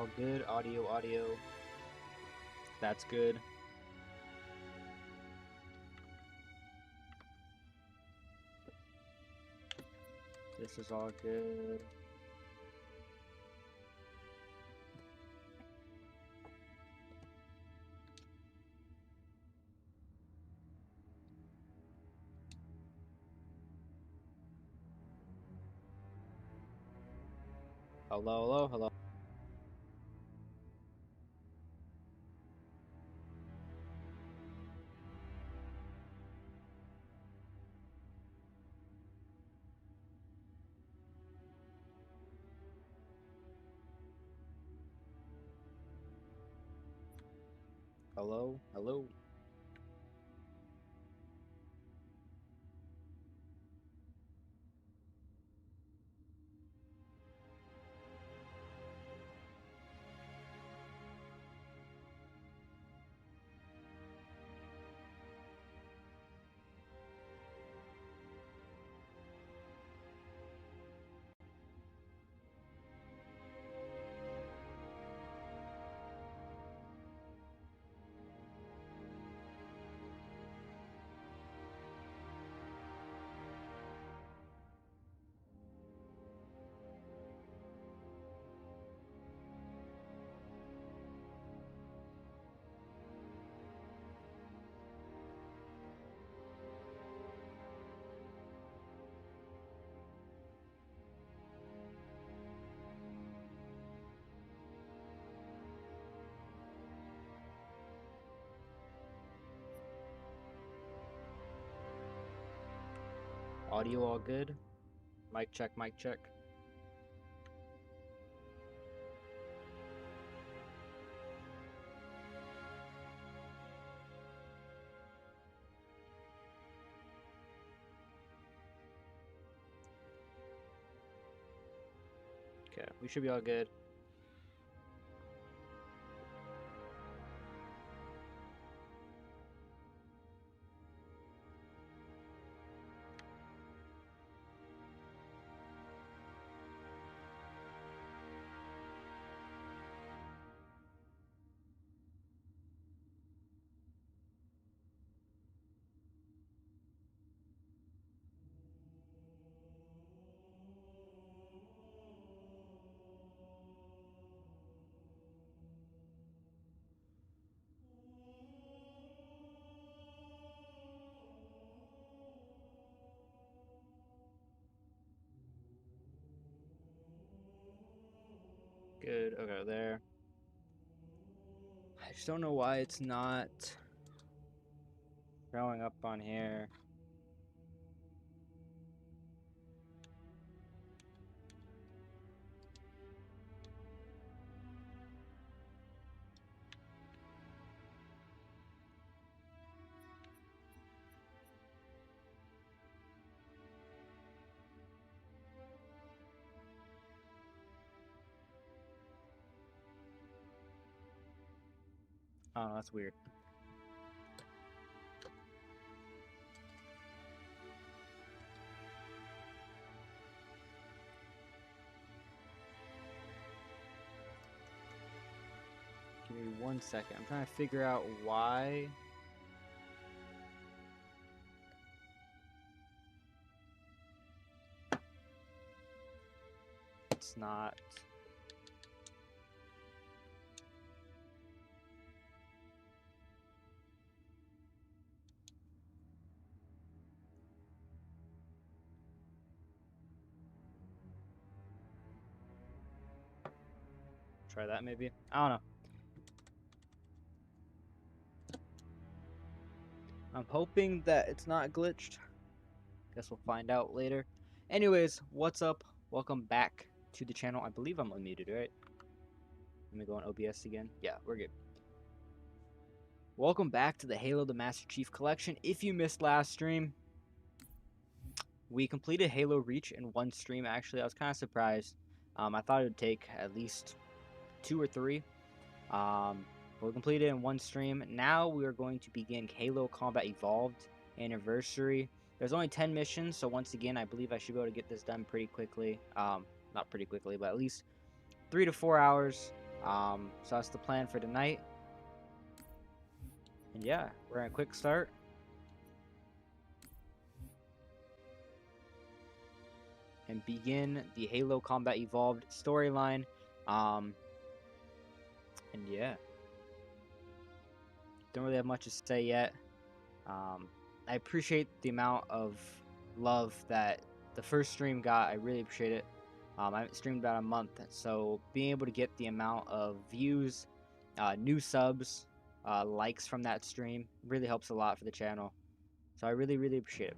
All good. Audio, audio. That's good. This is all good. Hello, hello, hello. Hello, hello. Audio all good. Mic check, mic check. Okay, we should be all good. Good. Okay, there. I just don't know why it's not showing up on here. Oh, that's weird. Give me 1 second. I'm trying to figure out why. It's not. Try that maybe. I don't know. I'm hoping that it's not glitched. Guess we'll find out later. Anyways, what's up? Welcome back to the channel. I believe I'm unmuted, right? Let me go on OBS again. Yeah, we're good. Welcome back to the Halo the Master Chief Collection. If you missed last stream, we completed Halo Reach in one stream. Actually, I was kind of surprised. I thought it would take at least 2 or 3. But we completed it in one stream. Now we are going to begin Halo Combat Evolved Anniversary. There's only 10 missions, so once again, I believe I should be able to get this done pretty quickly. Not pretty quickly, but at least 3 to 4 hours. So that's the plan for tonight. And yeah, we're gonna quick start. And begin the Halo Combat Evolved storyline. And yeah, don't really have much to say yet. I appreciate the amount of love that the first stream got. I really appreciate it. I haven't streamed about a month, so being able to get the amount of views, new subs, likes from that stream really helps a lot for the channel. So I really, really appreciate it.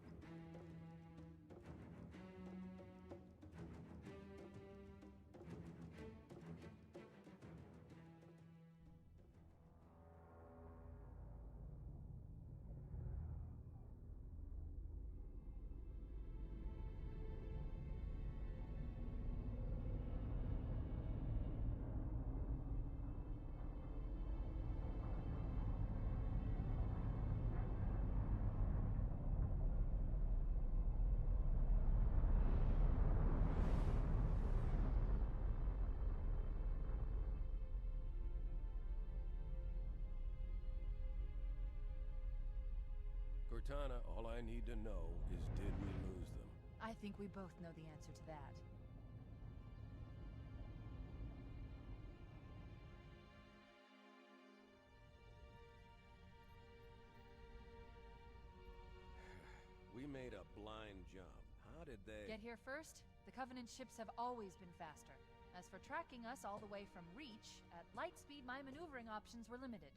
Cortana, all I need to know is, did we lose them? I think we both know the answer to that. We made a blind jump. How did they... Get here first? The Covenant ships have always been faster. As for tracking us all the way from Reach, at light speed my maneuvering options were limited.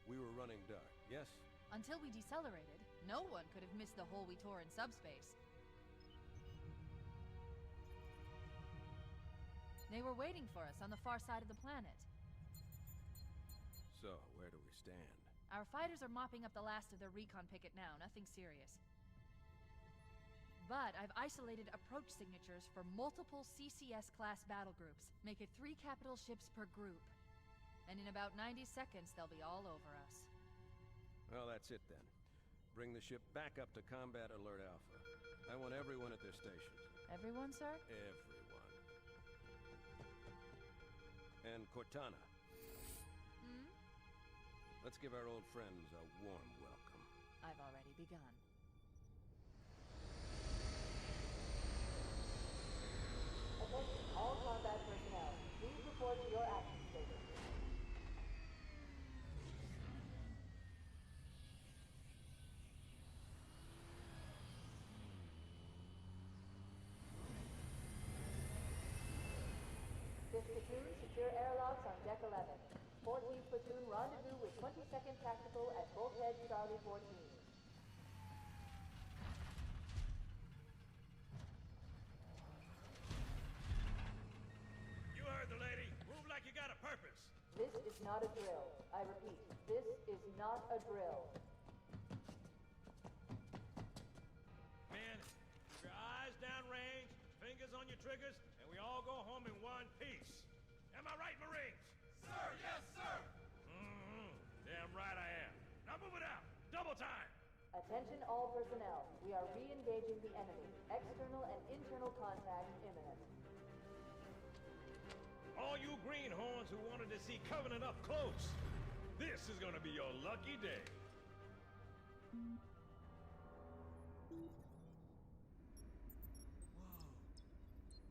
We were running dark, yes? Until we decelerated, no one could have missed the hole we tore in subspace. They were waiting for us on the far side of the planet. So, where do we stand? Our fighters are mopping up the last of their recon picket now, nothing serious. But I've isolated approach signatures for multiple CCS-class battle groups. Make it 3 capital ships per group. And in about 90 seconds, they'll be all over us. Well, that's it then. Bring the ship back up to Combat Alert Alpha. I want everyone at their stations. Everyone, sir? Everyone. And Cortana. Hmm? Let's give our old friends a warm welcome. I've already begun. Attention all combat personnel. Please report to your action station. Fifth platoon, secure airlocks on deck 11. 14th platoon, rendezvous with 22nd Tactical at Bulkhead Charlie 14. You heard the lady. Move like you got a purpose. This is not a drill. I repeat, this is not a drill. Men, keep your eyes downrange, fingers on your triggers, and we all go home in one piece. Am I right, Marines? Sir, yes, sir. Damn right I am. Now move it out. Double time. Attention all personnel. We are re-engaging the enemy. External and internal contact imminent. All you greenhorns who wanted to see Covenant up close, this is gonna be your lucky day.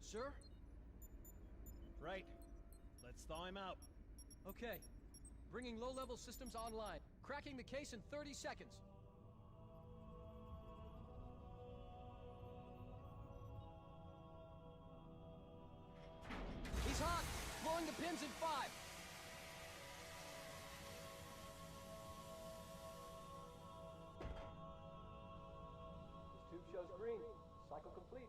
Sir? Right. Let's thaw him out. Okay. Bringing low-level systems online. Cracking the case in 30 seconds. He's hot! Blowing the pins in 5! This tube shows green. Cycle complete.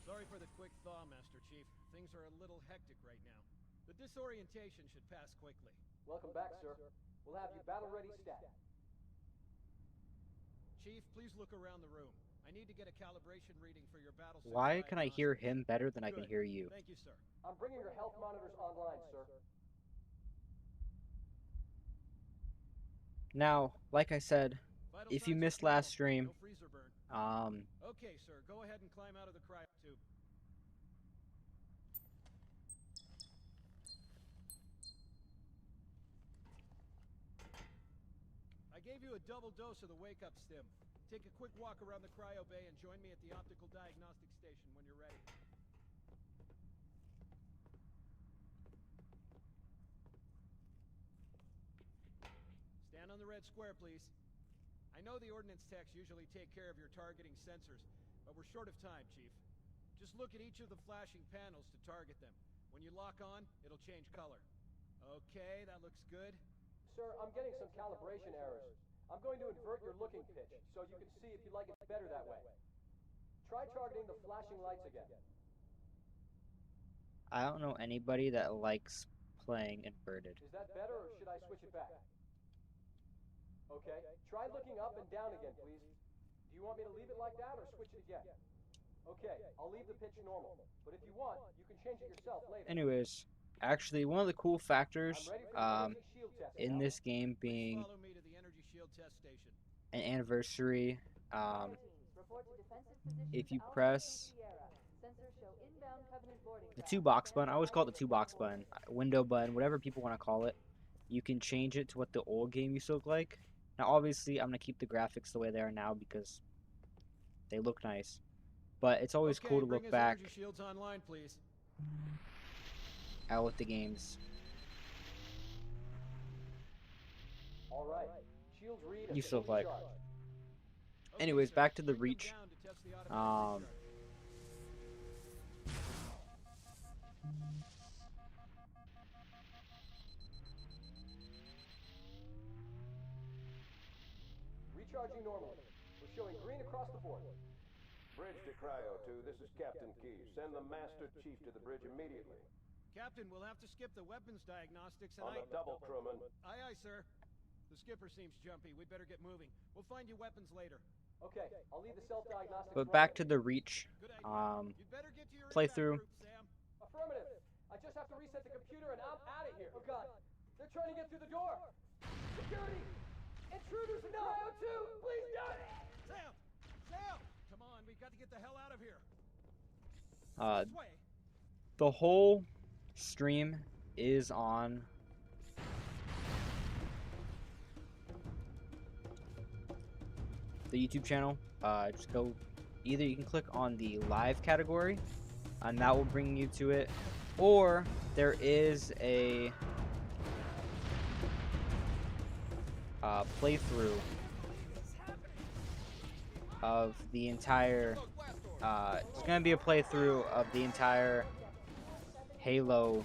Sorry for the quick thaw, Master Chief. Things are a little hectic right now. The disorientation should pass quickly. Welcome back, sir. We'll have you battle-ready stat. Chief, please look around the room. I need to get a calibration reading for your battle. Why can I hear him better than I can Good. hear you? Thank you, sir. I'm bringing your health monitors online, sir. Now, like I said, Vital if you signs are missed last stable. stream, No freezer burn. Okay, sir. Go ahead and climb out of the cryotube. gave you a double dose of the wake-up stim. Take a quick walk around the cryo bay and join me at the optical diagnostic station when you're ready. Stand on the red square, please. I know the ordnance techs usually take care of your targeting sensors, but we're short of time, Chief. Just look at each of the flashing panels to target them. When you lock on, it'll change color. Okay, that looks good. Sir, I'm getting some calibration errors. I'm going to invert your looking pitch, so you can see if you like it better that way. Try targeting the flashing lights again. I don't know anybody that likes playing inverted. Is that better, or should I switch it back? Okay, try looking up and down again, please. Do you want me to leave it like that, or switch it again? Okay, I'll leave the pitch normal, but if you want, you can change it yourself later. Anyways, actually, one of the cool factors I'm ready for the energy shield test in now. this game being Follow me to the energy shield test station. an anniversary, Fire teams, report to defensive positions if you Alpha press and Sierra. Sensors show inbound Covenant boarding the traffic. 2-box button, I Stand always by call it the for 2-box deployment. button, window button, whatever people want to call it, you can change it to what the old game used to look like. Now, obviously, I'm going to keep the graphics the way they are now because they look nice. But it's always Okay, cool to bring look his back energy shields online, please. at what the games All right, shields read used to look officially like. charged. Okay, Anyways, sir. back to the Bring them Reach. down to test the automatic recharge. Recharging normally. We're showing green across the board. Bridge to Cryo 2, this is Captain Key. Send the Master Chief to the bridge immediately. Captain, we'll have to skip the weapons diagnostics and On the double, crewman. Aye, aye, sir. The skipper seems jumpy. We'd better get moving. We'll find you weapons later. Okay, I'll leave the self-diagnostics But running. back to the Reach Good idea. You'd better get to your playthrough. impact group, Sam. Affirmative. I just have to reset the computer and I'm out of here. Oh god, they're trying to get through the door. Security! Intruders in Cryo 2! Please don't! Sam! Sam! Come on, we've got to get the hell out of here. Uh, This way. the whole stream is on the YouTube channel. Just go, either you can click on the live category and that will bring you to it, or there is a playthrough of the entire it's gonna be a playthrough of the entire Halo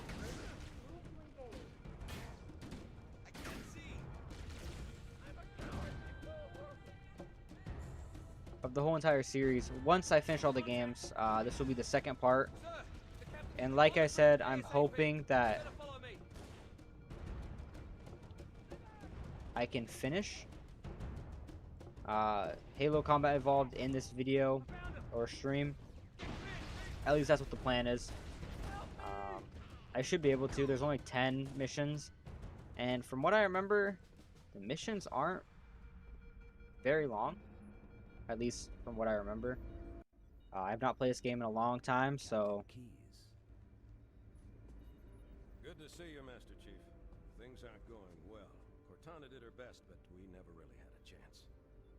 of the whole entire series. Once I finish all the games, this will be the second part. And like I said, I'm hoping that I can finish Halo Combat Evolved in this video or stream. At least that's what the plan is. I should be able to. There's only 10 missions, and from what I remember, the missions aren't very long, at least from what I remember. I've not played this game in a long time, so Good to see you, Master Chief. Things aren't going well. Cortana did her best, but we never really had a chance.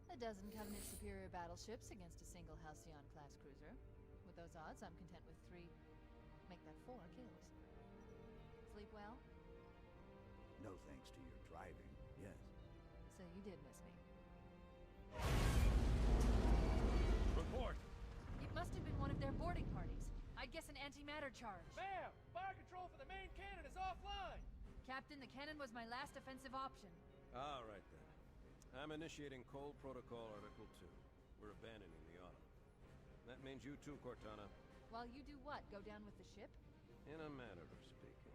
A dozen Covenant superior battleships against a single Halcyon-class cruiser. With those odds, I'm content with 3, make that 4 kills. Sleep well? No thanks to your driving, yes. So you did miss me. Report! It must have been one of their boarding parties. I'd guess an antimatter charge. Ma'am! Fire control for the main cannon is offline! Captain, the cannon was my last offensive option. All right, then. I'm initiating Cole Protocol Article 2. We're abandoning the Autumn. That means you too, Cortana. While you do what? Go down with the ship? In a manner of speaking.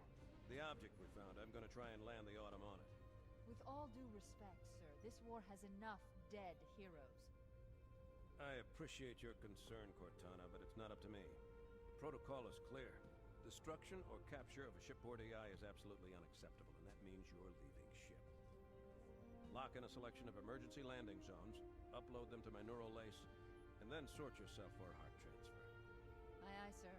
The object we found, I'm gonna try and land the Autumn on it. With all due respect, sir, this war has enough dead heroes. I appreciate your concern, Cortana, but it's not up to me. Protocol is clear. Destruction or capture of a shipboard AI is absolutely unacceptable, and that means you're leaving ship. Lock in a selection of emergency landing zones, upload them to my neural lace, and then sort yourself for a heart transfer. Aye, aye, sir.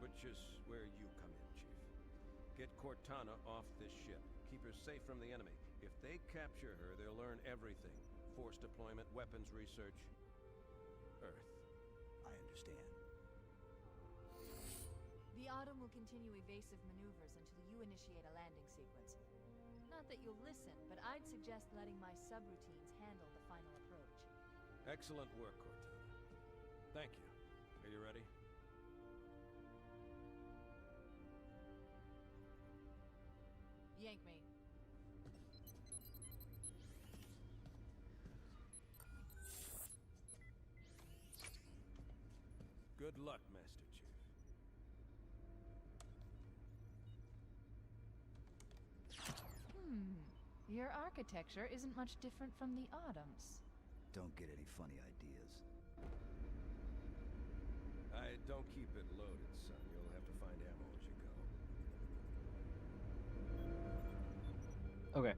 Which is where you come in, Chief. Get Cortana off this ship. keep her safe from the enemy. If they capture her, they'll learn everything. Force deployment, weapons research. Earth. I understand. The Autumn will continue evasive maneuvers until you initiate a landing sequence. Not that you'll listen, but I'd suggest letting my subroutines handle the final approach. Excellent work, Cortana. Thank you. Are you ready? Yank me. Good luck, Master Chief. Your architecture isn't much different from the Autumn's. Don't get any funny ideas. I don't keep it loaded, son. You'll have to find ammo as you go. Okay.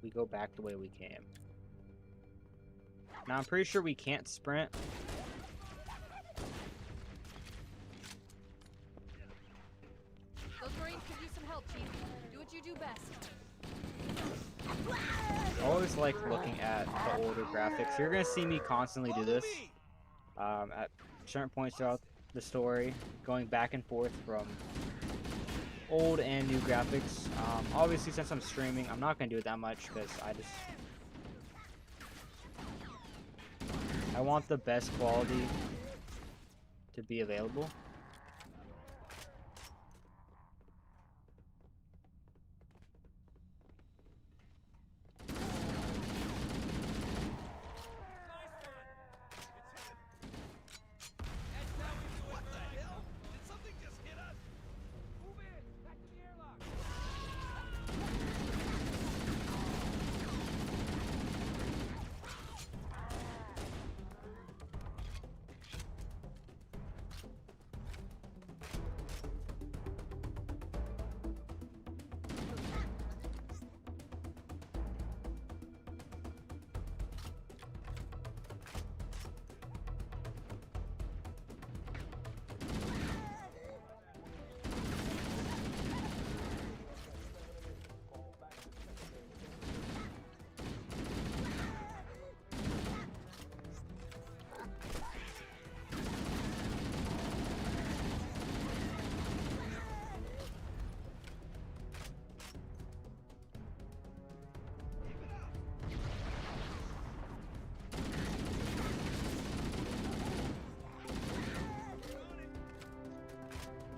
We go back the way we came. Now I'm pretty sure we can't sprint. Those Marines could use some help, Chief. Do what you do best. I always like looking at the older graphics. You're gonna see me constantly do this at certain points throughout the story, going back and forth from old and new graphics. Obviously, since I'm streaming, I'm not gonna do it that much because I want the best quality to be available.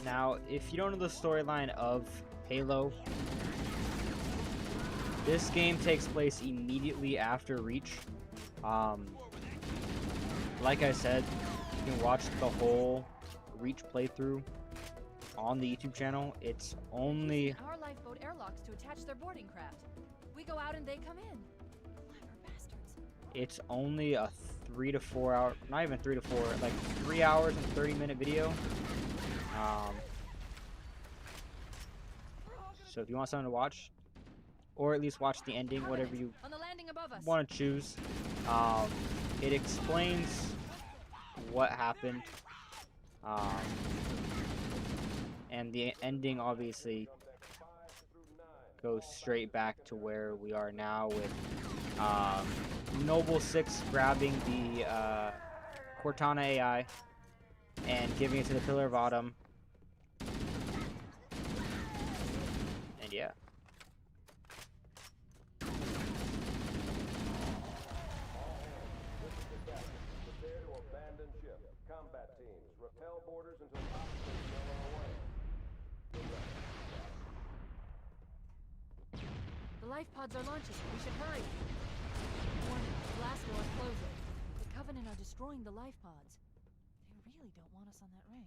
Now, if you don't know the storyline of Halo, this game takes place immediately after Reach. Like I said, you can watch the whole Reach playthrough on the YouTube channel. It's only... Our lifeboat airlocks to attach their boarding craft. We go out and they come in. Clever bastards. It's only a 3 to 4 hour, not even 3 to 4, like 3 hours and 30-minute video. So if you want something to watch, or at least watch the ending, whatever you On the landing above us. want to choose, it explains what happened, and the ending obviously goes straight back to where we are now with Noble 6 grabbing the Cortana AI and giving it to the Pillar of Autumn. And yeah. Prepare to abandon ship. Combat teams, repel boarders until hostages are away. The life pods are launching. We should hurry. Warning, blast door is closing. The Covenant are destroying the life pods. They really don't want us on that ring.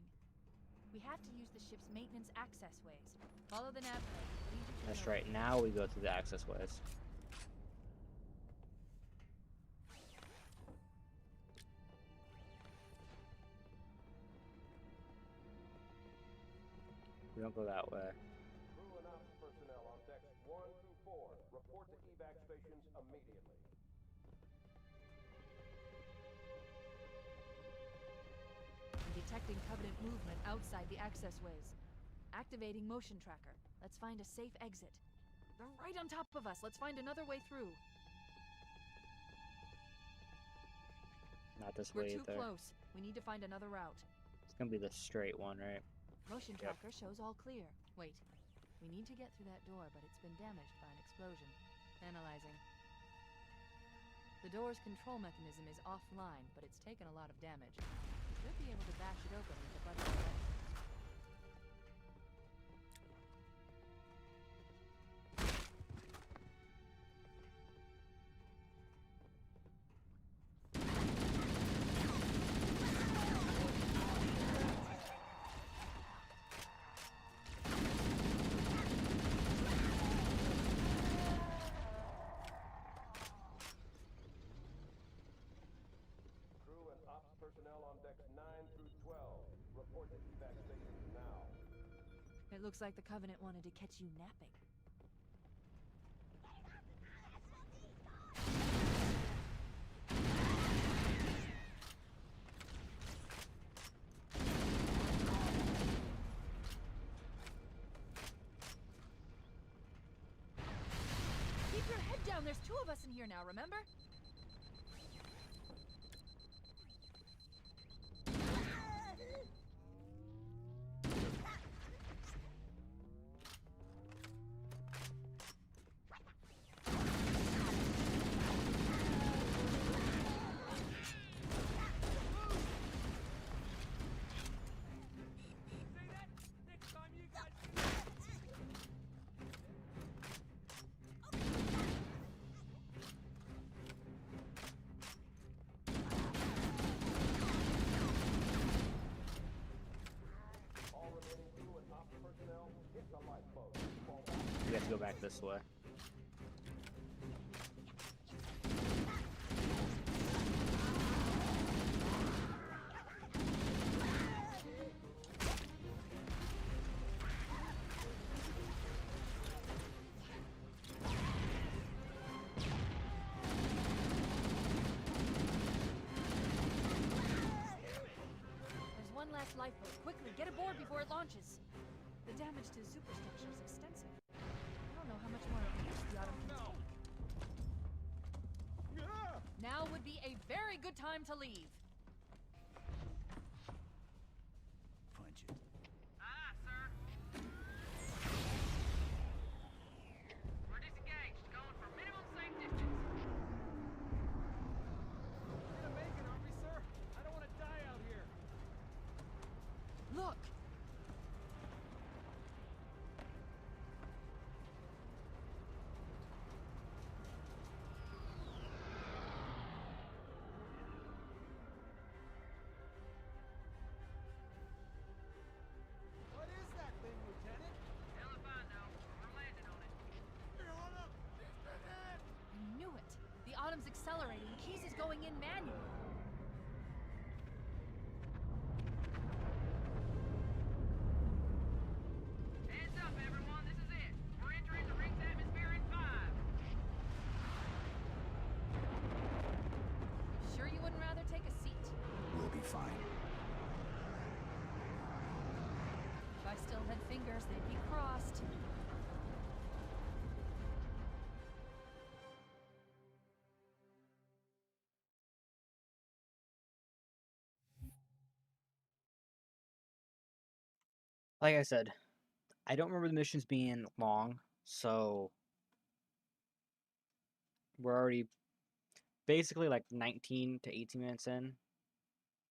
We have to use the ship's maintenance access ways. Follow the nav code. Lead you to the That's north. right, now we go to the access ways. We don't go that way. Crew and ops personnel on decks 1 through 4. Report to evac stations immediately. I'm detecting Covenant movement outside the access ways. Activating motion tracker. Let's find a safe exit. They're right on top of us. Let's find another way through. Not this We're way too either. close. We need to find another route. It's gonna be the straight one, right? Motion Yep. tracker shows all clear. Wait. We need to get through that door, but it's been damaged by an explosion. Analyzing. The door's control mechanism is offline, but it's taken a lot of damage. We should be able to bash it open with the button pressed. Crew and ops personnel on decks 9 through 12. Report to evac stations now. It looks like the Covenant wanted to catch you napping. Keep your head down. There's two of us in here now, remember? All remaining crew and ops personnel, hit the lifeboat. Fall back. We have to go back this way. There's one last lifeboat. Quickly, get aboard before it launches. The damage to the superstructure is extensive. I don't know how much more abuse the Autumn can take. Now would be a very good time to leave. Punch it. Aye, sir. We're disengaged, going for minimum safe distance. We're gonna make it, aren't we, sir? I don't want to die out here. Look! What is that thing, Lieutenant? Hell if I know. We're landing on it. I knew it! The Autumn's accelerating. Keys is going in manually. Heads up, everyone. This is it. We're entering the ring's atmosphere in 5. Sure you wouldn't rather take a seat? We'll be fine. If I still had fingers, they'd be crossed. Like I said, I don't remember the missions being long, so we're already basically like 19 to 18 minutes in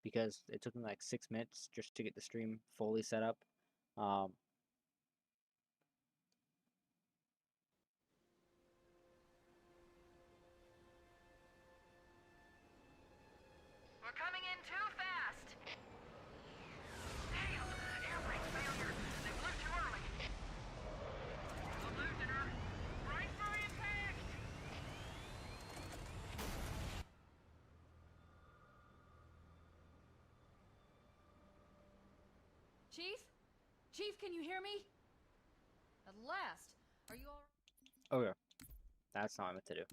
because it took me like 6 minutes just to get the stream fully set up. We're coming in too fast. Damn! Air brake failure. They blew too early. I'm losing her. Brace for impact. Chief? Chief, can you hear me? At last! Are you all Okay, that's not what I meant to do.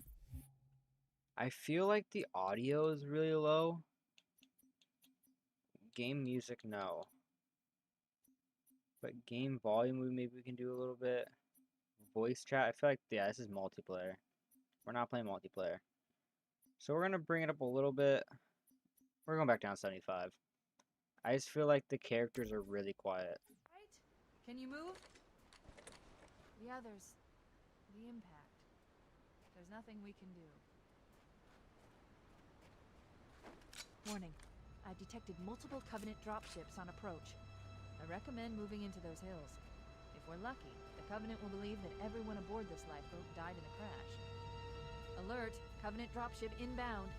I feel like the audio is really low. Game music, no. But game volume, maybe we can do a little bit. Voice chat, I feel like, yeah, this is multiplayer. We're not playing multiplayer. So we're going to bring it up a little bit. We're going back down to 75. I just feel like the characters are really quiet. Right? Can you move? The others. The impact. There's nothing we can do. Warning. I've detected multiple Covenant dropships on approach. I recommend moving into those hills. If we're lucky, the Covenant will believe that everyone aboard this lifeboat died in a crash. Alert! Covenant dropship inbound.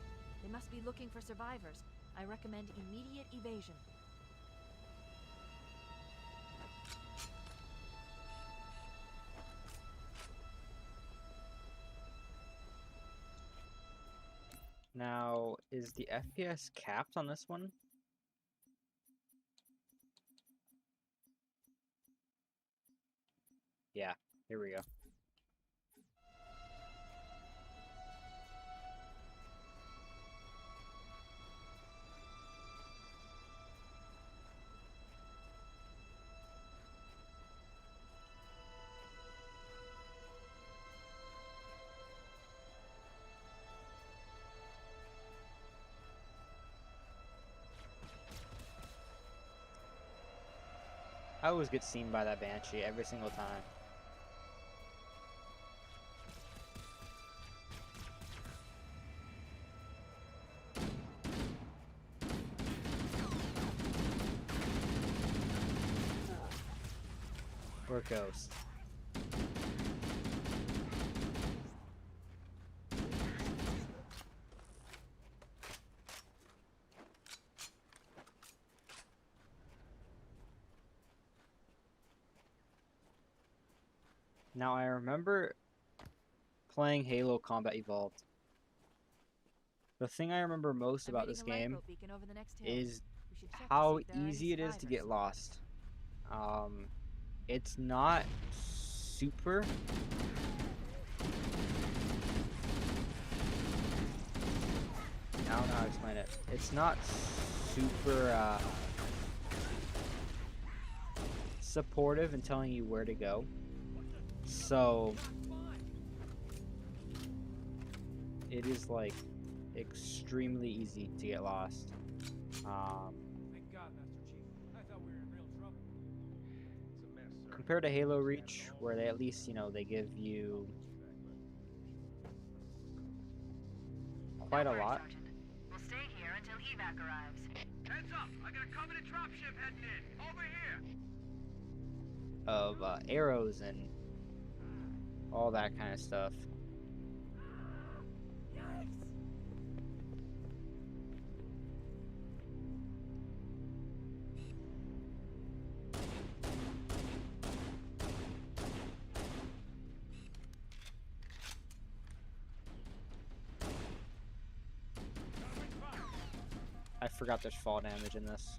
They must be looking for survivors. I recommend immediate evasion. Now, is the FPS capped on this one? Yeah, here we go. I always get seen by that Banshee every single time. Or Ghost. Now I remember playing Halo Combat Evolved. The thing I remember most about this game is how easy it is to get lost. It's not super I don't know how to explain it. It's not super supportive in telling you where to go. So it is like extremely easy to get lost. Thank God, Master Chief. I thought we were in real trouble. It's a mess, sir. Compared to Halo Reach, where they at least, you know, they give you quite a lot. Sergeant. We'll stay here until evac arrives. Heads up! I got a Covenant dropship heading in. Over here. Of arrows and all that kind of stuff. I forgot there's fall damage in this.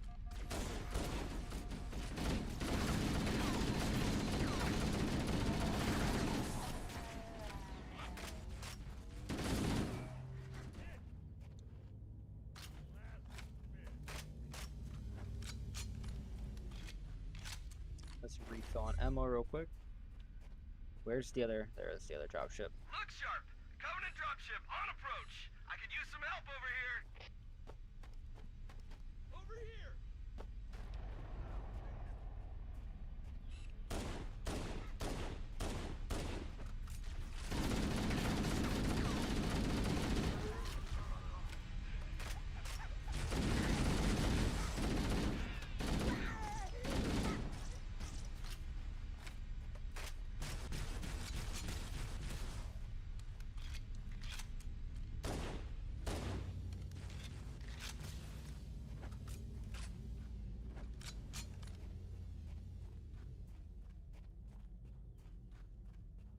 Let's refill on ammo real quick. Where's the other? There's the other dropship. Look sharp! Covenant dropship on approach! I could use some help over here! Over here!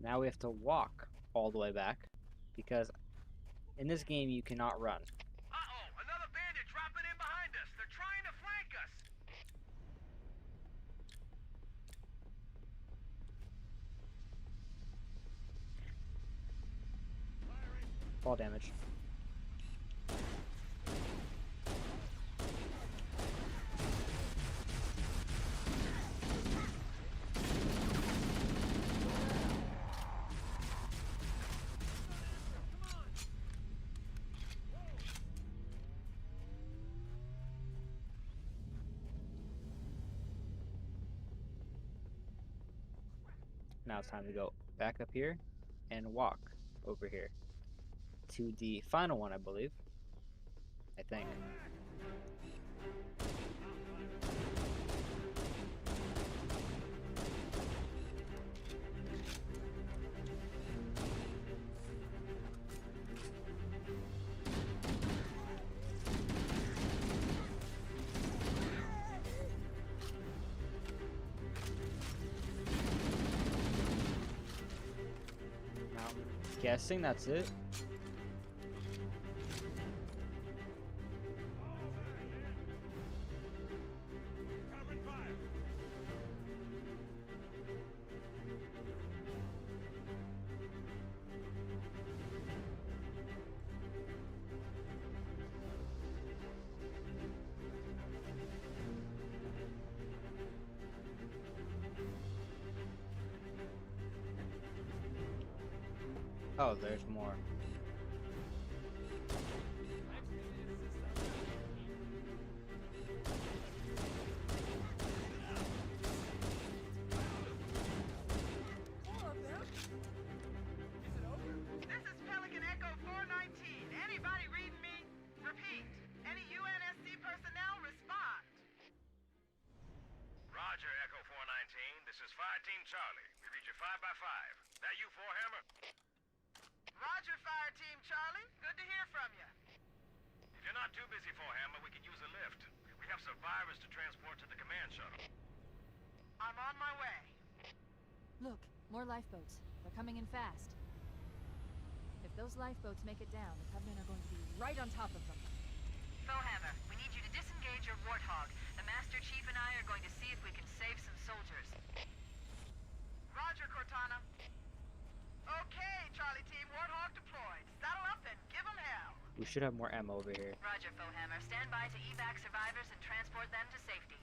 Now we have to walk all the way back, because in this game you cannot run. Uh-oh! Another bandit dropping in behind us! They're trying to flank us! Fall damage. Now it's time to go back up here and walk over here to the final one, I believe. I think. Now, I'm guessing that's it. Covering fire. Oh, there's more. This is Pelican Echo 419. Anybody reading me? Repeat. Any UNSC personnel respond. Roger, Echo 419. This is Fire Team Charlie. We read you 5 by 5. That you, Forehammer? Roger, Fire Team Charlie. Good to hear from you. If you're not too busy, Forehammer, we could use a lift. We have survivors to transport to the command shuttle. I'm on my way. Look, more lifeboats. They're coming in fast. If those lifeboats make it down, the Covenant are going to be right on top of them. Foehammer, we need you to disengage your Warthog. The Master Chief and I are going to see if we can save some soldiers. Roger, Cortana. Okay, Charlie Team, Warthog deployed. Saddle up and give them hell. We should have more ammo over here. Roger, Foehammer. Stand by to evac survivors and transport them to safety.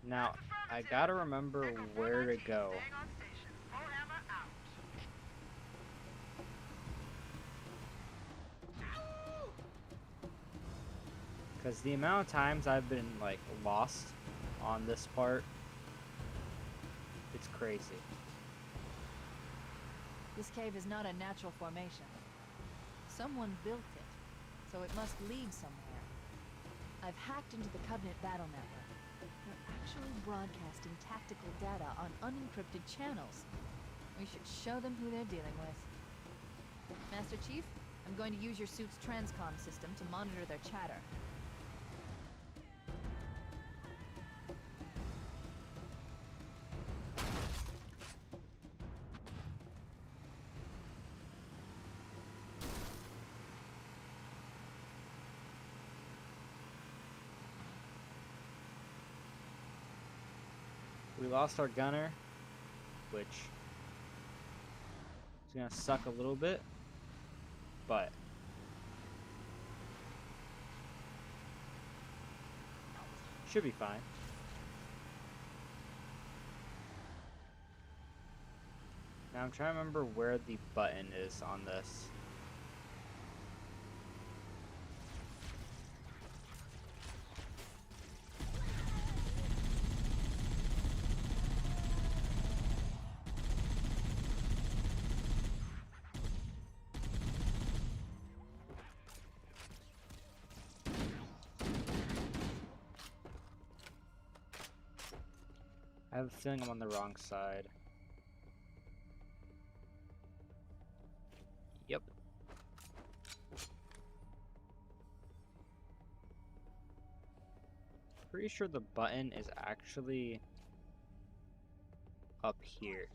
Now, That's I affirmative. gotta remember Echo where to 419, go. Staying on station. Foehammer out. Because the amount of times I've been, like, lost on this part, it's crazy. This cave is not a natural formation. Someone built it, so it must lead somewhere. I've hacked into the Covenant battle network. They're actually broadcasting tactical data on unencrypted channels. We should show them who they're dealing with. Master Chief, I'm going to use your suit's transcom system to monitor their chatter. We lost our gunner, which is gonna suck a little bit, but should be fine. Now I'm trying to remember where the button is on this. I have a feeling I'm on the wrong side. Yep. Pretty sure the button is actually up here.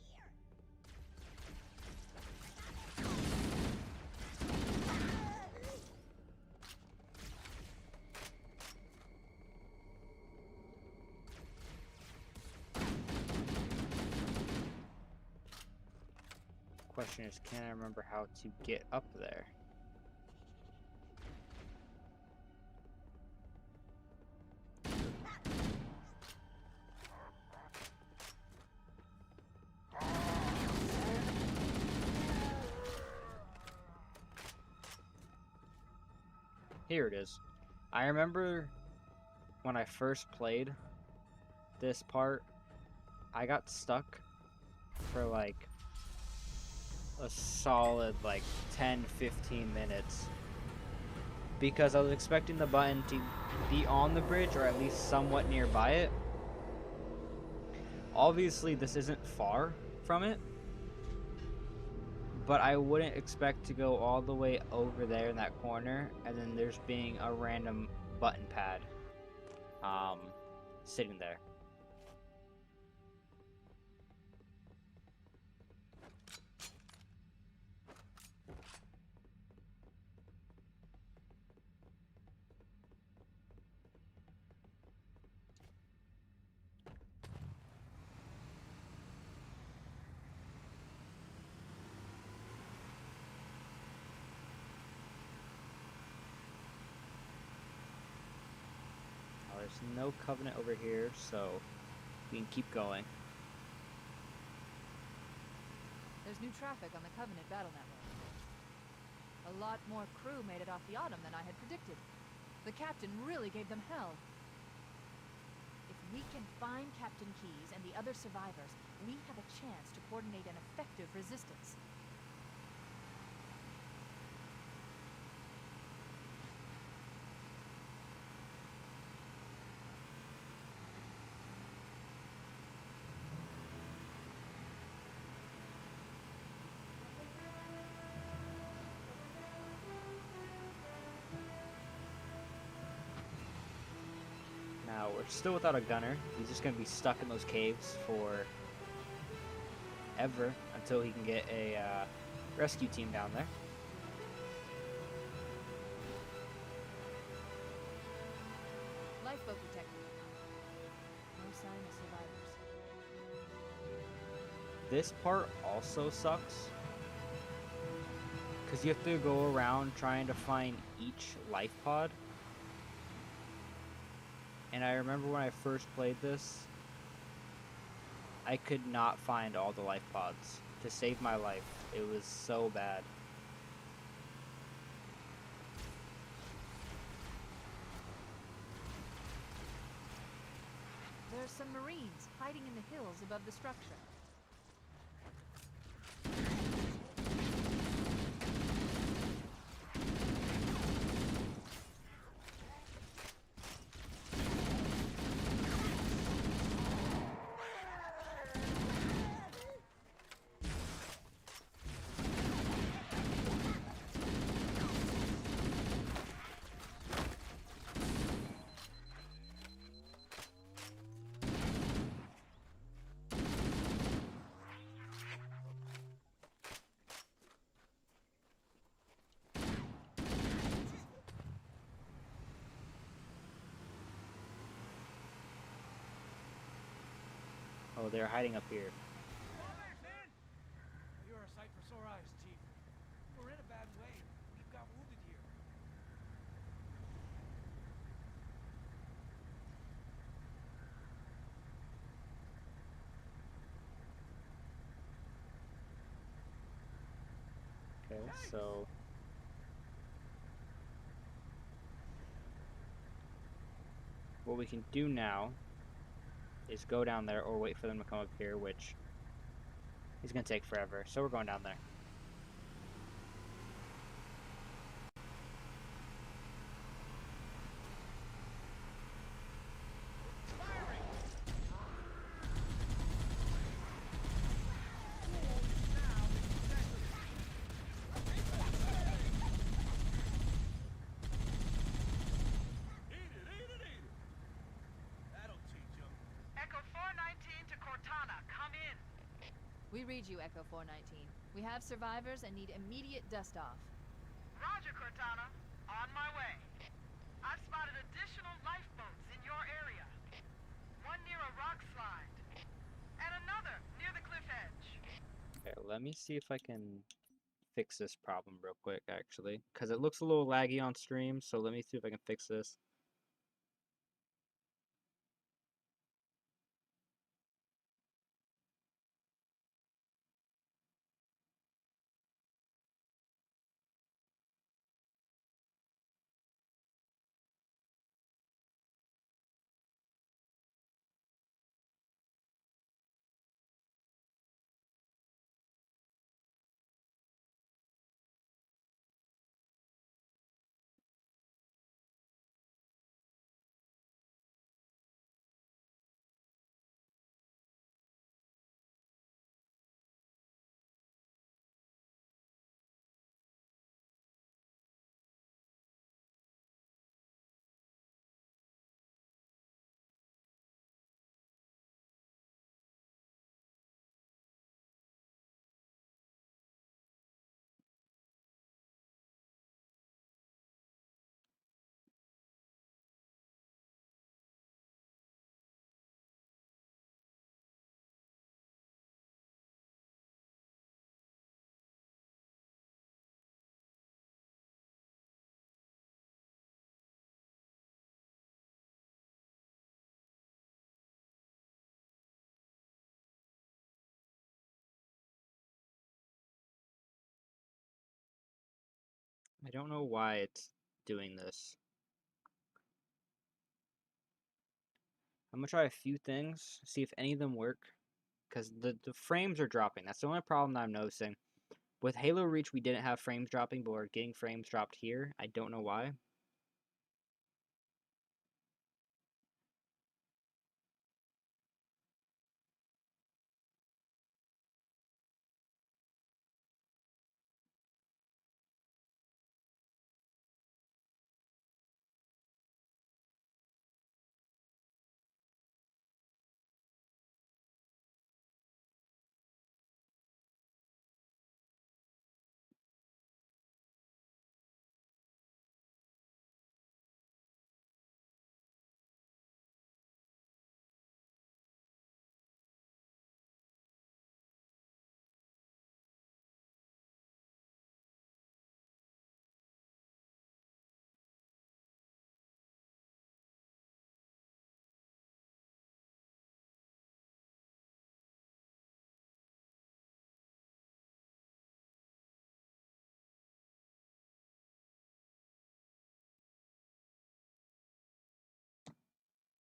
Question is, can I remember how to get up there? Here it is. I remember when I first played this part, I got stuck for like a solid like 10-15 minutes because I was expecting the button to be on the bridge or at least somewhat nearby it. Obviously this isn't far from it, but I wouldn't expect to go all the way over there in that corner and then there's being a random button pad sitting there. There's no Covenant over here, so we can keep going. There's new traffic on the Covenant battle network. A lot more crew made it off the Autumn than I had predicted. The captain really gave them hell. If we can find Captain Keyes and the other survivors, we have a chance to coordinate an effective resistance. Now, we're still without a gunner. He's just going to be stuck in those caves for ever until he can get a rescue team down there. Lifeboat detected. No sign of survivors. This part also sucks because you have to go around trying to find each life pod. And I remember when I first played this, I could not find all the life pods to save my life. It was so bad. There are some Marines hiding in the hills above the structure. Oh, they're hiding up here. You're a sight for sore eyes, Chief. We're in a bad way. We've got wounded here. Okay, so what we can do now is go down there or wait for them to come up here, which is going to take forever. So we're going down there. We read you, Echo 419. We have survivors and need immediate dust-off. Roger, Cortana. On my way. I've spotted additional lifeboats in your area. One near a rock slide. And another near the cliff edge. Okay, let me see if I can fix this problem real quick, actually. Because it looks a little laggy on stream, so let me see if I can fix this. I don't know why it's doing this. I'm gonna try a few things, see if any of them work, because the frames are dropping. That's the only problem that I'm noticing. With Halo Reach, we didn't have frames dropping, but we're getting frames dropped here. I don't know why.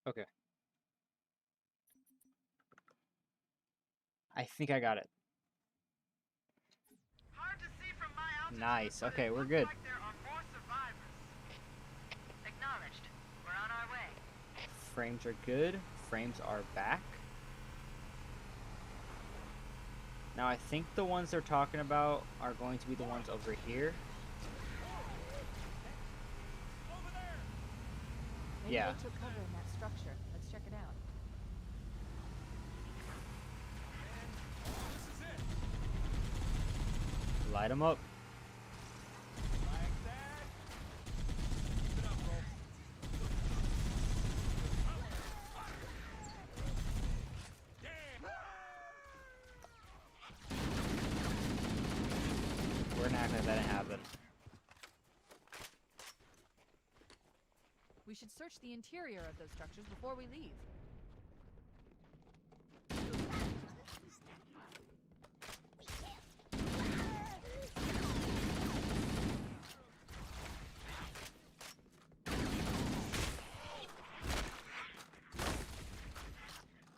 Okay. I think I got it. Hard to see from my altitude, Nice. but Okay, it we're looks good. like there are more survivors. Acknowledged. We're on our way. Frames are good. Frames are back. Now I think the ones they're talking about are going to be the ones over here. Maybe Yeah. they took cover in that structure. Let's check it out. Light them up. We're not gonna let that happen. We should search the interior of those structures before we leave.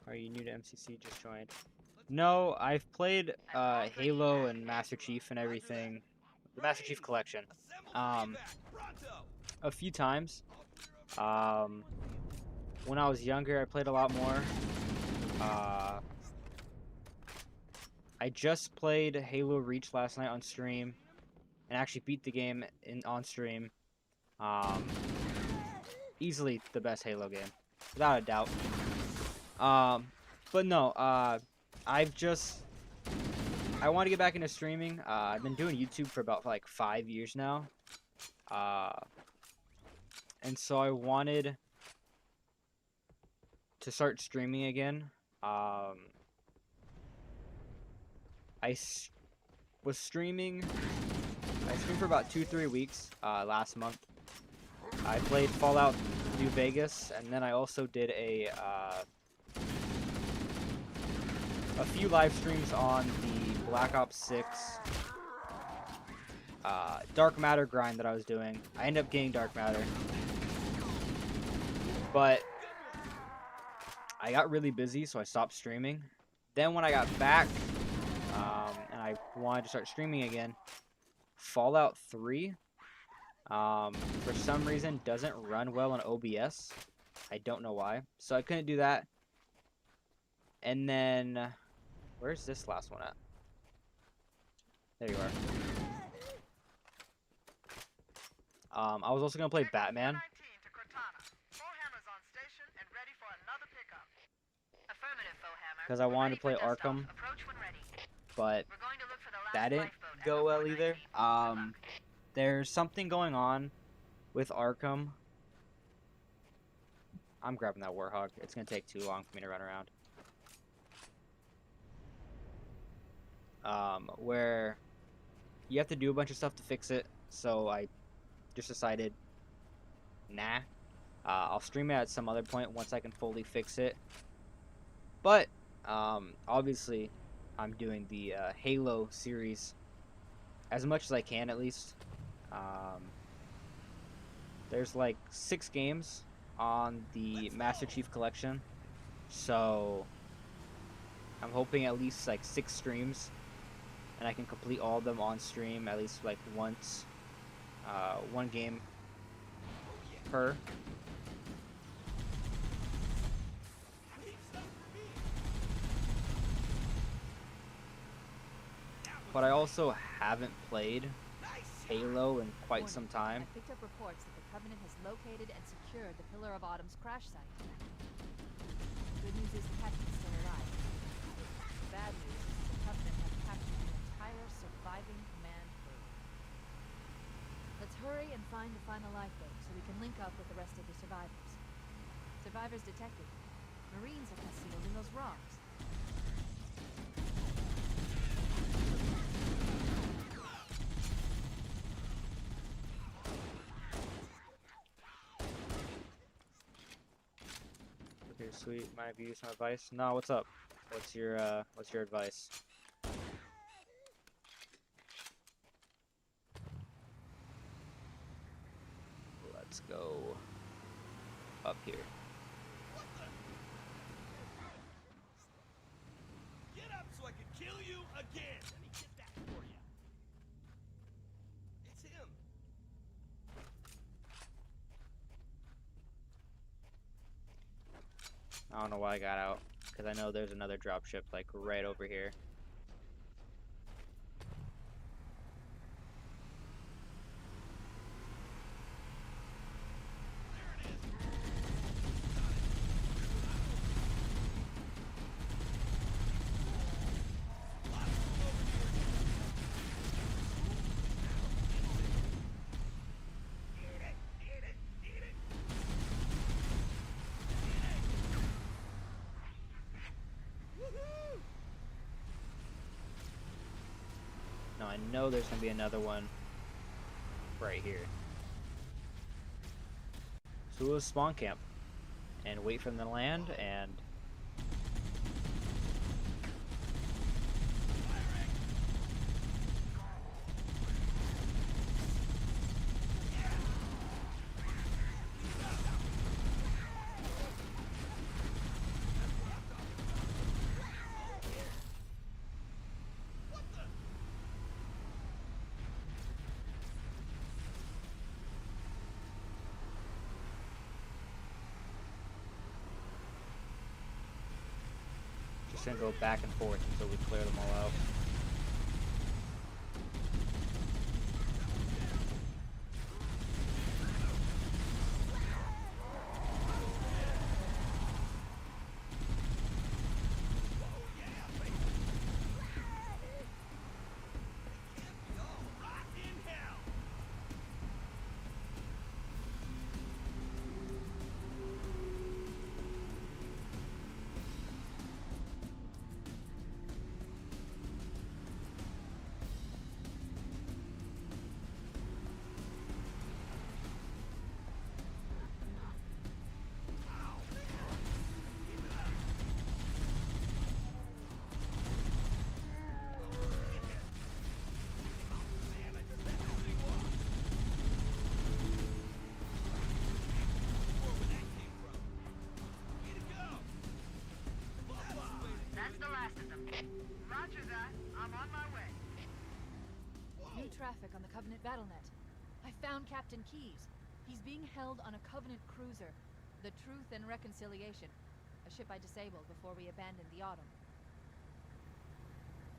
Are you new to MCC? Just joined. No, I've played Halo and Master Chief and everything. The Master Chief Collection. A few times. When I was younger, I played a lot more. I just played Halo Reach last night on stream, and actually beat the game on stream. Easily the best Halo game, without a doubt. But no, I want to get back into streaming. I've been doing YouTube for about like 5 years now. And so I wanted to start streaming again. I streamed for about 2-3 weeks last month. I played Fallout New Vegas, and then I also did a few live streams on the Black Ops 6 Dark Matter grind that I was doing. I ended up getting Dark Matter, but I got really busy, so I stopped streaming. Then when I got back, and I wanted to start streaming again, Fallout 3, for some reason, doesn't run well on OBS. I don't know why. So I couldn't do that. And then, where's this last one at? There you are. I was also gonna play Batman. Because I wanted to play Arkham, but that didn't go well either. There's something going on with Arkham. I'm grabbing that Warthog. It's gonna take too long for me to run around. Where you have to do a bunch of stuff to fix it, so I just decided, nah. I'll stream it at some other point once I can fully fix it. But obviously, I'm doing the Halo series as much as I can, at least. There's like 6 games on the Master Chief Collection, so I'm hoping at least like 6 streams, and I can complete all of them on stream at least like once, 1 game per. But I also haven't played Halo in quite some time. I picked up reports that the Covenant has located and secured the Pillar of Autumn's crash site. Good news is the captain's still alive. Bad news is the Covenant have captured the entire surviving command crew. Let's hurry and find the final lifeboat so we can link up with the rest of the survivors. Survivors detected. Marines are concealed in those rocks. Okay, sweet. Mind if you use some advice? No, what's up? What's your advice? Let's go up here. Get up so I can kill you again! Let me get that for you. It's him. I don't know why I got out, because I know there's another dropship like right over here. No, I know there's gonna be another one right here. So we'll spawn camp and wait for them to land and just gonna go back and forth until we clear them all out. That's the last of them. Roger that. I'm on my way. New traffic on the Covenant Battlenet. I found Captain Keyes. He's being held on a Covenant cruiser, the Truth and Reconciliation, a ship I disabled before we abandoned the Autumn.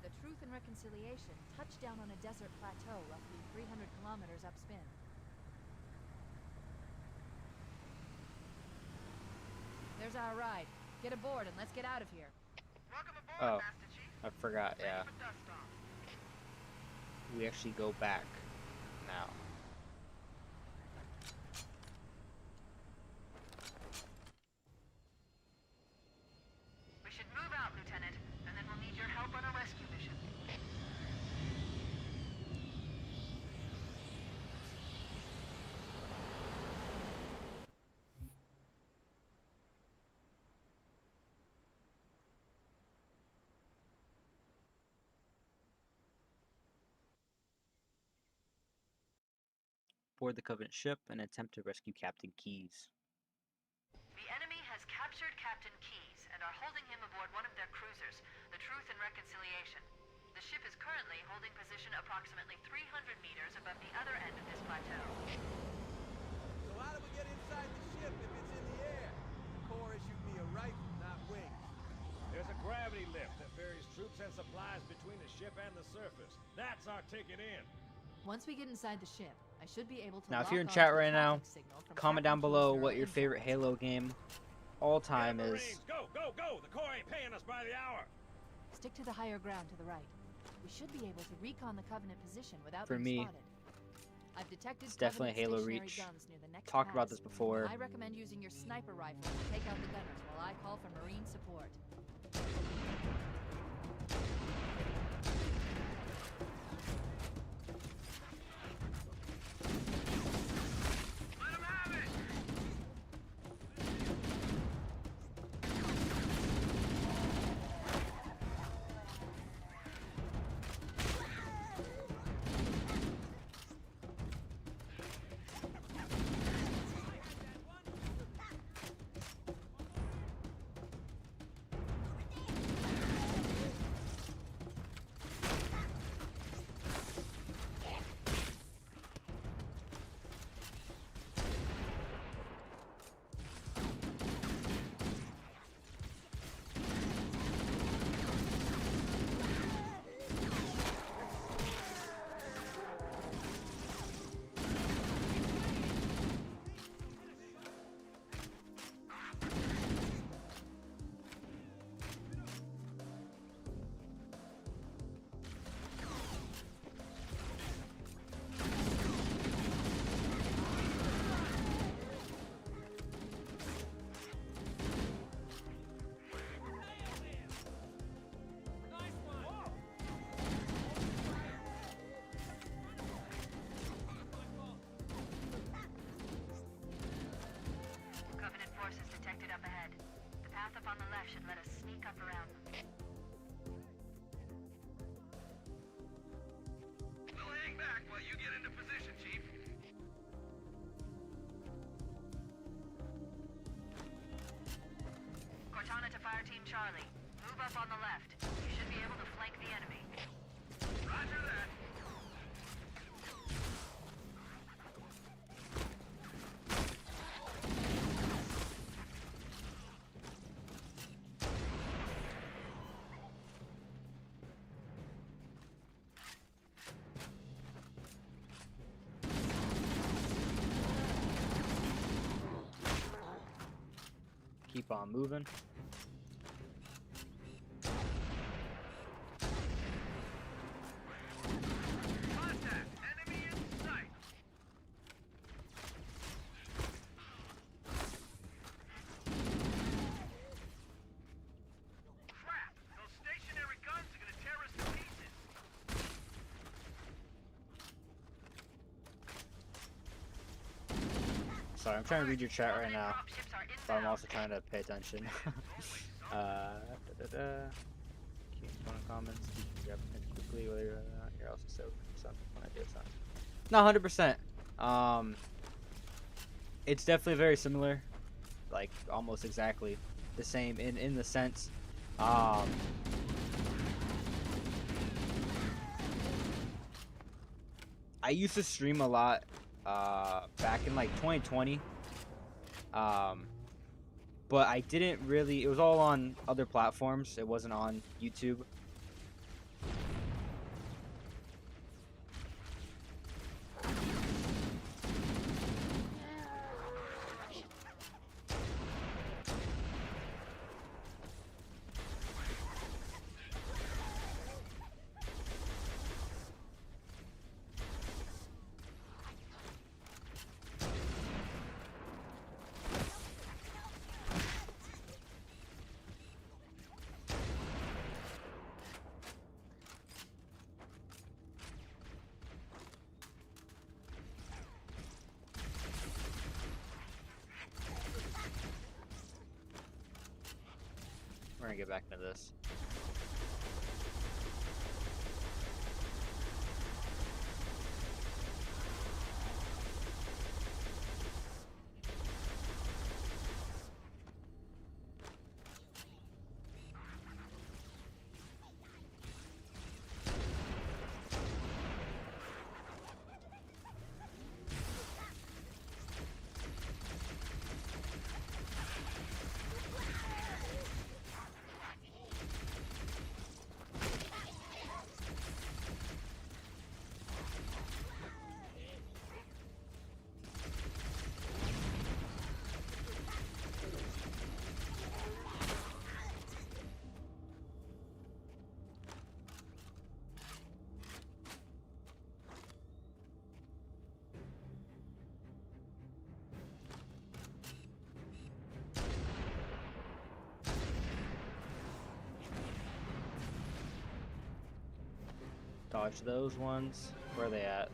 The Truth and Reconciliation touched down on a desert plateau roughly 300 kilometers upspin. There's our ride. Get aboard and let's get out of here. Welcome aboard, Oh, Master Chief. I forgot, yeah. Ready for dust off. We actually go back now. board the Covenant ship and attempt to rescue Captain Keyes. The enemy has captured Captain Keyes and are holding him aboard one of their cruisers, the Truth and Reconciliation. The ship is currently holding position approximately 300 meters above the other end of this plateau. So how do we get inside the ship if it's in the air? The Corps issued me a rifle, not wings. There's a gravity lift that ferries troops and supplies between the ship and the surface. That's our ticket in. Once we get inside the ship, I should be able to Now, if lock you're in onto chat the right now, traffic signal from comment Captain down below Keyes' what your neural favorite info. Halo game all time Get is. Marines, go, go, go! The Corps ain't paying us by the hour. Stick to the higher ground to the right. We should be able to recon the Covenant position without For being me, spotted. I've detected it's definitely Covenant Halo stationary Reach. guns near the next Talked about pass. this before. I recommend using your sniper rifle to take out the gunners while I call for Marine support. Let 'em have it! Covenant forces detected up ahead. The path up on the left should let us sneak up around them. We'll hang back while you get into position, Chief. Cortana to Fire Team Charlie. Move up on the left. You should be able to flank the enemy. Roger that. Keep on moving. Contact! Enemy in sight! Crap! Those stationary guns are gonna tear us to pieces! Sorry, I'm trying to read your chat right now, Drop ships are but I'm inbound. also trying to pay attention. Keep on comments. You can grab it quickly, whether or not you're also so something when I do something. Not 100%. It's definitely very similar, like almost exactly the same in the sense. I used to stream a lot back in like 2020. But I didn't really, it was all on other platforms. It wasn't on YouTube. We're gonna get back into this. Dodge those ones. Where are they at?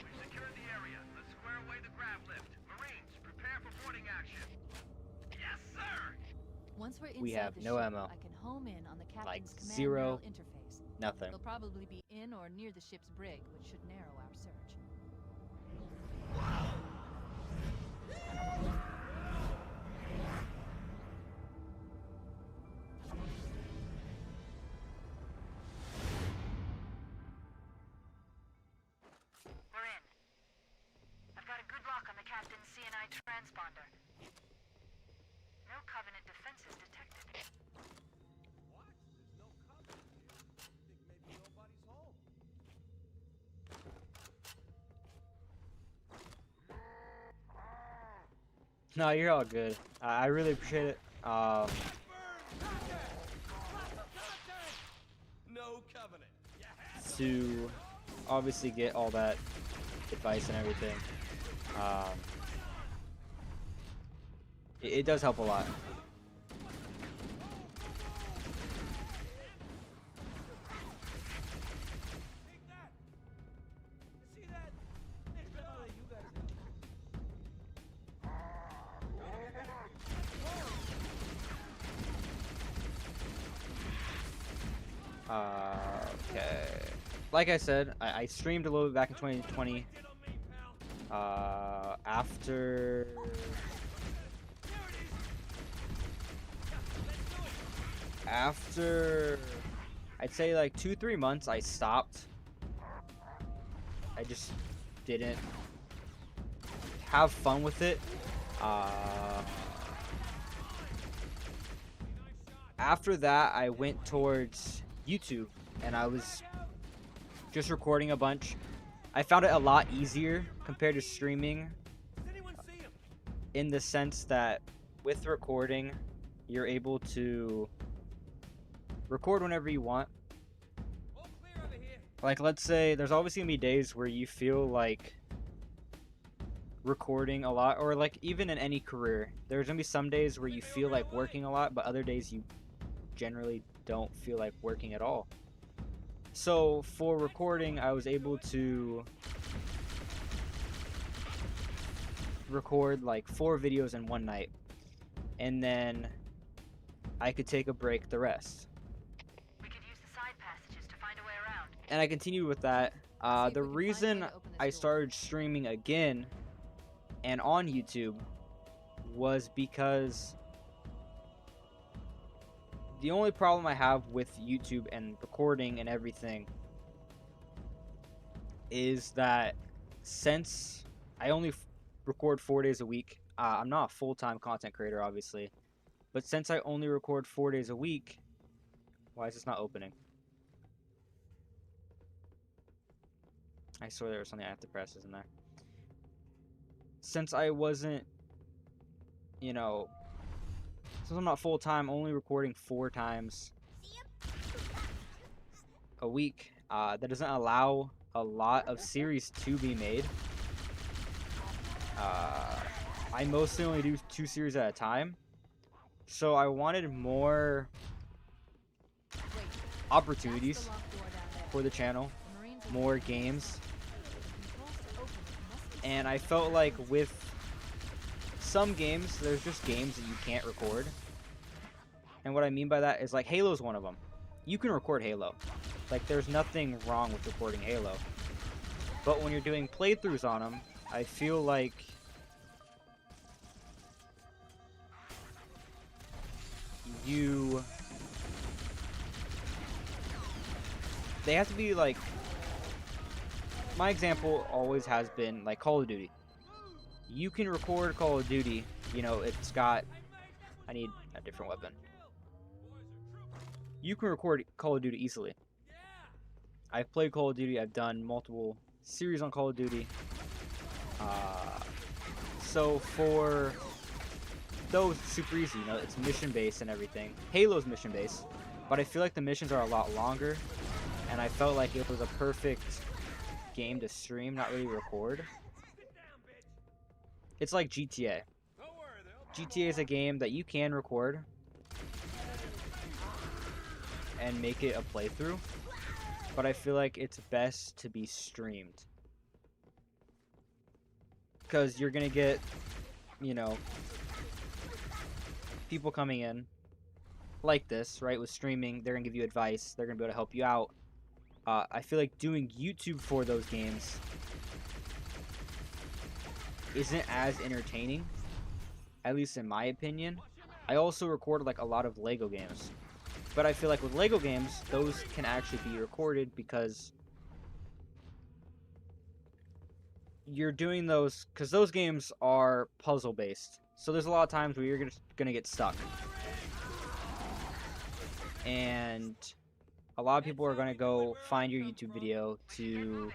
We've secured the area. Let's square away the grav lift. Marines, prepare for boarding action. Yes, sir! Once we're inside We have the no ship, ammo. I can home in on the Like captain's command zero. neural interface. Nothing. They'll probably be in or near the ship's brig, which should narrow our search. We're in. I've got a good lock on the captain's CNI transponder. No Covenant defenses detected. What? There's no covenant here. I think maybe nobody's home. No, you're all good. I really appreciate it. No covenant. You had To obviously get all that advice and everything. It does help a lot. Take that. You see that? Next time I'll let you guys in. Okay. Like I said, I streamed a little bit back in 2020. After I'd say like 2-3 months, I stopped. I just didn't have fun with it. After that, I went towards YouTube, and I was just recording a bunch. I found it a lot easier compared to streaming, Does anyone see him? in the sense that with recording, you're able to record whenever you want. All clear over here. Like, let's say there's obviously gonna be days where you feel like recording a lot, or like even in any career, there's gonna be some days where you feel like working a lot, but other days you generally don't feel like working at all. So for recording, I was able to record like 4 videos in one night, and then I could take a break the rest. We could use the side passages to find a way around. And I continued with that. See if The we can find a way reason to open this I door. started streaming again and on YouTube was because the only problem I have with YouTube and recording and everything is that since I only record 4 days a week, I'm not a full-time content creator, obviously, but since I only record 4 days a week, why is this not opening? I swear there was something I have to press, isn't there? Since I wasn't, since I'm not full-time, only recording 4 times a week, that doesn't allow a lot of series to be made. I mostly only do 2 series at a time, so I wanted more Wait, opportunities that's the locked door down there. for the channel, The Marines will more games, the controls to open it must be and I felt like with some games, there's just games that you can't record. And what I mean by that is, like, Halo's one of them. You can record Halo. Like, there's nothing wrong with recording Halo. But when you're doing playthroughs on them, I feel like they have to be like, my example always has been like Call of Duty. You can record Call of Duty, it's got, I need a different weapon. You can record Call of Duty easily. I've played Call of Duty, I've done multiple series on Call of Duty. So for those, super easy, it's mission based and everything. Halo's mission based. but I feel like the missions are a lot longer, and I felt like it was a perfect game to stream, not really record. It's like GTA. GTA is a game that you can record and make it a playthrough, but I feel like it's best to be streamed. Because you're going to get, you know, people coming in like this, right? With streaming, they're going to give you advice. They're going to be able to help you out. I feel like doing YouTube for those games isn't as entertaining, at least in my opinion. I also recorded like a lot of Lego games, but I feel like with Lego games, those can actually be recorded because you're doing those, because those games are puzzle based. So there's a lot of times where you're gonna get stuck, and a lot of people are gonna go find your YouTube video to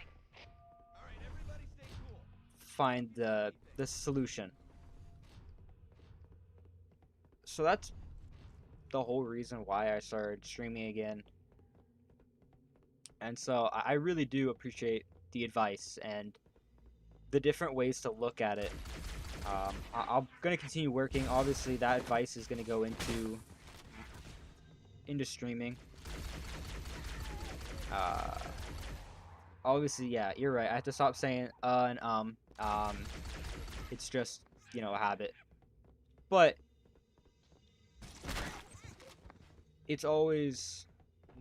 find the solution. So that's the whole reason why I started streaming again. And so I really do appreciate the advice and the different ways to look at it. I'm going to continue working. Obviously, that advice is going to go into streaming. Obviously, yeah, you're right. I have to stop saying and it's just, you know, a habit. But it's always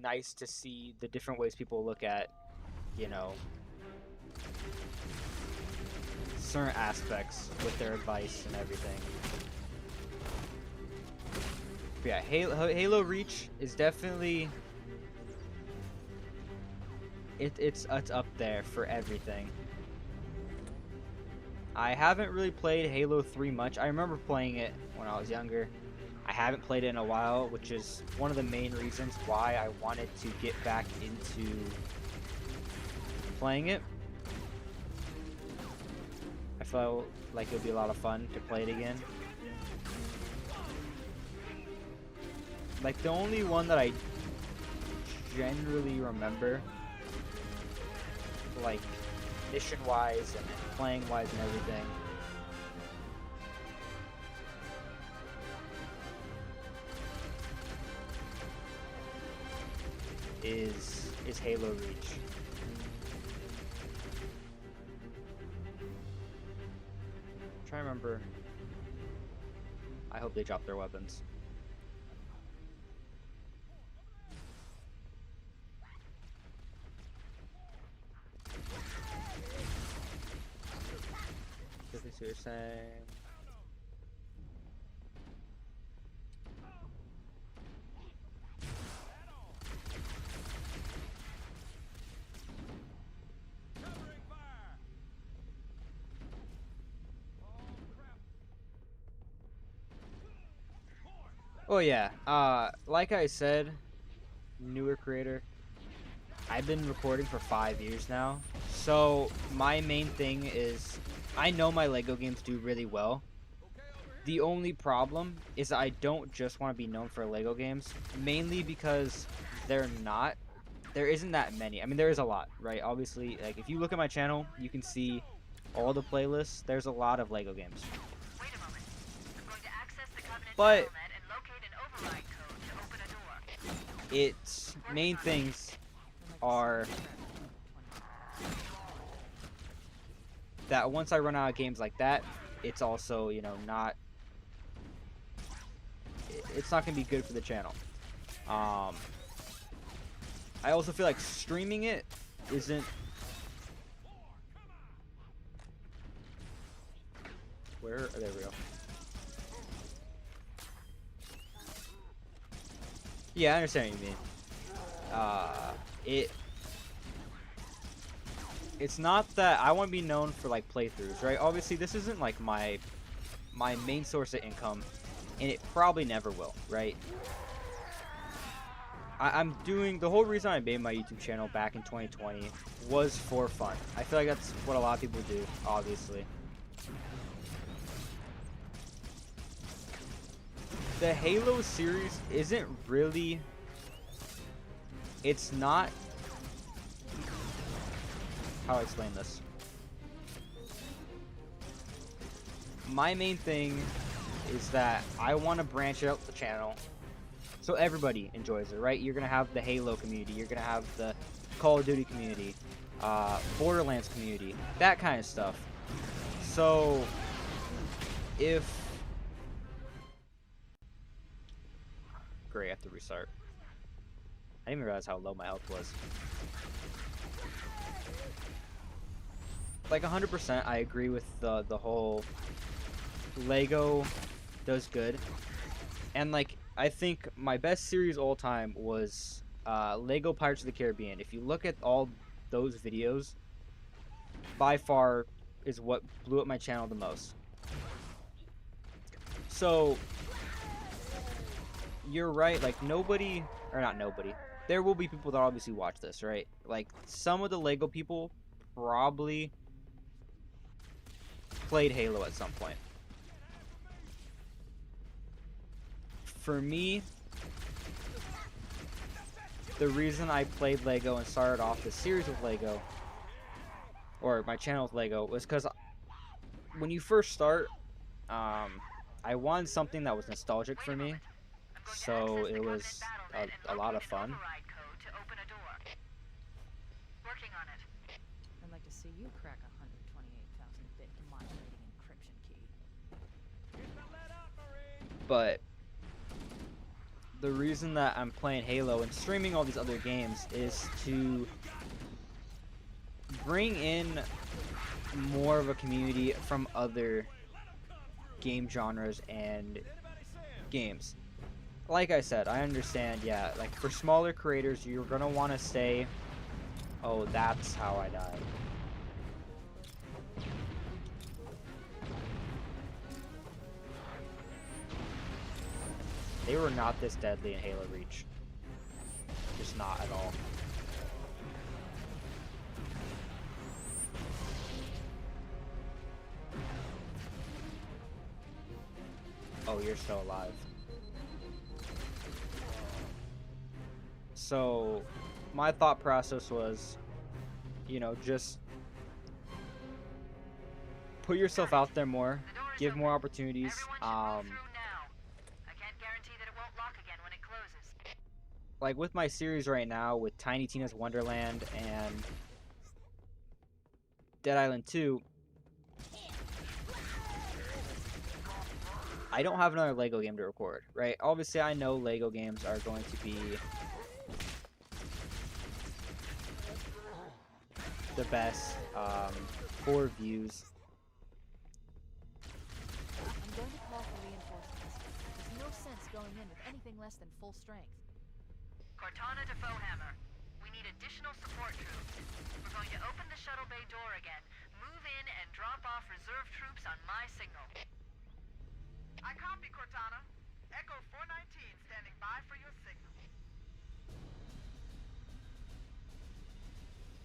nice to see the different ways people look at, you know, certain aspects with their advice and everything. But yeah, Halo Reach is definitely it's up there for everything. I haven't really played Halo 3 much. I remember playing it when I was younger. I haven't played it in a while, which is one of the main reasons why I wanted to get back into playing it. I felt like it would be a lot of fun to play it again. Like, the only one that I generally remember, like, mission-wise and playing-wise and everything, is Halo Reach. I'm trying to remember. I hope they drop their weapons. What you're saying? Oh yeah, like I said, newer creator, I've been recording for 5 years now, so my main thing is, I know my Lego games do really well. The only problem is I don't just want to be known for Lego games, mainly because there isn't that many. I mean, there is a lot, right? Obviously, like, if you look at my channel, you can see all the playlists. There's a lot of Lego games. Wait a moment. I'm going to access the Covenant But Battle.net and locate an override code to open a door. its main things are that once I run out of games like that, it's also, you know, it's not gonna be good for the channel. I also feel like streaming it isn't. There we go. Yeah, I understand what you mean. It's not that I want to be known for like playthroughs, right? Obviously, this isn't like my main source of income, and it probably never will, right? I'm doing the whole reason I made my YouTube channel back in 2020 was for fun. I feel like that's what a lot of people do, obviously. The Halo series isn't really it's not... How do I explain this? My main thing is that I want to branch out the channel so everybody enjoys it, right? You're going to have the Halo community. You're going to have the Call of Duty community, Borderlands community, that kind of stuff. So, if... Great, I have to restart. I didn't even realize how low my health was. Like 100%, I agree with the whole Lego does good. And like, I think my best series all time was Lego Pirates of the Caribbean. If you look at all those videos, by far is what blew up my channel the most. So, you're right, like nobody, or not nobody, there will be people that obviously watch this, right? Like, some of the Lego people probably played Halo at some point. For me, the reason I played Lego and started off the series with Lego, or my channel with Lego, was because when you first start, I wanted something that was nostalgic for me, so it was a lot of fun. I'd like to see you crack a 128,000-bit modulating encryption key. But the reason that I'm playing Halo and streaming all these other games is to bring in more of a community from other game genres and games. Like I said, I understand, yeah, like for smaller creators, you're gonna want to say, oh, that's how I died. They were not this deadly in Halo Reach. Just not at all. Oh, you're still alive. So, my thought process was, you know, just put yourself out there more, give more opportunities. Like with my series right now with Tiny Tina's Wonderland and Dead Island 2, I don't have another Lego game to record, right? Obviously, I know Lego games are going to be the best for views. I'm going to call for reinforcements. There's no sense going in with anything less than full strength. Cortana to Foehammer. We need additional support troops. We're going to open the shuttle bay door again, move in, and drop off reserve troops on my signal. I copy, Cortana. Echo 419 standing by for your signal.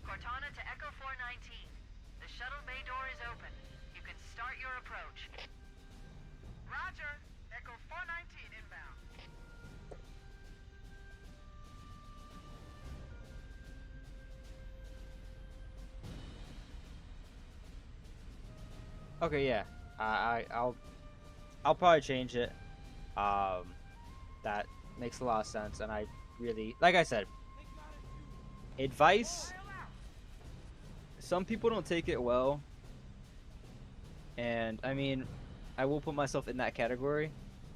Cortana to Echo 419. The shuttle bay door is open. You can start your approach. Roger. Echo 419 inbound. Okay, yeah. I'll probably change it. That makes a lot of sense, and I really, like I said, advice. Some people don't take it well, and I mean, I will put myself in that category.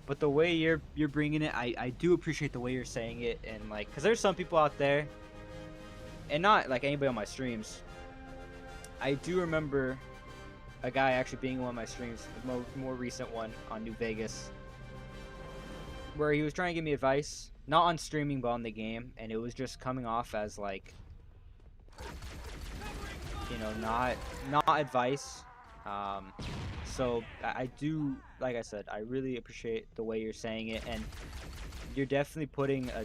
But the way you're bringing it, I do appreciate the way you're saying it, and like, cause there's some people out there, and not like anybody on my streams. I do remember a guy actually being in one of my streams, the more recent one on New Vegas, where he was trying to give me advice, not on streaming but on the game, and it was just coming off as like, you know, not advice. So I do, like I said, I really appreciate the way you're saying it, and you're definitely putting a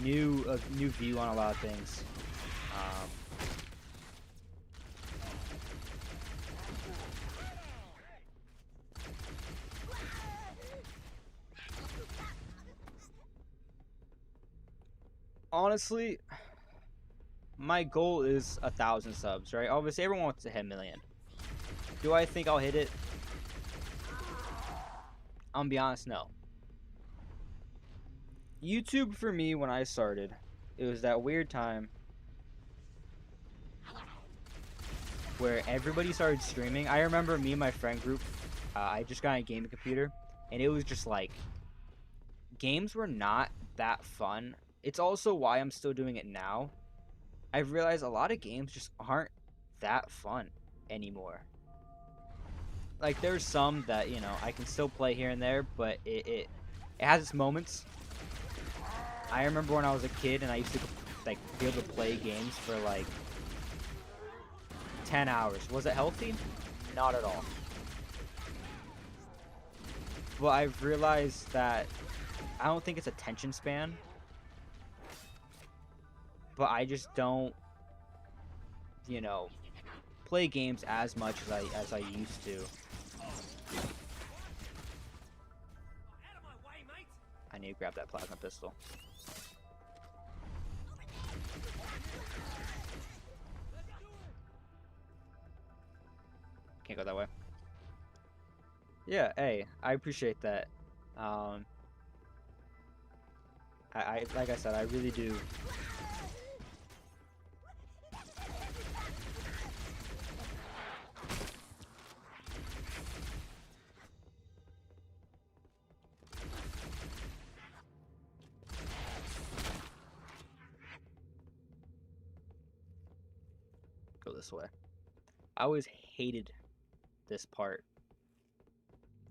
new view on a lot of things. Honestly, my goal is 1,000 subs, right? Obviously, everyone wants to hit a million. Do I think I'll hit it? I'm gonna be honest, no. YouTube for me, when I started, it was that weird time where everybody started streaming. I remember me and my friend group, I just got a gaming computer, and it was just like, games were not that fun. It's also why I'm still doing it now. I've realized a lot of games just aren't that fun anymore. Like, there's some that, you know, I can still play here and there, but it has its moments. I remember when I was a kid and I used to, like, be able to play games for, like, 10 hours. Was it healthy? Not at all. But I've realized that I don't think it's attention span, but I just don't, you know, play games as much as I used to. I need to grab that plasma pistol. Can't go that way. Yeah, hey, I appreciate that. I like I said, I really do. Go this way. I always hated this part.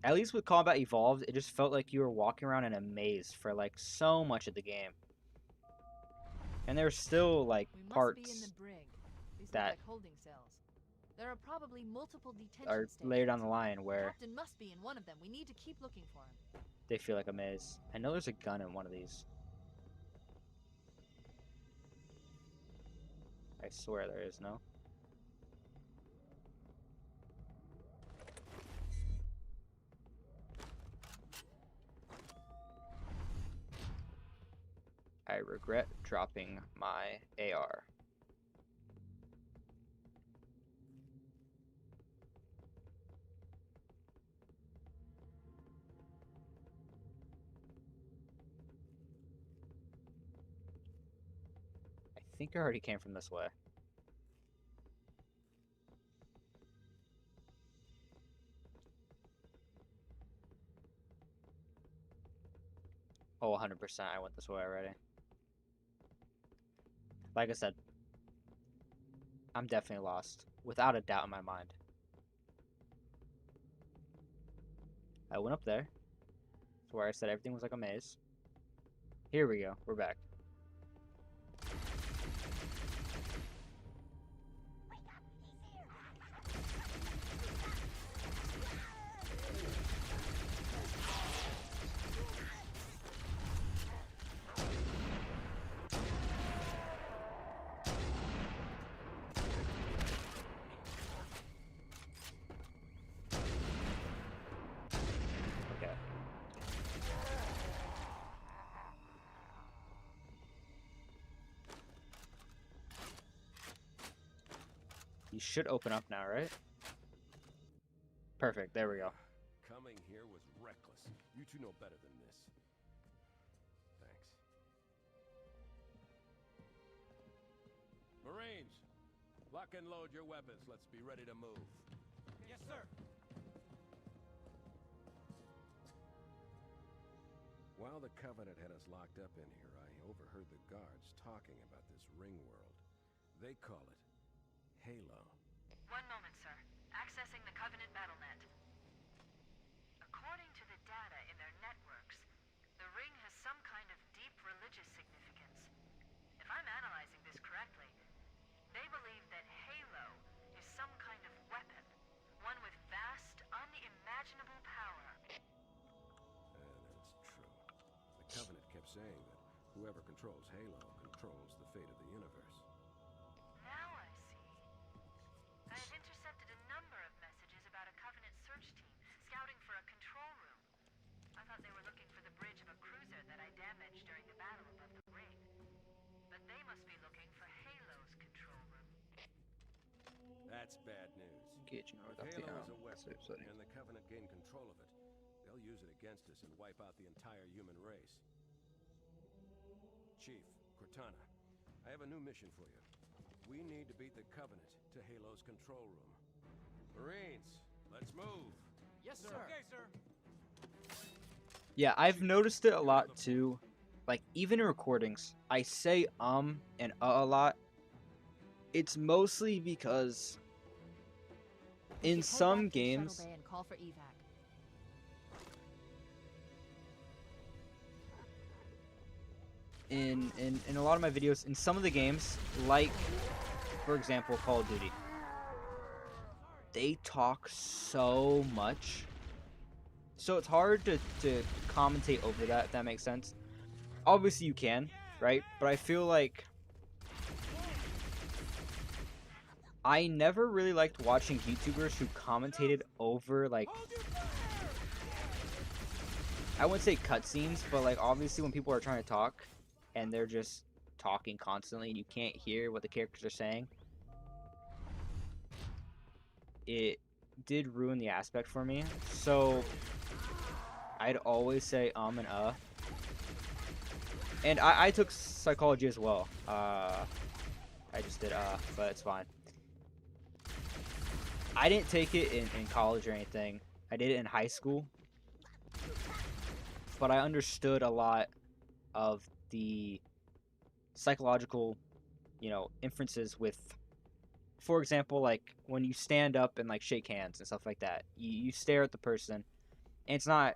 At least with Combat Evolved, it just felt like you were walking around in a maze for like so much of the game. And there's still like parts be in the brig. These that look like holding cells. There are probably multiple detention are stations. later down the line where Captain must be in one of them. We need to keep looking for him. they feel like a maze. I know there's a gun in one of these. I swear there is, no? I regret dropping my AR. I think I already came from this way. Oh, 100%, I went this way already. Like I said, I'm definitely lost. Without a doubt in my mind. I went up there. To where I said everything was like a maze. Here we go. We're back. Okay. You should open up now, right? Perfect. There we go. Coming here was reckless. You two know better than this. Thanks. Marines, lock and load your weapons. Let's be ready to move. Yes, sir. While the Covenant had us locked up in here, I overheard the guards talking about this ring world. They call it Halo. One moment, sir. Accessing the Covenant BattleNet. According to the data in their networks, the ring has some kind of deep religious significance. If I'm analyzing this correctly, they believe that Halo is some kind of weapon, one with vast, unimaginable power. That's true. The Covenant kept saying that whoever controls Halo controls the fate of the universe. Now I see. I have intercepted a number of messages about a Covenant search team scouting for a control room. I thought they were looking for the bridge of a cruiser that I damaged during the battle above the ring. But they must be looking for Halo's That's bad news. Engaging If without the Halo is a save weapon, setting. and the Covenant gain control of it, they'll use it against us and wipe out the entire human race. Chief, Cortana, I have a new mission for you. We need to beat the Covenant to Halo's control room. Marines, let's move. Yes, sir. Okay, sir. Yeah, I've noticed it a lot too. Like, even in recordings, I say and a lot. It's mostly because in Head some back to the shuttle games, bay and call for evac. in a lot of my videos, in some of the games, like, for example, Call of Duty, they talk so much. So it's hard to commentate over that, if that makes sense. Obviously you can, right? But I feel like I never really liked watching YouTubers who commentated over, like, I wouldn't say cutscenes, but, like, obviously when people are trying to talk and they're just talking constantly and you can't hear what the characters are saying, it did ruin the aspect for me. So I'd always say and and I took psychology as well. I just did but it's fine. I didn't take it in college or anything. I did it in high school, but I understood a lot of the psychological, inferences with, for example, like when you stand up and like shake hands and stuff like that, you stare at the person, and it's not,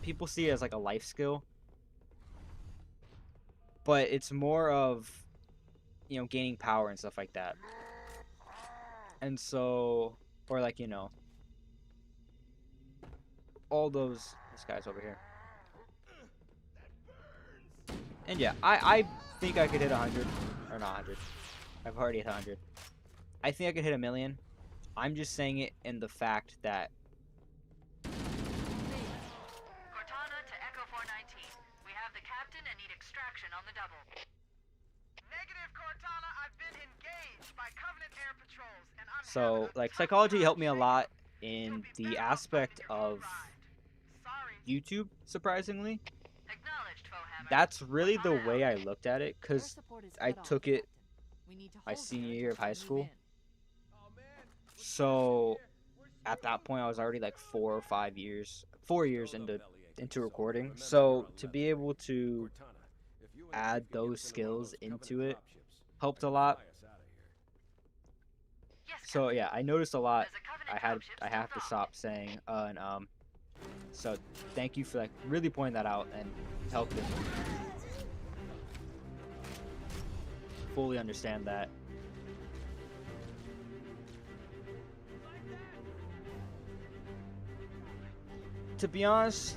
people see it as like a life skill, but it's more of, gaining power and stuff like that. And so, or like, all those, this guy's over here. And yeah, I think I could hit 100, or not 100. I've already hit 100. I think I could hit 1,000,000. I'm just saying it in the fact that Cortana to Echo 419. We have the captain and need extraction on the double. Negative, Cortana. I've been engaged by Covenant air patrols, and I'm so like psychology helped me a lot in the aspect of YouTube, surprisingly. Acknowledged, Fohammer. That's really the way I looked at it, because Support is I cut off, took it Captain. We need to my hold senior here year of until high you move school. in. So at that point I was already like 4 years into recording. So to be able to add those skills into it helped a lot. Yes, So yeah, I noticed a lot. There's a Covenant I dropship have to still stop saying and So thank you for like really pointing that out and helping fully understand that. To be honest,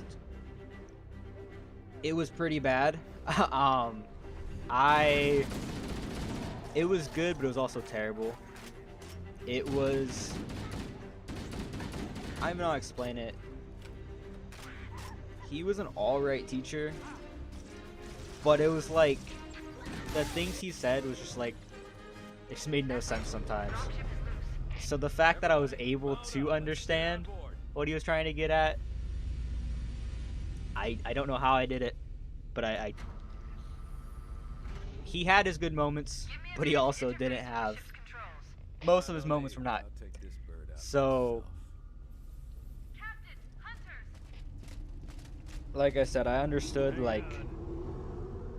it was pretty bad. It was good, but it was also terrible. It was, I don't know how to explain it. He was an alright teacher, but it was like, the things he said was just like, it just made no sense sometimes. So the fact that I was able to understand what he was trying to get at, I don't know how I did it, but he had his good moments, but he also didn't have, most of his moments were not. So, like I said, I understood like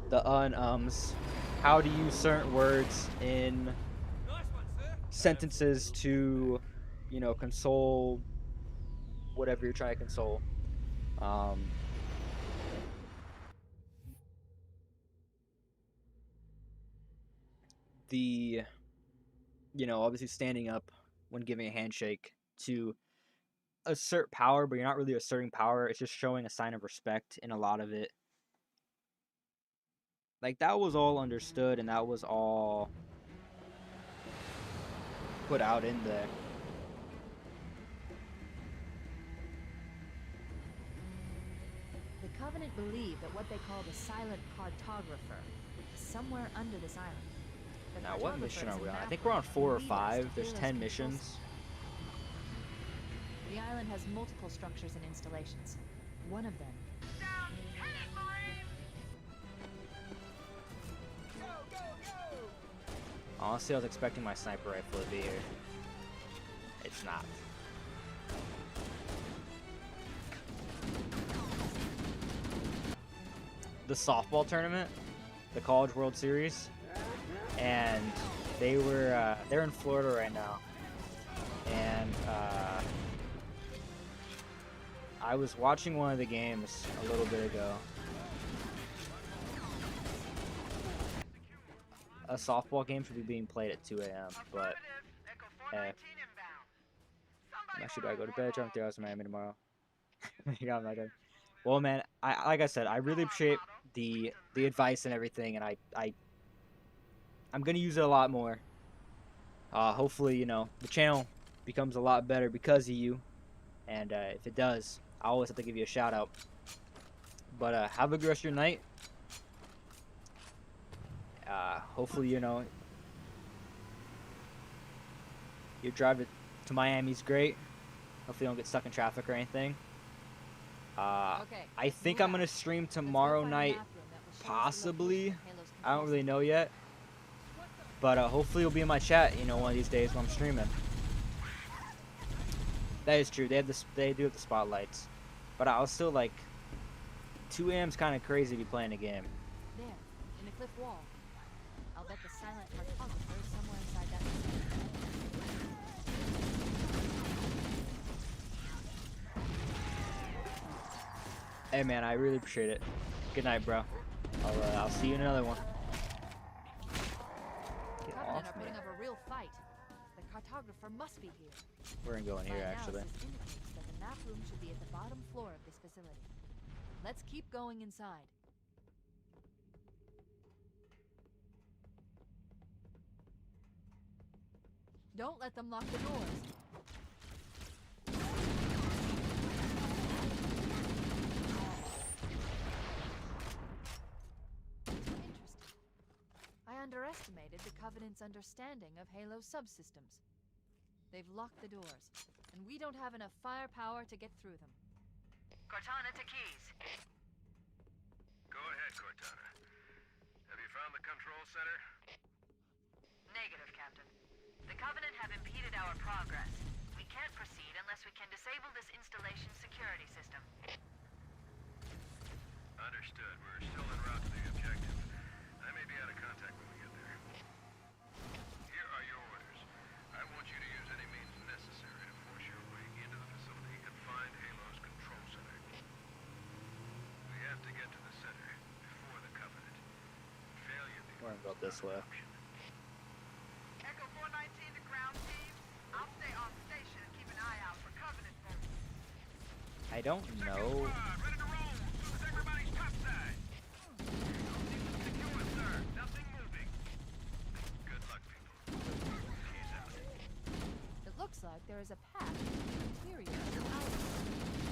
the ums, how to use certain words in sentences to, console whatever you're trying to console. The, obviously standing up when giving a handshake to assert power, but you're not really asserting power. It's just showing a sign of respect in a lot of it. Like, that was all understood, and that was all put out in there. The Covenant believe that what they call the silent cartographer is somewhere under this island. The Now, what cartographer mission is are a we on? I map think we're on room 4 or and lead us 5. to There's Halo's 10 control missions. system. The island has multiple structures and installations. One of them. Down, hit it, Marine! Honestly, I was expecting my sniper rifle to be here. It's not. The softball tournament, the College World Series, and they're in Florida right now, and I was watching one of the games a little bit ago. A softball game should be being played at 2 a.m., but Echo hey, 419 inbound. I should I go to bed, jump 3 hours in Miami tomorrow. You got my time. Well, man, I like I said, I really appreciate the advice and everything, and I'm gonna use it a lot more. Hopefully, you know, the channel becomes a lot better because of you, and if it does, I always have to give you a shout out. But have a good rest of your night. Hopefully, you know, your drive to Miami's great. Hopefully, you don't get stuck in traffic or anything. Okay, I think I'm gonna stream tomorrow night, possibly. I don't really know yet, but hopefully you'll be in my chat, you know, one of these days when I'm streaming. That is true. They do have the spotlights, but I was still like, 2 a.m. is kind of crazy to be playing a game. There, in the cliff wall. I'll bet the silent cartographer is somewhere inside that facility. Hey man, I really appreciate it. Good night, bro. I'll see you in another one. Get Covenant off are me. putting up a real fight. The cartographer must be here. We're gonna go in My here actually. analysis indicates that the map room should be at the bottom floor of this facility. Let's keep going inside. Don't let them lock the doors. Interesting. I underestimated the Covenant's understanding of Halo subsystems. They've locked the doors, and we don't have enough firepower to get through them. Cortana to Keys. Go ahead, Cortana. Have you found the control center? Negative, Captain. The Covenant have impeded our progress. We can't proceed unless we can disable this installation's security system. Understood. We're still en route to the objective. I may be out of contact when we get there. Here are your orders. I want you to use any means necessary to force your way into the facility and find Halo's control center. We have to get to the center before the Covenant. Failure We're gonna go this way. Echo 419 to ground team. I'll stay on station and keep an eye out for Covenant folks. I don't know. Ready to roll. As soon as everybody's topside. Secure, sir. Nothing moving. Good luck, people. Keys out. It looks like there is a path to the interior of the island.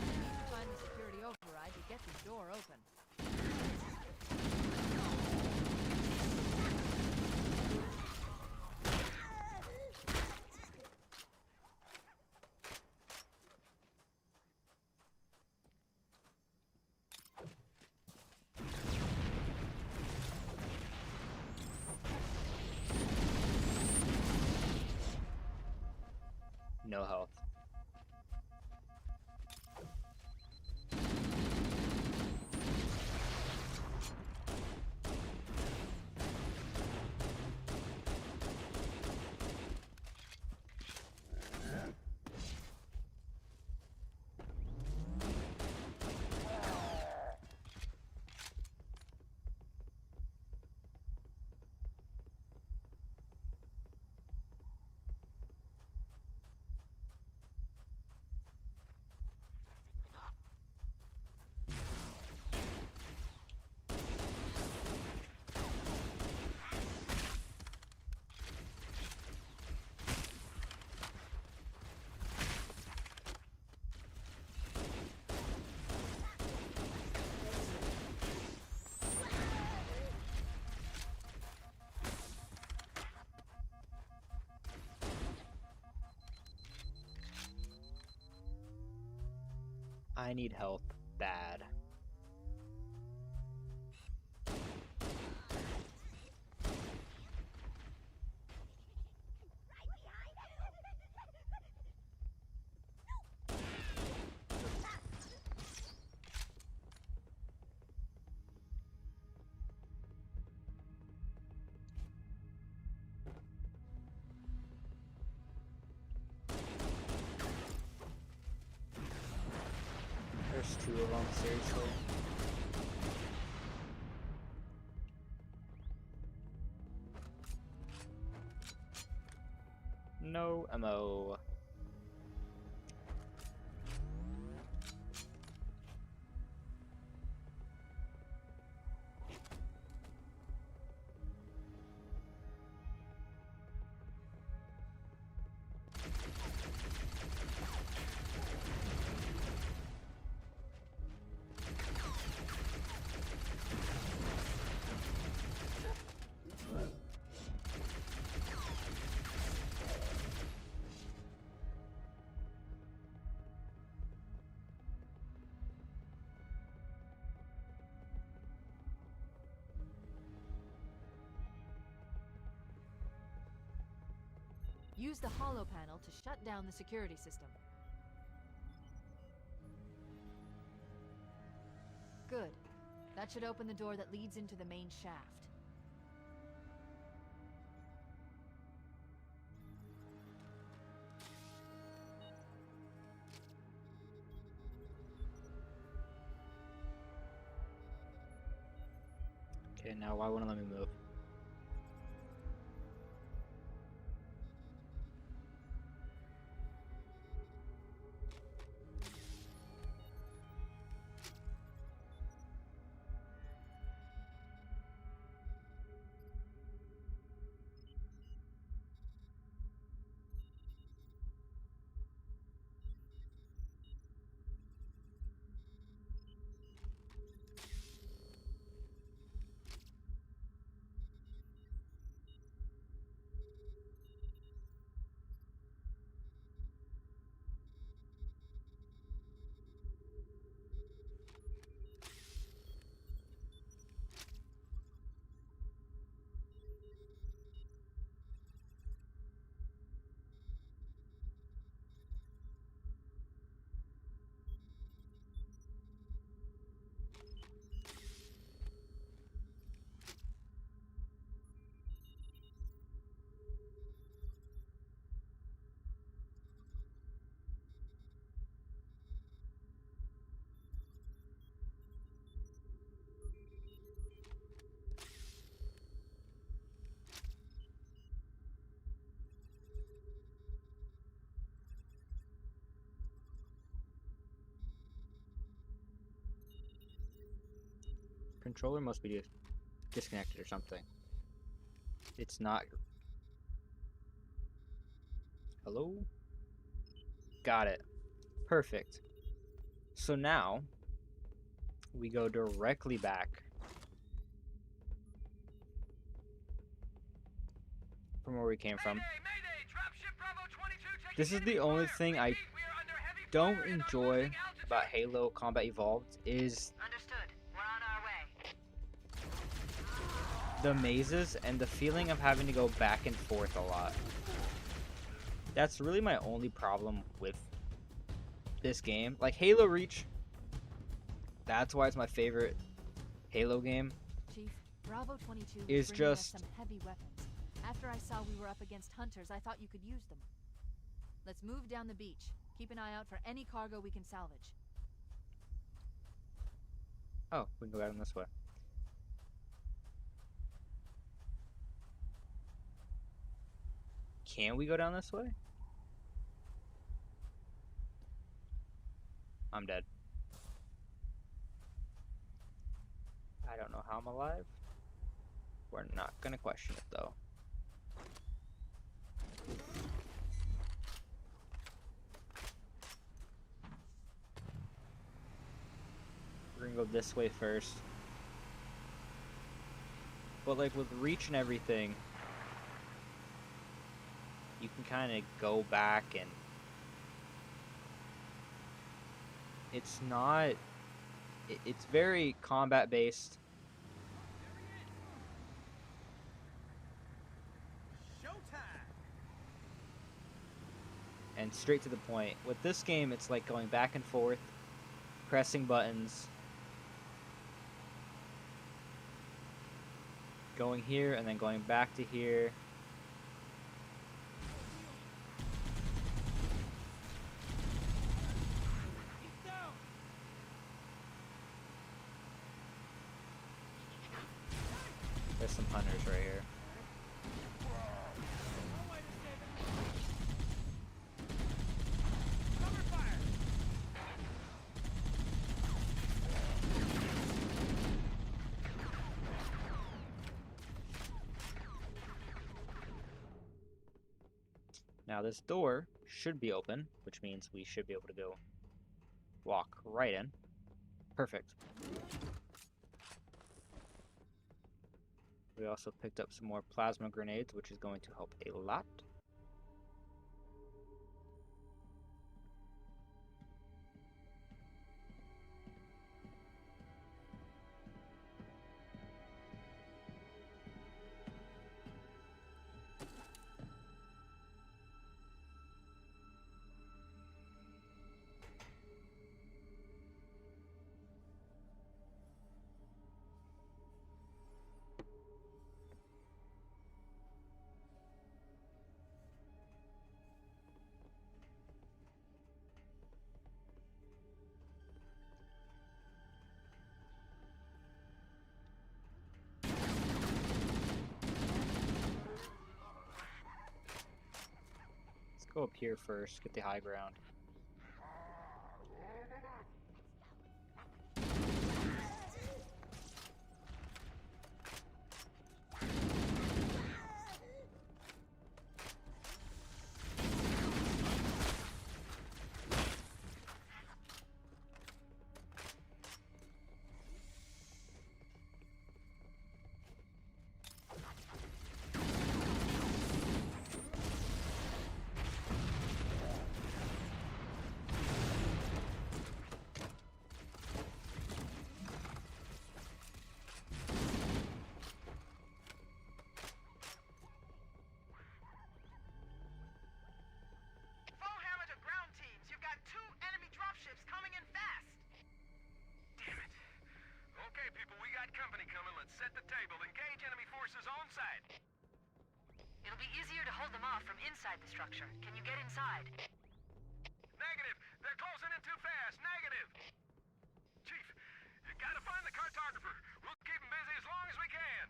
We need to find the security override to get the door open. No health. I need health bad. There's 2 of them, seriously. No ammo. Use the holo panel to shut down the security system. Good. That should open the door that leads into the main shaft. Okay, now why wouldn't it let me move? Controller must be disconnected or something. It's not. Hello? Got it. Perfect. So now we go directly back from where we came from. This is the only thing I don't enjoy about Halo Combat Evolved is Understood. We're on our way. the mazes and the feeling of having to go back and forth a lot. That's really my only problem with this game. Like Halo Reach, that's why it's my favorite Halo game. Chief, Bravo 22 Is was bringing us just- some heavy weapons. After I saw we were up against hunters, I thought you could use them. Let's move down the beach. Keep an eye out for any cargo we can salvage. Oh, we can go down this way. Can we go down this way? I'm dead. I don't know how I'm alive. We're not gonna question it though. We're gonna go this way first. But like with Reach and everything, you can kind of go back and it's not. It's very combat based. And straight to the point. With this game, it's like going back and forth, pressing buttons, going here and then going back to here. There's some hunters right here. Now this door should be open, which means we should be able to go walk right in. Perfect. We also picked up some more plasma grenades, which is going to help a lot. Go up here first, get the high ground. Set the table. Engage enemy forces on site. It'll be easier to hold them off from inside the structure. Can you get inside? Negative. They're closing in too fast. Negative. Chief, you gotta find the cartographer. We'll keep him busy as long as we can.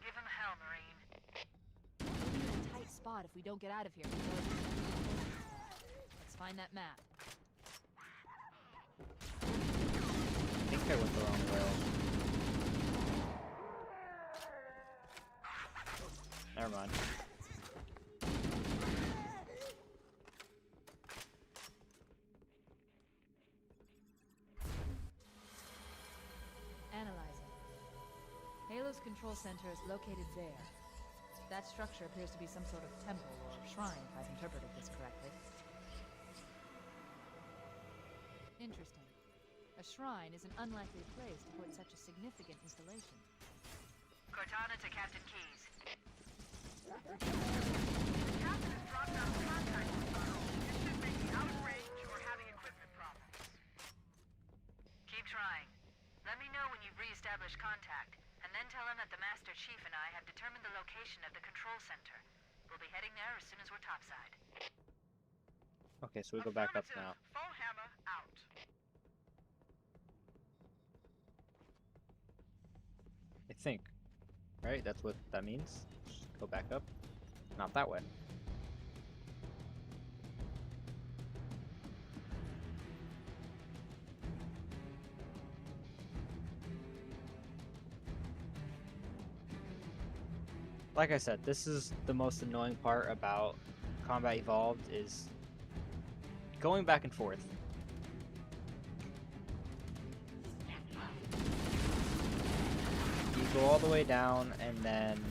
Give him hell, Marine. We'll be in a tight spot if we don't get out of here. Let's find that map. I think I went the wrong way. Never mind. Analyzing. Halo's control center is located there. That structure appears to be some sort of temple or shrine, if I've interpreted this correctly. Interesting. A shrine is an unlikely place to put such a significant installation. Cortana to Captain Keyes. The captain has dropped out of contact with Tunnel. It should be out of range or having equipment problems. Keep trying. Let me know when you've re-established contact, and then tell him that the Master Chief and I have determined the location of the control center. We'll be heading there as soon as we're topside. Okay, so we go back up now. Foehammer out. I think. Right? That's what that means? Just go back up. Not that way. Like I said, this is the most annoying part about Combat Evolved is going back and forth. You go all the way down and then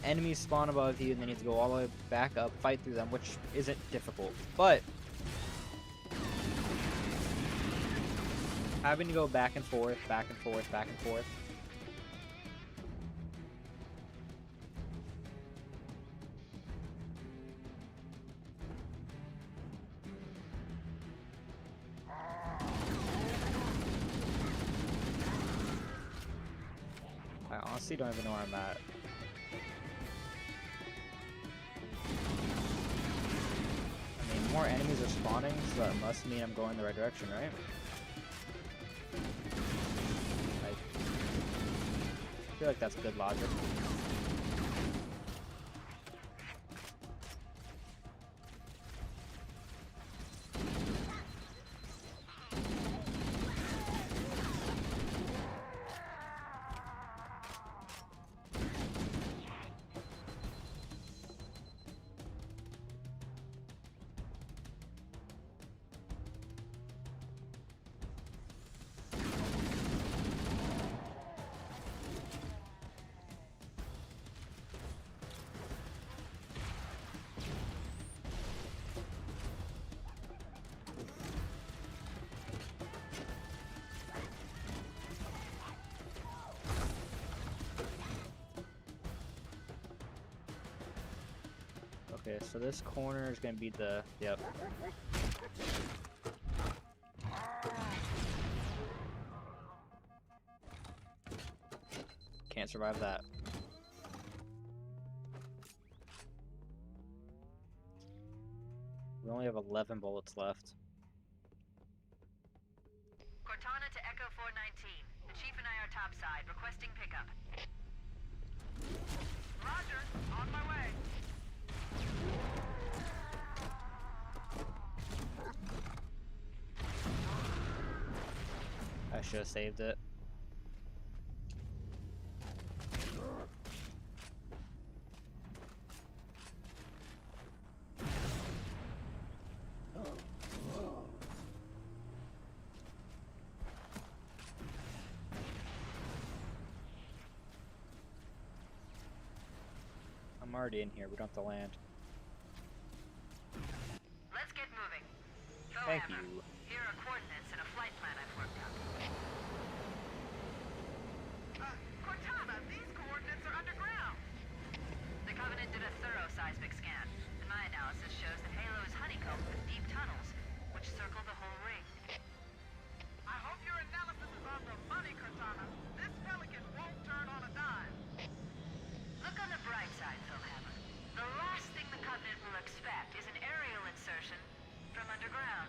enemies spawn above you and then you have to go all the way back up, fight through them, which isn't difficult. But Having to go back and forth, back and forth, back and forth. I honestly don't even know where I'm at. I mean, more enemies are spawning, so that must mean I'm going the right direction, right? I feel like that's good logic. Okay, so this corner is gonna be the, yep. Can't survive that. We only have 11 bullets left. Cortana to Echo 419. The Chief and I are topside, requesting pickup. Roger, on my way. I should have saved it. I'm already in here, we don't have to land. Let's get moving. Thank Hammer. you. Here are coordinates and a flight plan I've worked out. Cortana, these coordinates are underground. The Covenant did a thorough seismic scan, and my analysis shows that Halo is honeycombed with deep tunnels, which circle the whole ring. I hope your analysis is on the money, Cortana. This Pelican won't turn on a dime. Look on the bright side, Hammer. The last thing the Covenant will expect is an aerial insertion from underground.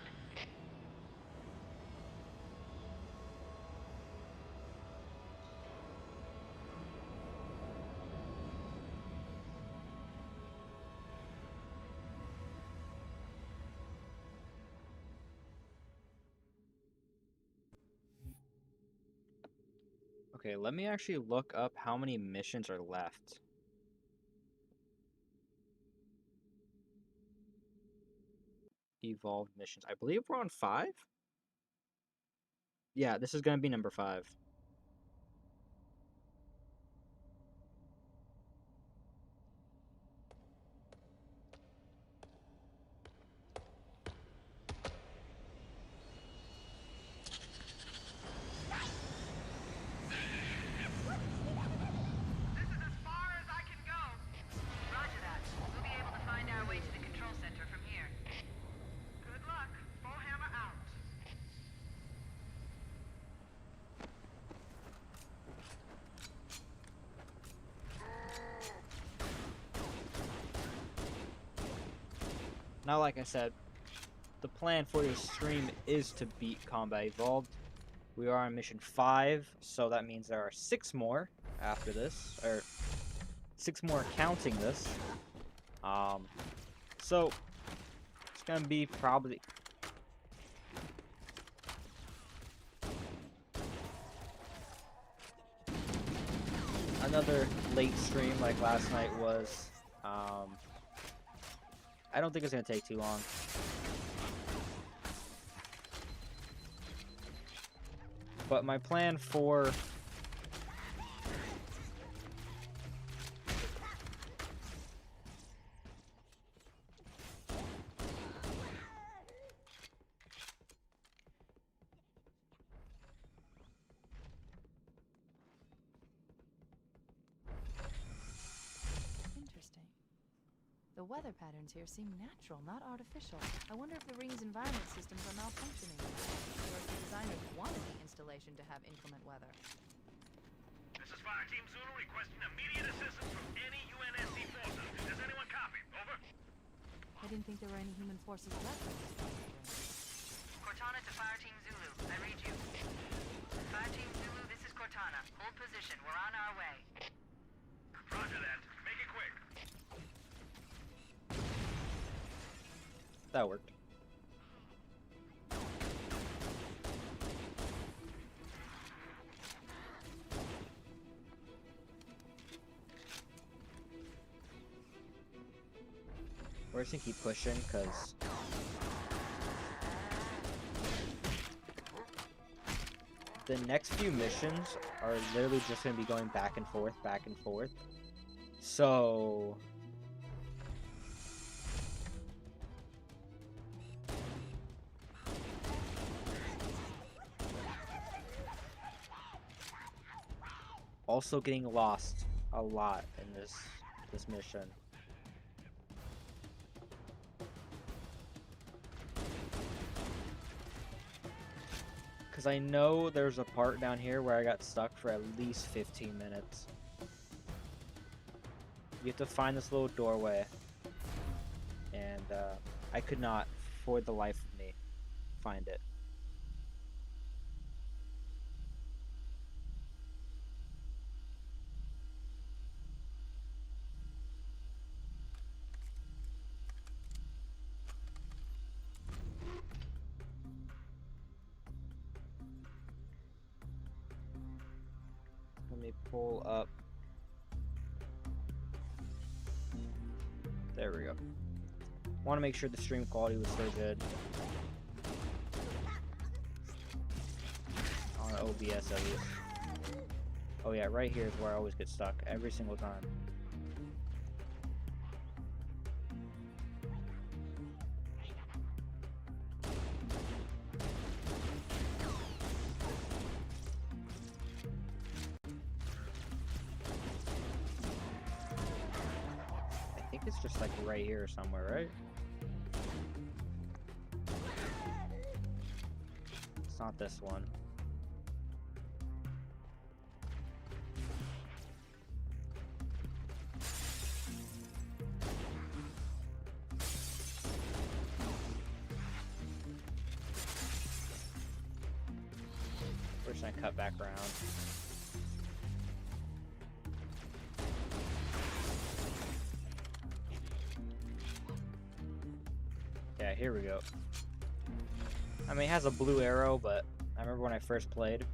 Okay, let me actually look up how many missions are left. Evolved missions. I believe we're on 5? Yeah, this is gonna be number 5. This is as far as I can go. Roger that. We'll be able to find our way to the control center from here. Good luck. Bullhammer out. Now, like I said, the plan for this stream is to beat Combat Evolved. We are on mission 5, so that means there are 6 more after this, or 6 more counting this. So it's gonna be probably another late stream like last night was. I don't think it's gonna take too long. But my plan for The weather patterns here seem natural, not artificial. I wonder if the ring's environment systems are malfunctioning. Or if the designers wanted the installation to have inclement weather. This is Fireteam Zulu requesting immediate assistance from any UNSC forces. Does anyone copy? Over. I didn't think there were any human forces left in this part of the ring. Cortana to Fireteam Zulu. I read you. Fireteam Zulu, this is Cortana. Hold position. We're on our way. Roger that. Make it quick. That worked. We're just gonna keep pushing, because the next few missions are literally just gonna be going back and forth, back and forth. So also getting lost a lot in this mission. Because I know there's a part down here where I got stuck for at least 15 minutes. You have to find this little doorway. And I could not, for the life of me, find it. Let me pull up. There we go. Want to make sure the stream quality was still good. On OBS at least. Oh yeah, right here is where I always get stuck every single time. I think it's just like right here somewhere, right? It's not this one. We're just gonna cut back around. Yeah, here we go. I mean, it has a blue arrow, but I remember when I first played.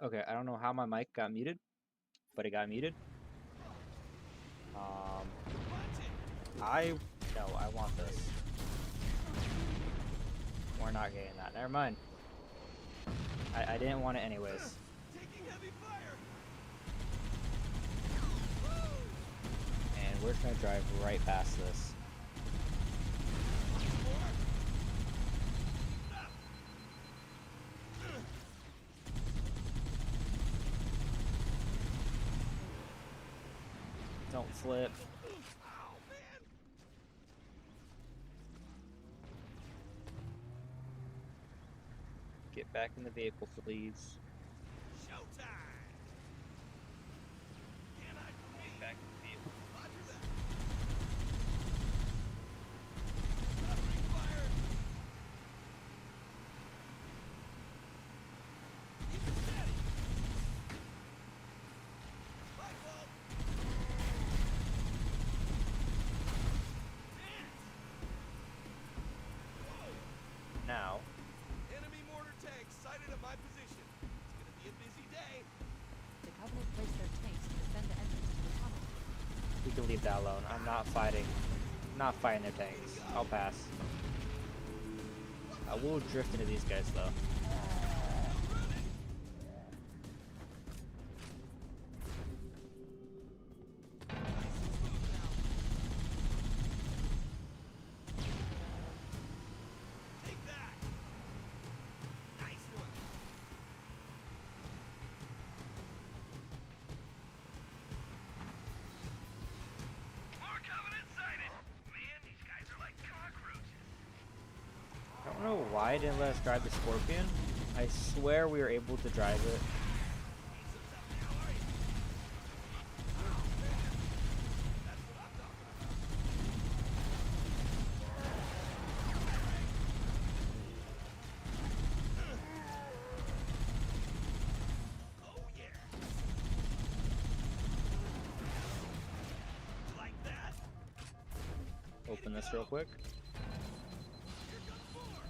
Okay, I don't know how my mic got muted, but it got muted. I want this. We're not getting that. Never mind. I didn't want it anyways. Taking heavy fire. And we're just gonna drive right past this. Don't flip. Get back in the vehicle, please. Showtime. Can I Get back in the vehicle. Roger that. Covering fire. Keep it steady. Light bulb. Now, Enemy mortar tanks sighted at my position. It's gonna be a busy day. The Covenant placed their tanks to defend the entrance to the tunnel. we can leave that alone. I'm not fighting their tanks. I'll pass. I will drift into these guys though. Take that. Nice one. More Covenant sighted. Man, these guys are like cockroaches. I don't know why it didn't let us drive the Scorpion. I swear we were able to drive it. Ain't so tough now, are you? Oh, man. That's what I'm talking about. Oh, yeah. Like that? Open this real quick. Here comes more.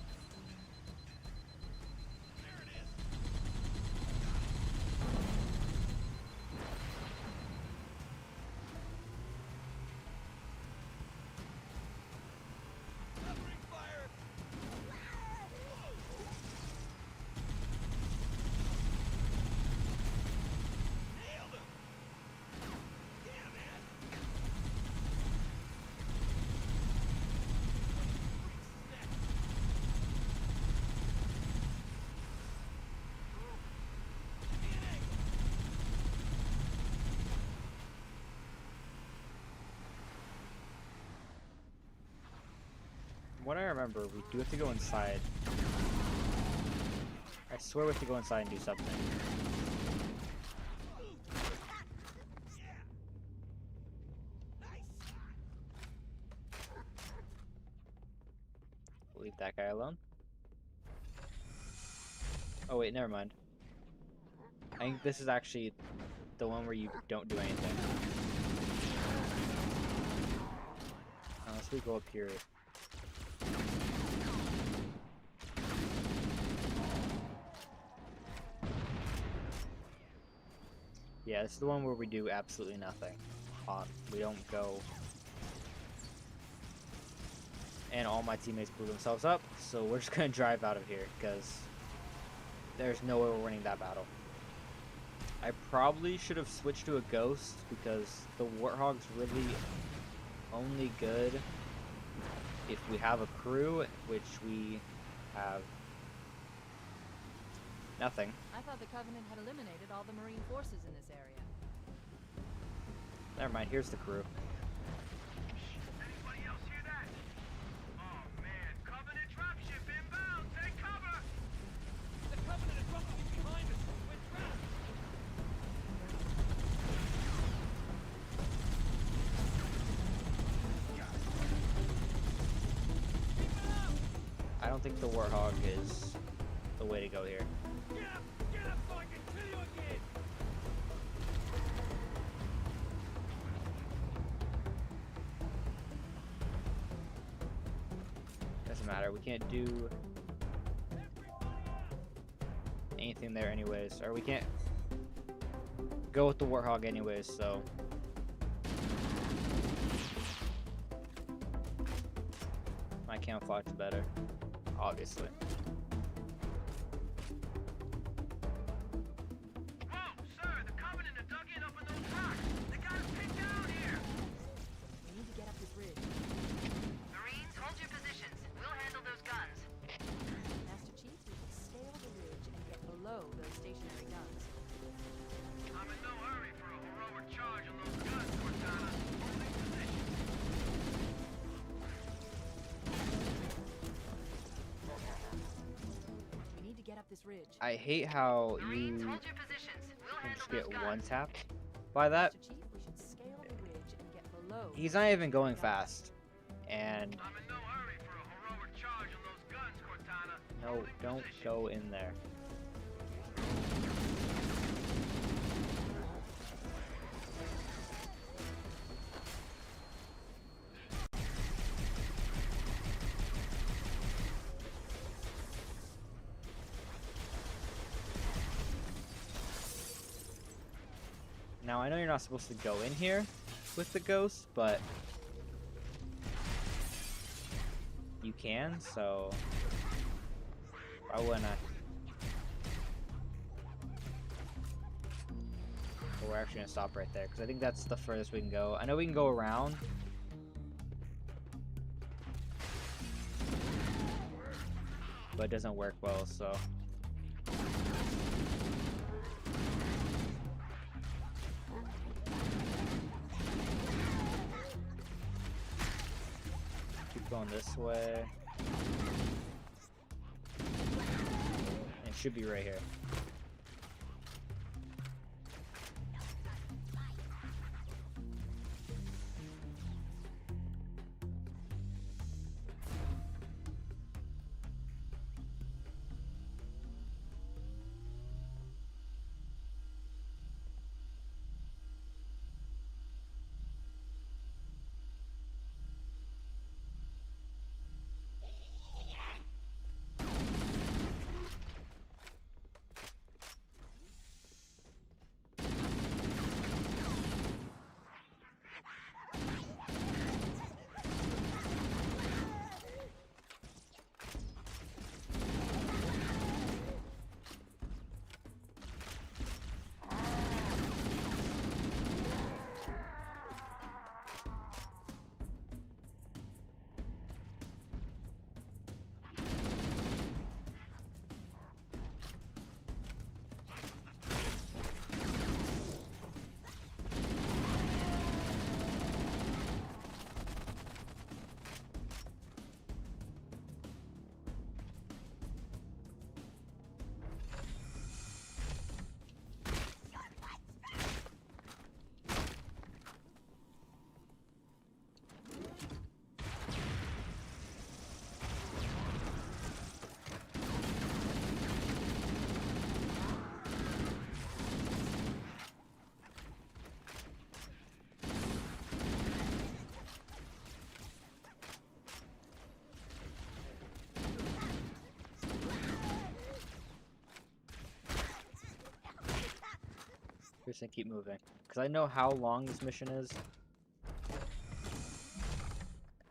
There it is. Covering fire. Nailed him. Yeah, man. From what I remember, we do have to go inside. I swear we have to go inside and do something. Leave that guy alone. Oh wait, never mind. I think this is actually the one where you don't do anything. Unless we go up here. Yeah, this is the one where we do absolutely nothing. We don't go. And all my teammates blew themselves up, so we're just gonna drive out of here, because there's no way we're winning that battle. I probably should have switched to a Ghost, because the Warthog's really only good if we have a crew, which we have nothing. I thought the Covenant had eliminated all the Marine forces in this area. Never mind, here's the crew. Anybody else hear that? Oh man, Covenant dropship inbound. Take cover. The Covenant is rumbling behind us. We're trapped. I don't think the Warthog is the way to go here. Get up so I can kill you again. Doesn't matter, we can't do anything there anyways. Or we can't go with the Warthog anyways, so. My camouflage is better, obviously. Whoa, sir, the Covenant are dug in up in those rocks. They got us pinned down here. We need to get up this ridge. Marines, hold your positions. We'll handle those guns. Master Chief, we should scale the ridge and get below those stationary guns. I'm in no hurry for a heroic charge on those guns, Cortana. Holding position. We need to get up this ridge. I hate how Marines, you hold your positions. We'll can handle just those get guns. one tapped by that. Master Chief, we should scale the ridge and get below. He's those not even going stationary guns. fast. And I'm in no hurry for a heroic charge on those guns, Cortana. no, Holding don't position. go in there. Now I know you're not supposed to go in here with the ghost, but you can, so why wouldn't I? But we're actually gonna stop right there because I think that's the furthest we can go. I know we can go around. But it doesn't work well, so. Keep going this way. It should be right here. We're just gonna keep moving. Because I know how long this mission is.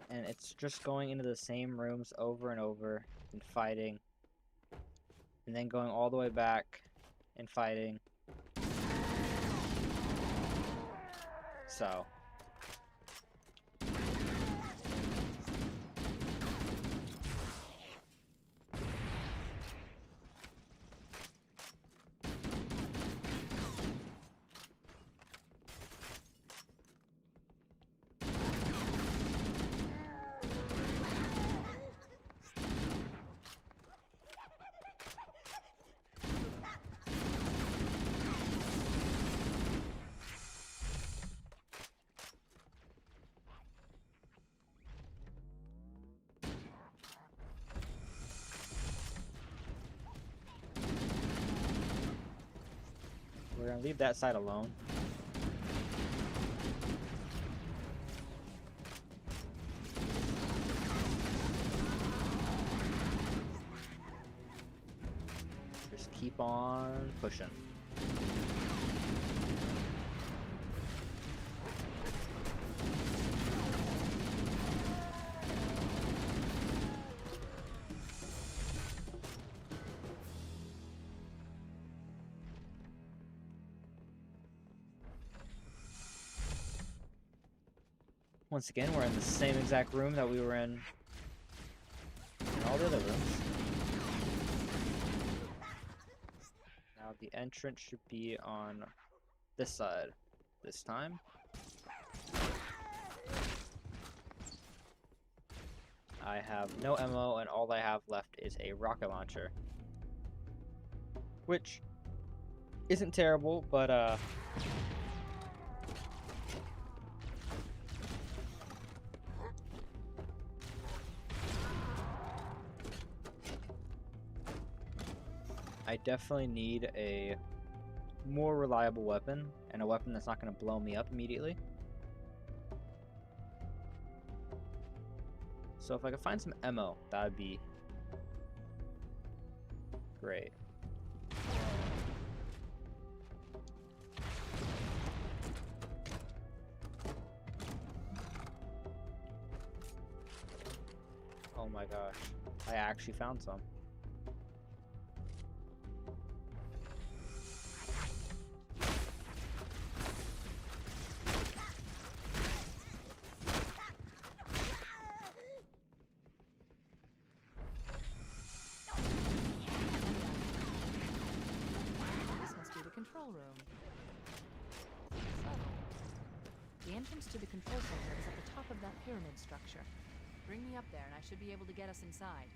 And it's just going into the same rooms over and over and fighting. And then going all the way back and fighting. So. We're gonna leave that side alone. Just keep on pushing. Once again, we're in the same exact room that we were in all the other rooms. Now the entrance should be on this side this time. I have no ammo, and all I have left is a rocket launcher. Which isn't terrible, but I definitely need a more reliable weapon, and a weapon that's not going to blow me up immediately. So if I could find some ammo, that would be great. Oh my gosh, I actually found some. Room. Subtle. The entrance to the control center is at the top of that pyramid structure. Bring me up there and I should be able to get us inside.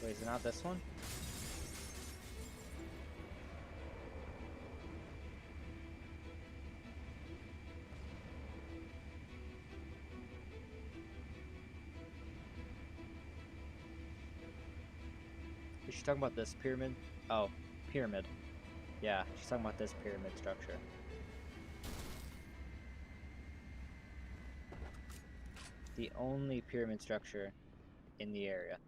Wait, is it not this one? She's talking about this pyramid. Oh, pyramid. Yeah, she's talking about this pyramid structure. The only pyramid structure in the area.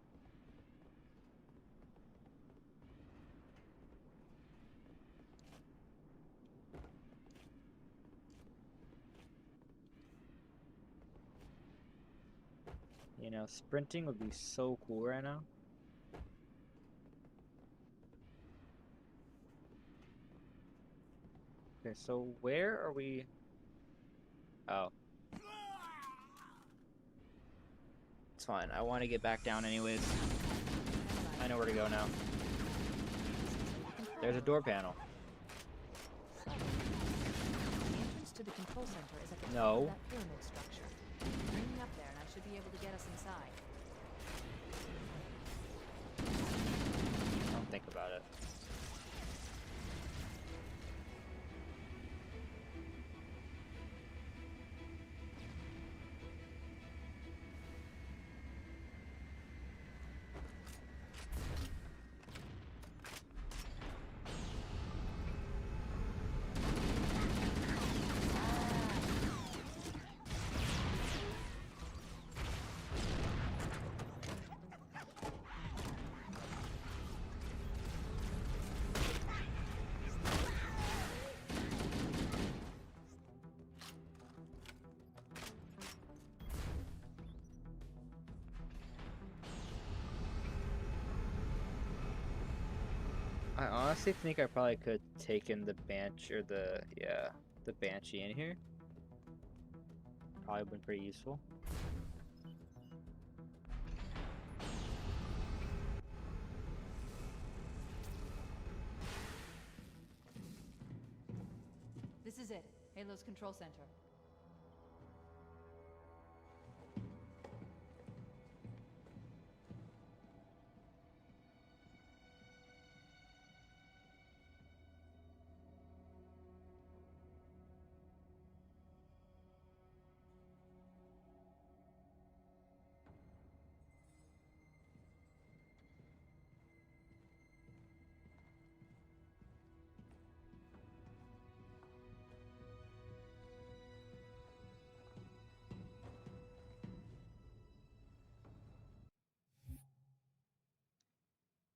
You know, sprinting would be so cool right now. Okay, so where are we? Oh. It's fine. I want to get back down anyways. I know where to go now. There's a door panel. The entrance to the control center is at the top of that pyramid structure. Bring me up there and I should be able to get us inside. Don't think about it. I honestly think I probably could have taken the Banshee, or the Banshee in here. Probably been pretty useful. This is it, Halo's control center.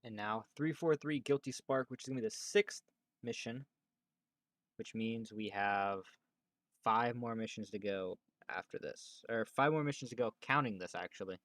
And now 343 Guilty Spark, which is going to be the 6th mission, which means we have 5 more missions to go after this. Or 5 more missions to go, counting this, actually.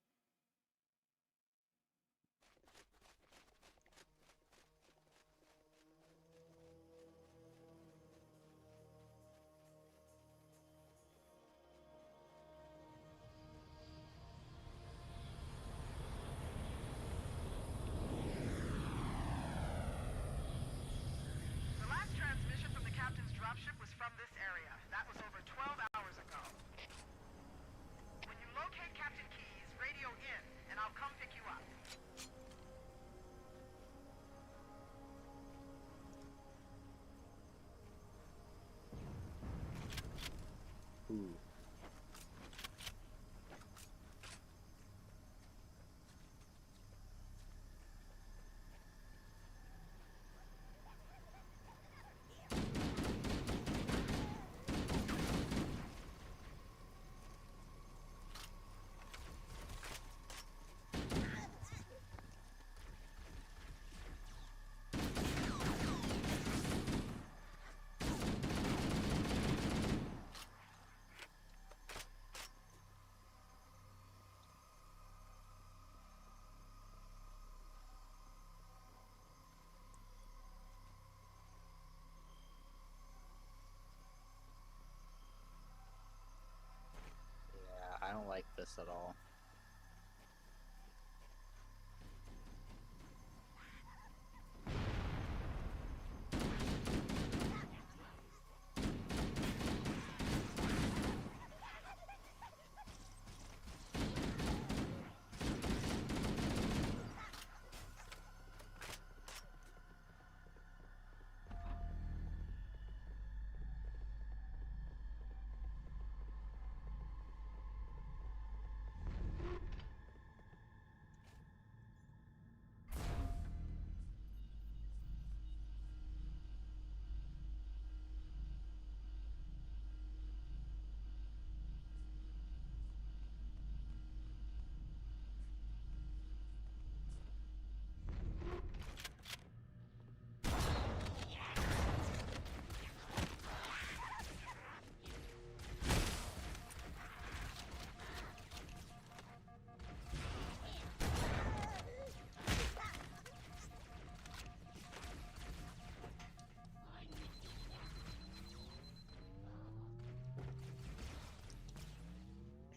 this at all.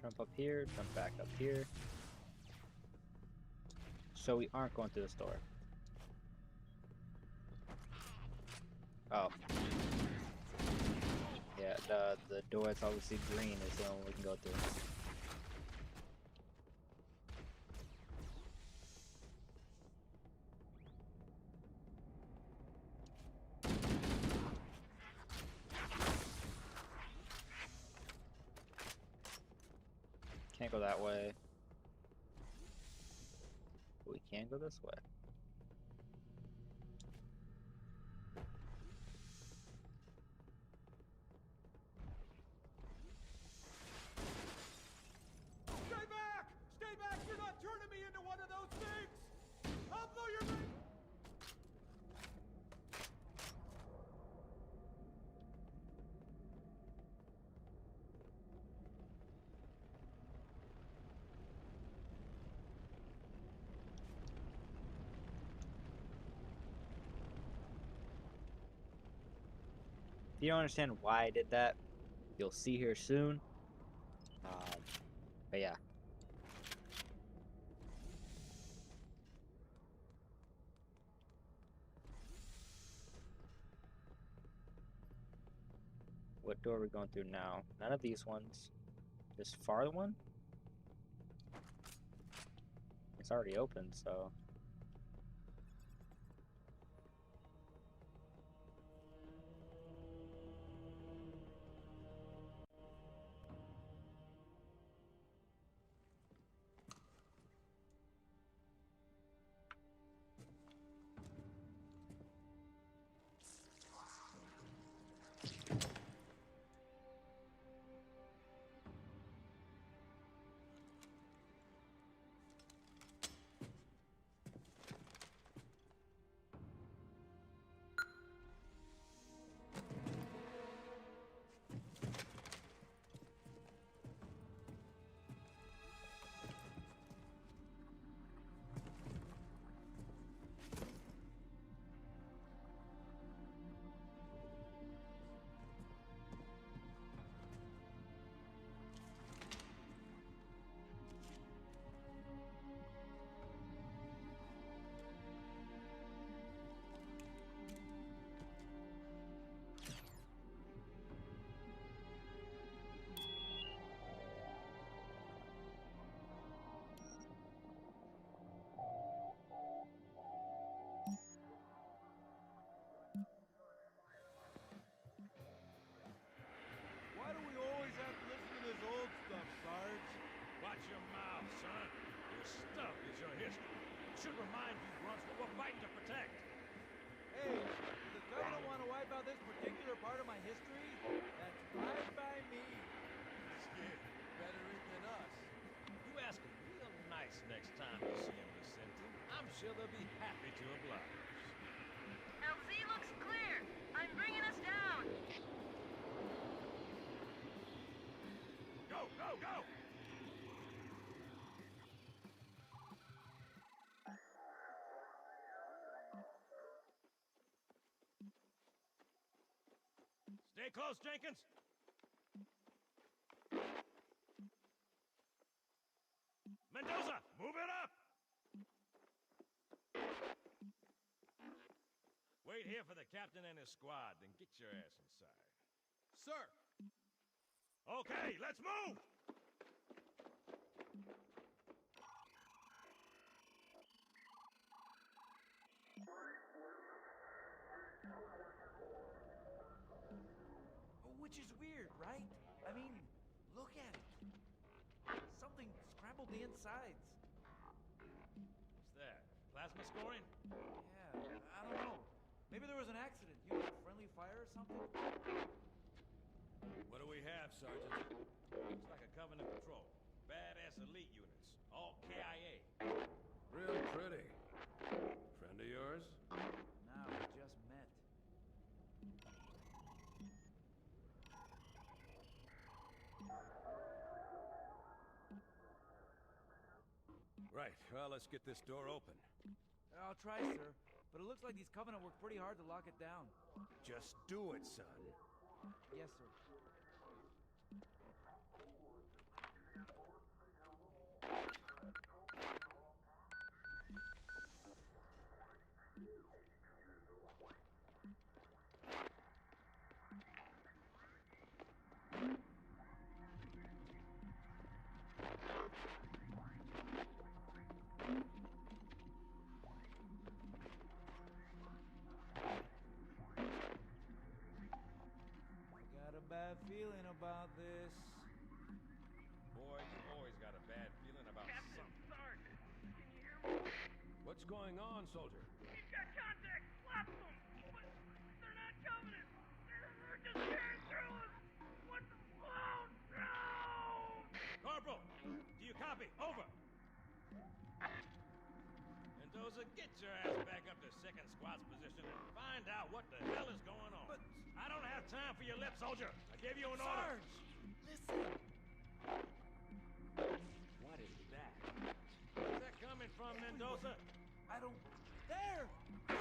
Jump up here, jump back up here. So we aren't going through the store. Oh. Yeah, the door that's obviously green is the only one we can go through. Can't go that way. But we can go this way. Stay back! Stay back! You're not turning me into one of those things! I'll blow your brain! If you don't understand why I did that, you'll see here soon. But yeah. What door are we going through now? None of these ones. This far one? It's already open, so... Why do we always have to listen to this old stuff, Sarge? Watch your mouth, son. Your stuff is your history. It should remind you grunts what we're fighting to protect. Hey, does the government want to wipe out this particular part of my history? That's fine by me. Shit, better it than us. You ask them real nice next time you see them, Vicente. I'm sure they'll be happy to oblige. LZ looks clear. I'm bringing us down. Go, go, go! Stay close, Jenkins. you're here for the captain and his squad, then get your ass inside. Sir! Okay, let's move! Which is weird, right? I mean, look at it. Something scrambled the insides. What's that? Plasma scoring? Yeah, I don't know. Maybe there was an accident. Friendly fire or something? What do we have, Sergeant? Looks like a Covenant patrol. Badass elite units. All KIA. Real pretty. Friend of yours? Nah, we just met. Right, well, let's get this door open. I'll try, sir. But it looks like these Covenant worked pretty hard to lock it down. Just do it, son. Yes, sir. Bad feeling about this. Boy, you always got a bad feeling about something. Sarge, can you hear me? What's going on, soldier? He's got contact. Lots of them. But they're not Covenant. They're just tearing through us. What the? Oh, no! Corporal, do you copy? Over. Mendoza, get your ass back up to second squad's position and find out what the hell is going on. But I don't have time for your lip, soldier. I gave you an order. Sarge! Listen! What is that? Where's that coming from, Mendoza? I don't... There! Yeah!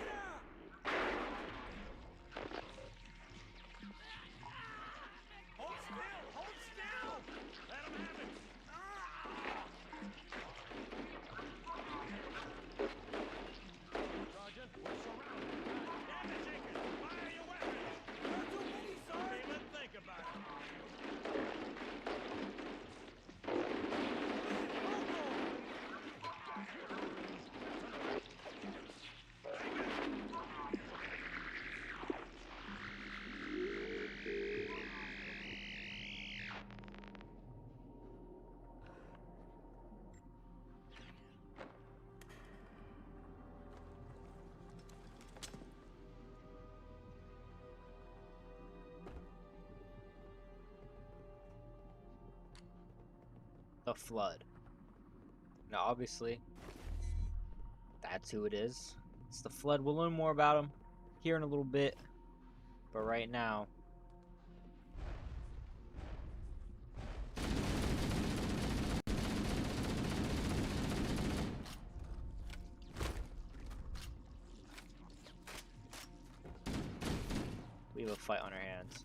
Hold still! Hold still! Let him have it! Sergeant, we're surrounded. Damn it, Jenkins! Fire your weapons! Not too many, Sarge! Even think about it. The Flood. Now, obviously, that's who it is. It's the Flood. We'll learn more about him here in a little bit, but right now, we have a fight on our hands.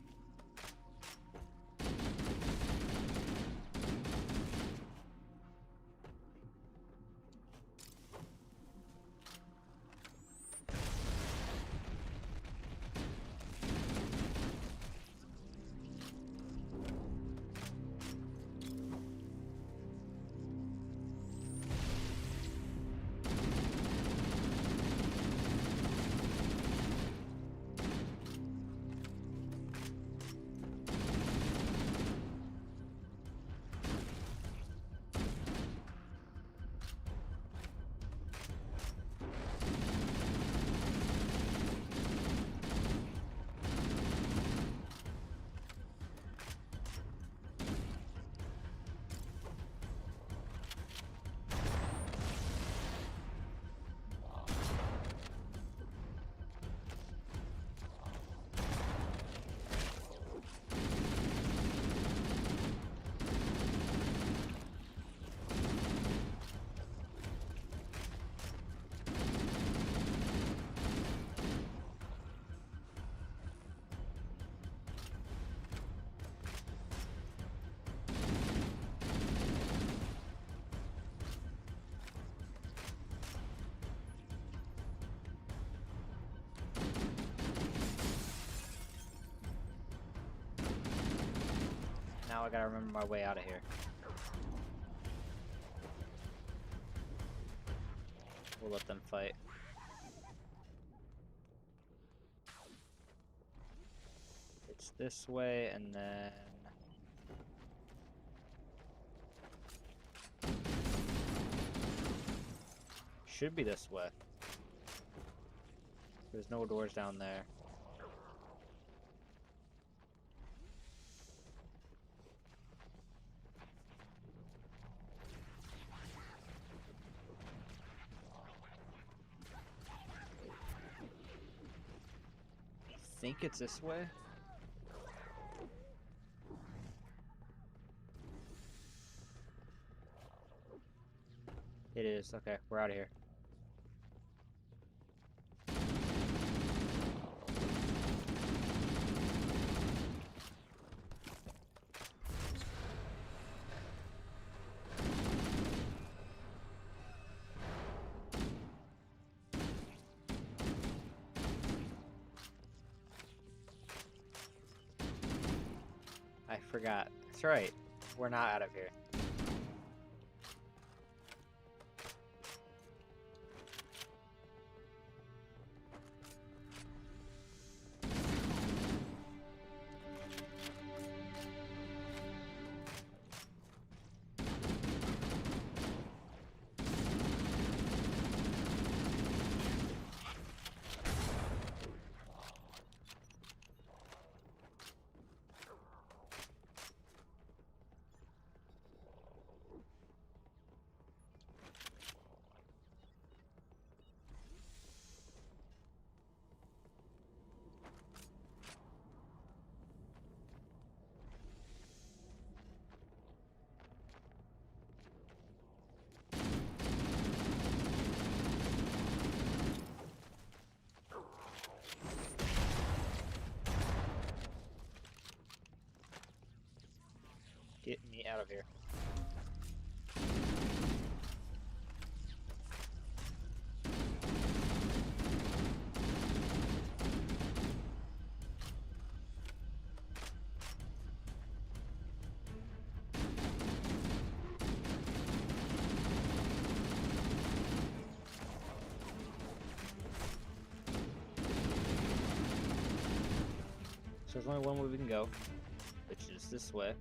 I gotta remember my way out of here. We'll let them fight. It's this way, and then... should be this way. There's no doors down there. I think it's this way. It is. Okay, we're out of here. I forgot. That's right. We're not out of here. Get me out of here. So there's only one way we can go, which is this way.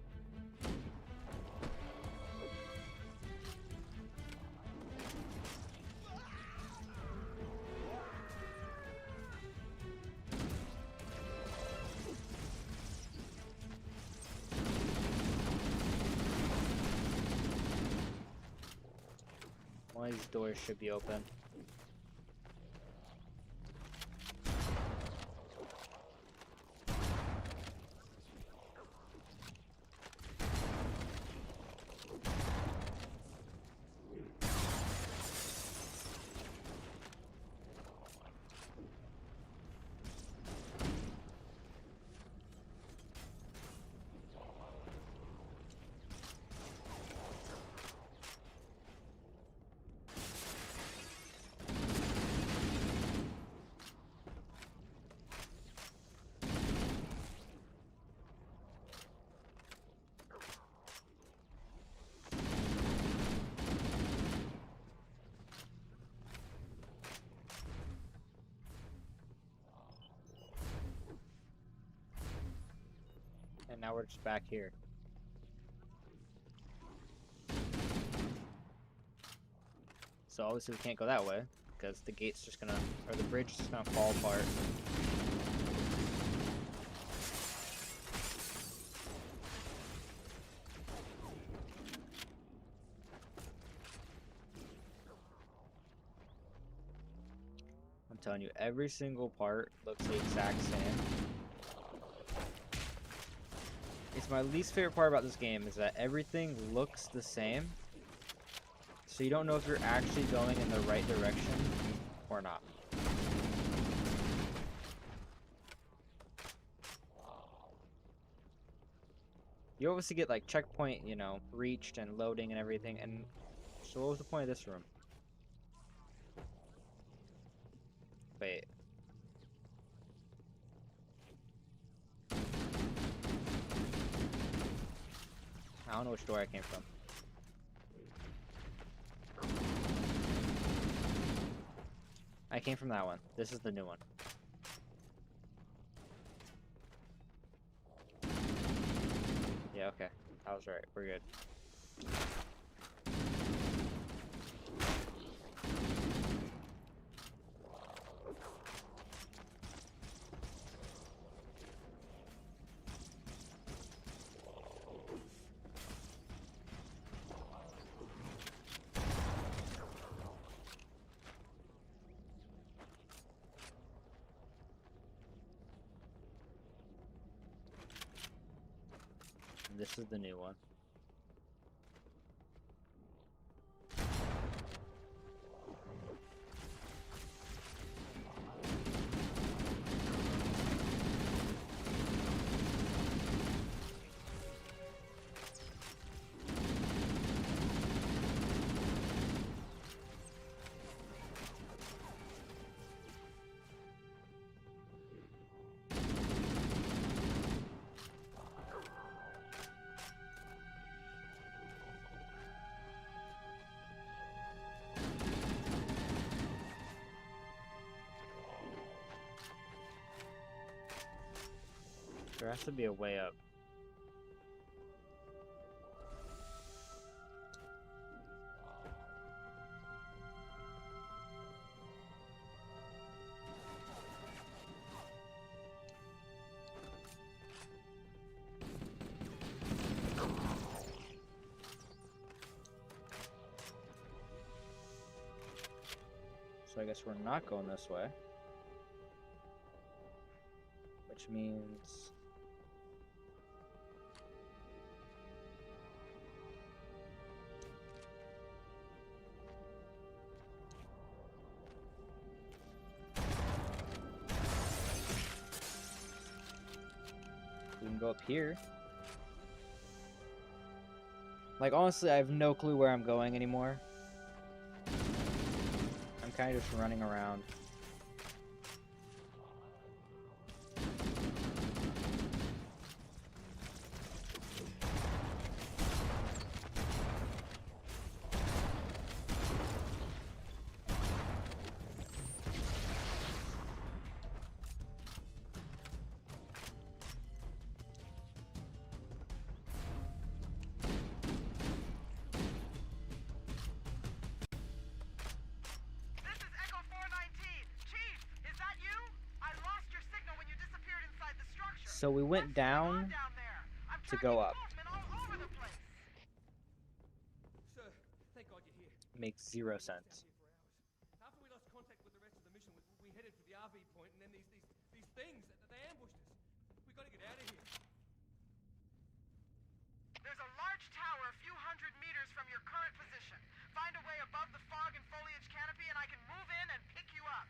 One of these doors should be open. And now we're just back here. So obviously we can't go that way, because the gate's just gonna, or the bridge is just gonna fall apart. I'm telling you, every single part looks the exact same. It's my least favorite part about this game is that everything looks the same. So you don't know if you're actually going in the right direction or not. You obviously get like checkpoint, you know, reached and loading and everything. And so what was the point of this room? Wait. I don't know which door I came from. I came from that one. This is the new one. Yeah, okay. I was right. We're good. This is the new one. There has to be a way up. So I guess we're not going this way. Which means... we can go up here. Like, honestly, I have no clue where I'm going anymore. I'm kind of just running around. So we went down to go up. Sir, thank God you're here. Makes zero sense. After we lost contact with the rest of the mission, we headed for the RV point, and then these things, they ambushed us. We gotta get out of here. There's a large tower a few hundred meters from your current position. Find a way above the fog and foliage canopy, and I can move in and pick you up.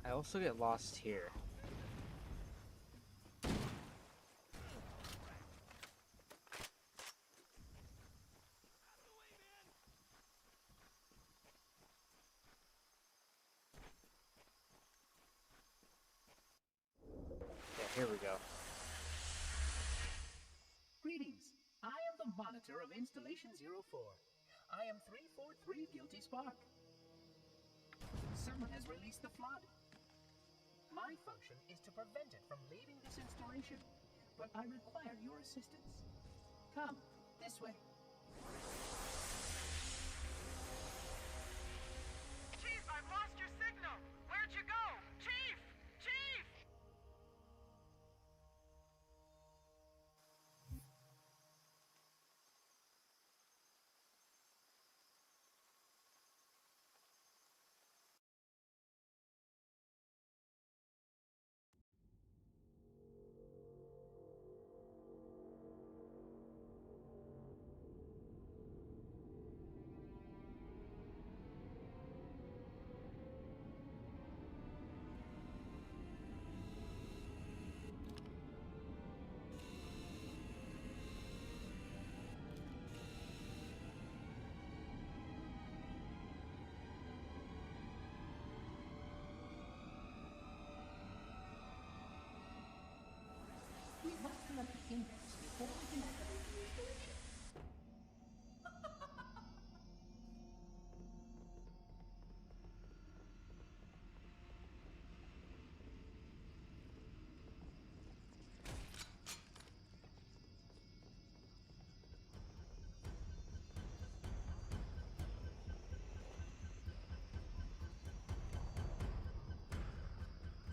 I also get lost here. monitor of Installation 04. I am 343 Guilty Spark. Someone has released the flood. My function is to prevent it from leaving this installation, but I require your assistance. Come, this way. Chief, I've lost your signal! Where'd you go? Chief! Chief! We must collect the index before we can activate the installation.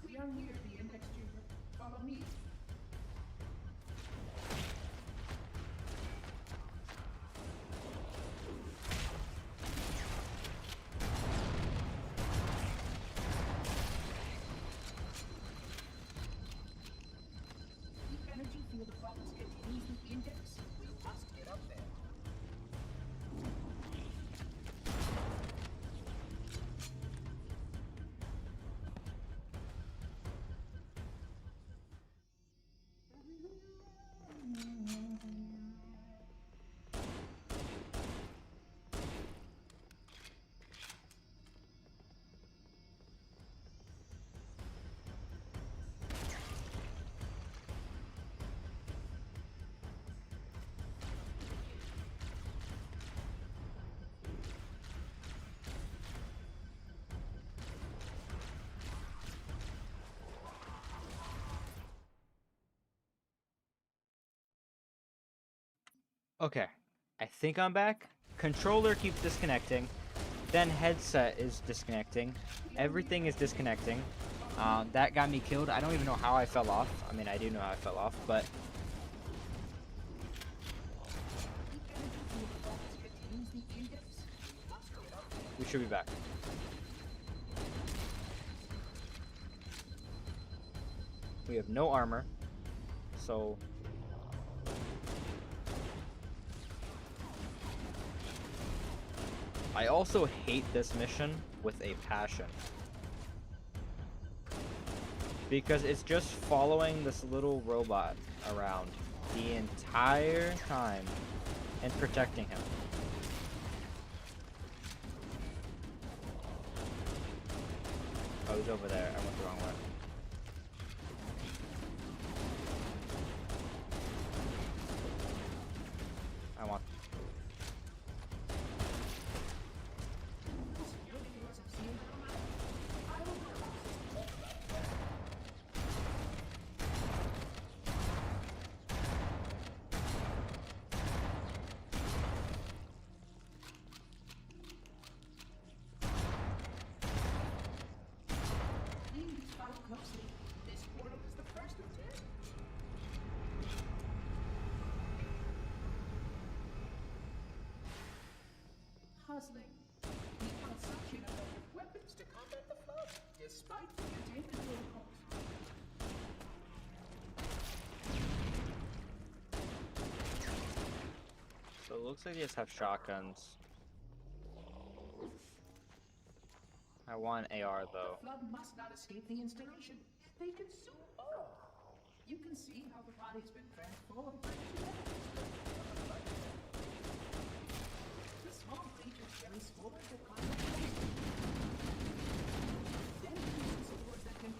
We are near the index chamber. Follow me. The energy field funds contains the index. We must get up there. Okay, I think I'm back. Controller keeps disconnecting. Then headset is disconnecting. Everything is disconnecting. That got me killed. I don't even know how I fell off. I mean, I do know how I fell off, but... we should be back. We have no armor, so... I also hate this mission with a passion. Because it's just following this little robot around the entire time and protecting him. Oh, he's over there. I went the wrong way. I want... This portal is the first of 10. Hustling. The consumption of electric weapons to combat the flood, despite the containment protocols. So it looks like they just have shotguns. I want AR though. The flood must not escape the installation. They consume all. You can see how the body's been transformed. The small creatures carry spores that contaminate. Then it uses spores that can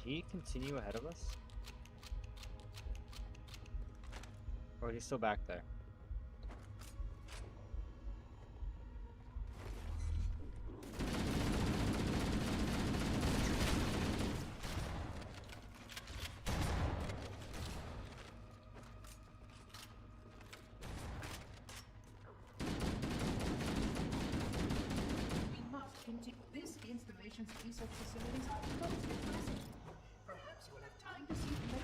he continue ahead of us? Or is he still back there? This installation's research facilities are most impressive. Perhaps you will have time to see them later.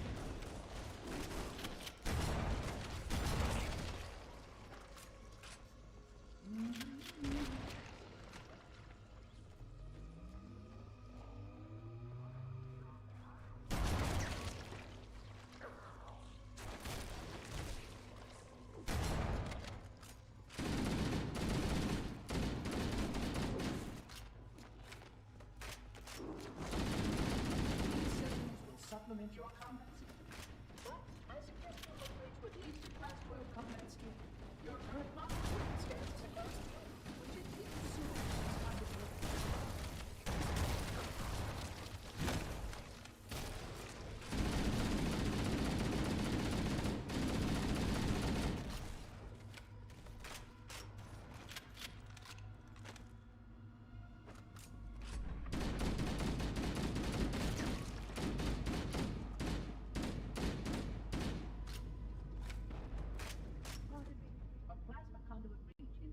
Supplement your combat skill. But I suggest you upgrade to at least a class 12 combat skill. Your current monster stands a class 12, which is insufficient responsibility.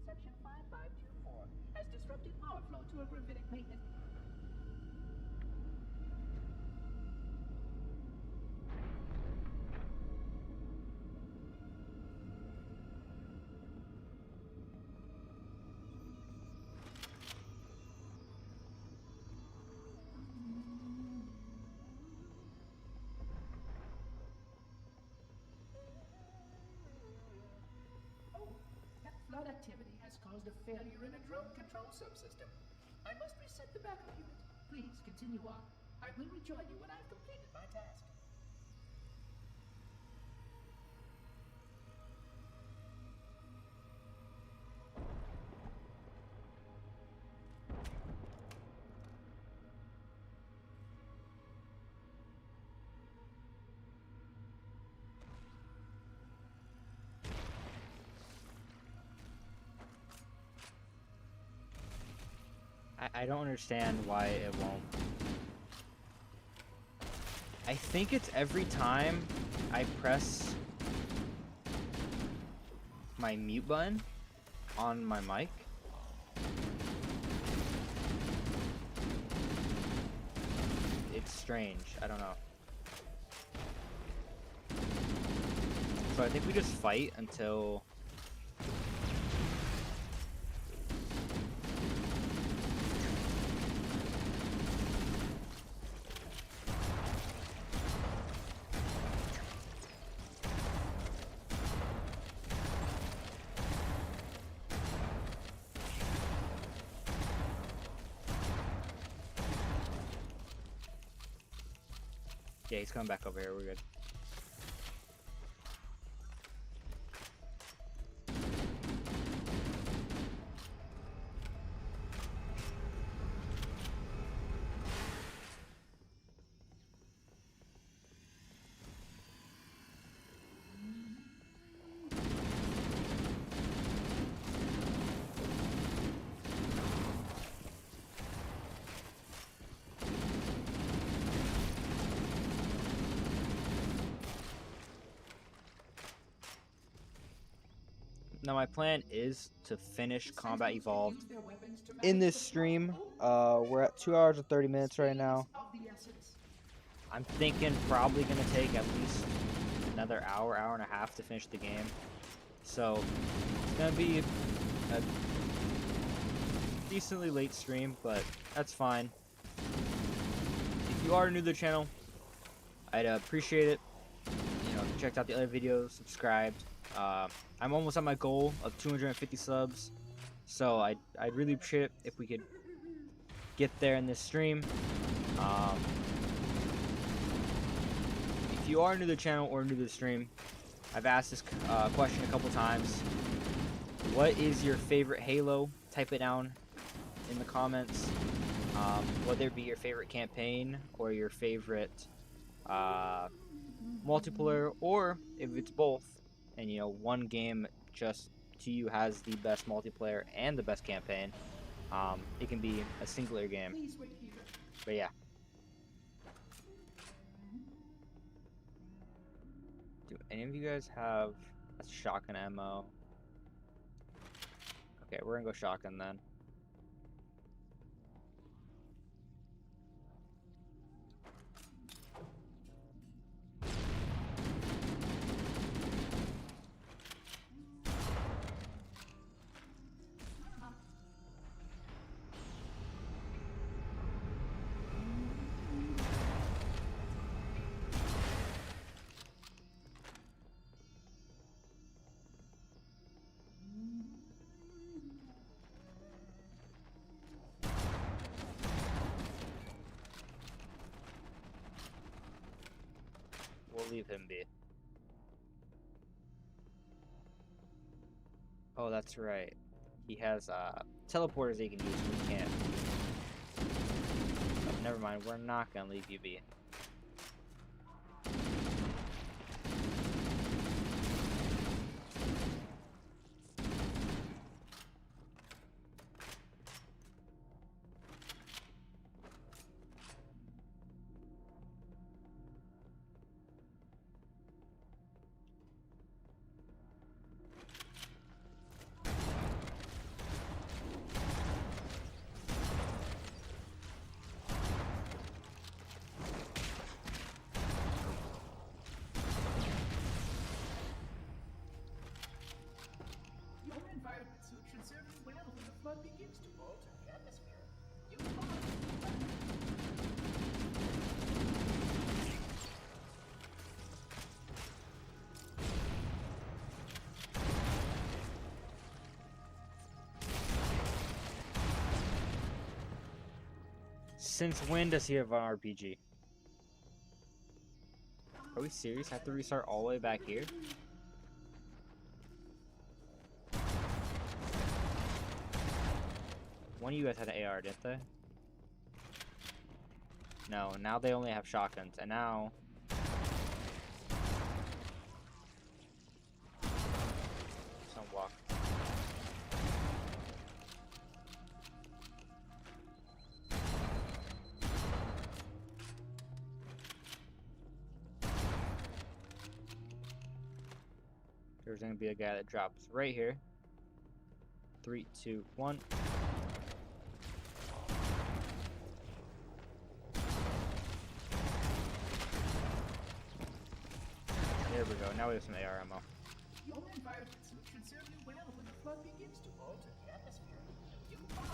Section 5524 has disrupted power flow to a gravitic maintenance. Flood activity has caused a failure in a drone control subsystem. I must reset the backup unit. Please continue on. I will rejoin you when I've completed my task. I don't understand why it won't. I think it's every time I press my mute button on my mic. It's strange. I don't know. So I think we just fight until... Yeah, he's coming back over here. We're good. Now my plan is to finish Combat Evolved in this stream. We're at 2 hours and 30 minutes right now. I'm thinking probably going to take at least another hour, hour and a half to finish the game. So it's going to be a decently late stream, but that's fine. If you are new to the channel, I'd appreciate it. You know, if you checked out the other videos, subscribed. I'm almost at my goal of 250 subs, so I'd really appreciate it if we could get there in this stream. If you are new to the channel or new to the stream, I've asked this question a couple times. What is your favorite Halo? Type it down in the comments. whether it be your favorite campaign or your favorite multiplayer, or if it's both, and one game just to you has the best multiplayer and the best campaign. It can be a singular game. Please wait here. But yeah. Do any of you guys have a shotgun ammo? Okay, we're gonna go shotgun then. We'll leave him be. Oh, that's right. He has teleporters he can use. We can't. Oh, never mind. We're not gonna leave you be. Your environment suit should serve you well when the flood begins to alter the atmosphere. You are. Since when does he have an RPG? Are we serious? Have to restart all the way back here? One of you guys had an AR, didn't they? No, now they only have shotguns, and now... Some walk. There's gonna be a guy that drops right here. 3, 2, 1. There we go. Now we have some AR ammo. Your environment suit should serve you well when the flood begins to alter the atmosphere. You are.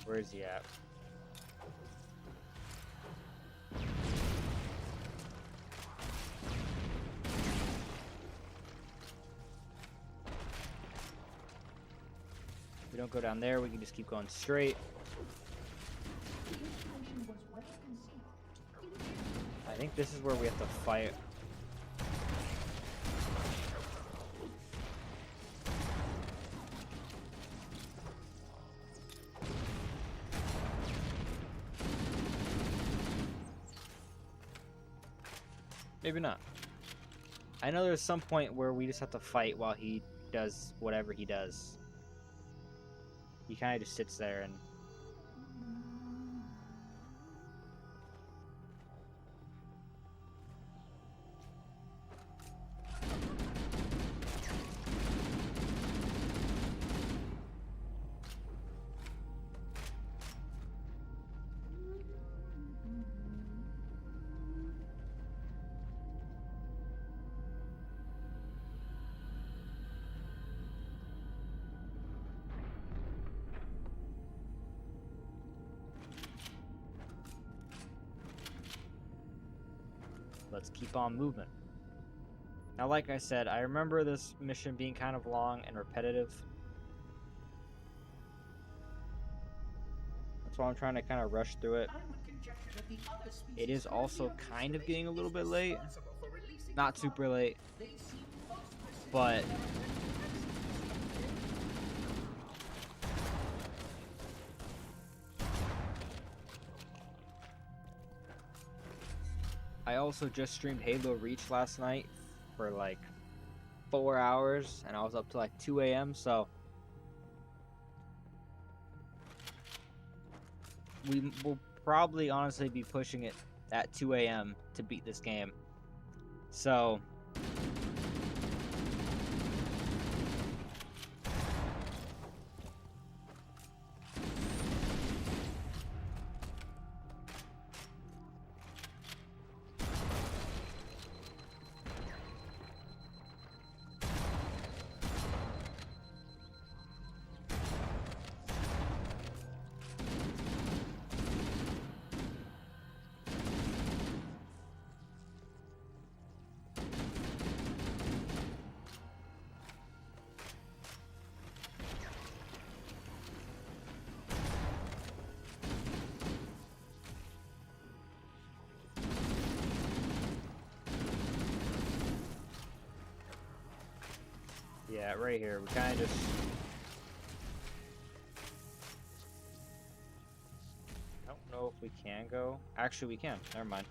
Where is he at? If we don't go down there, we can just keep going straight. The information was well conceived. I think this is where we have to fight. Maybe not. I know there's some point where we just have to fight while he does whatever he does. He kind of just sits there and... Let's keep on moving. Now, like I said, I remember this mission being kind of long and repetitive. That's why I'm trying to kind of rush through it. It is also kind of getting a little bit late. Not super late, but I also just streamed Halo Reach last night for like 4 hours, and I was up to like 2 a.m. So we will probably honestly be pushing it at 2 a.m. to beat this game. So yeah, right here, we kind of just... I don't know if we can go. Actually, we can. Never mind.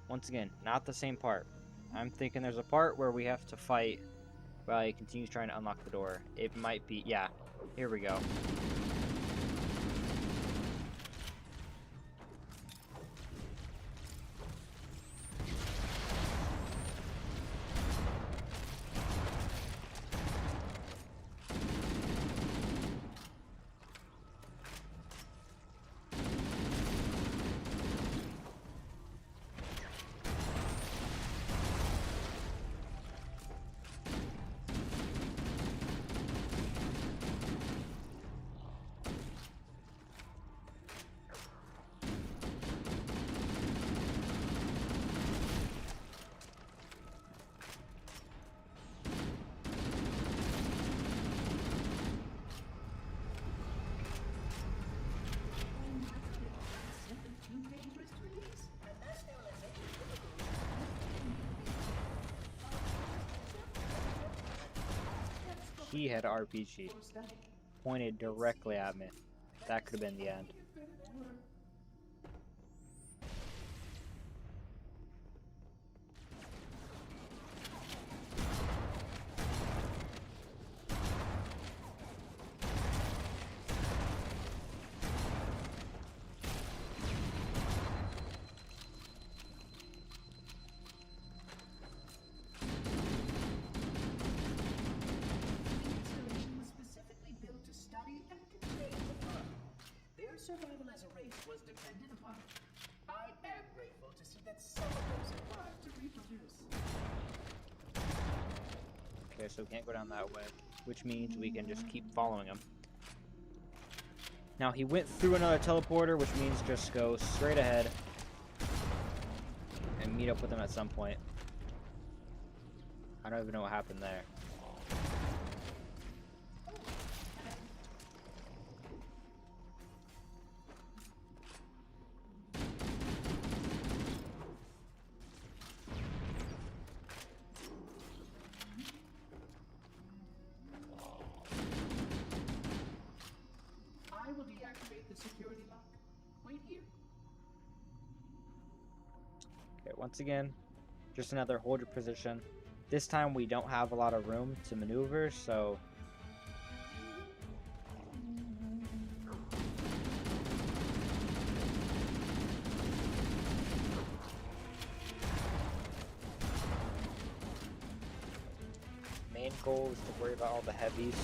Once again, not the same part. I'm thinking there's a part where we have to fight while he continues trying to unlock the door. It might be... yeah, here we go. He had RPG pointed directly at me. That could have been the end. Survival as a race was dependent upon it. I am grateful to see that some of them survived to reproduce. Okay, so we can't go down that way, which means we can just keep following him. Now, he went through another teleporter, which means just go straight ahead and meet up with him at some point. I don't even know what happened there. I will deactivate the security lock. Wait here. Okay, once again, just another hold your position. This time we don't have a lot of room to maneuver, so... main goal is to worry about all the heavies.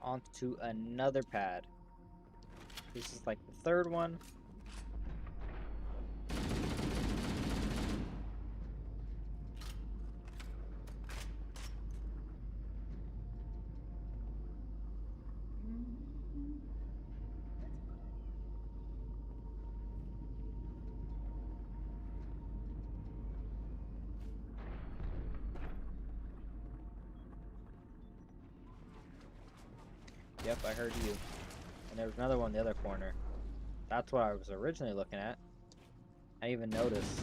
onto another pad. This is like the third one. Yep, I heard you. And there was another one in the other corner. That's what I was originally looking at. I didn't even noticed.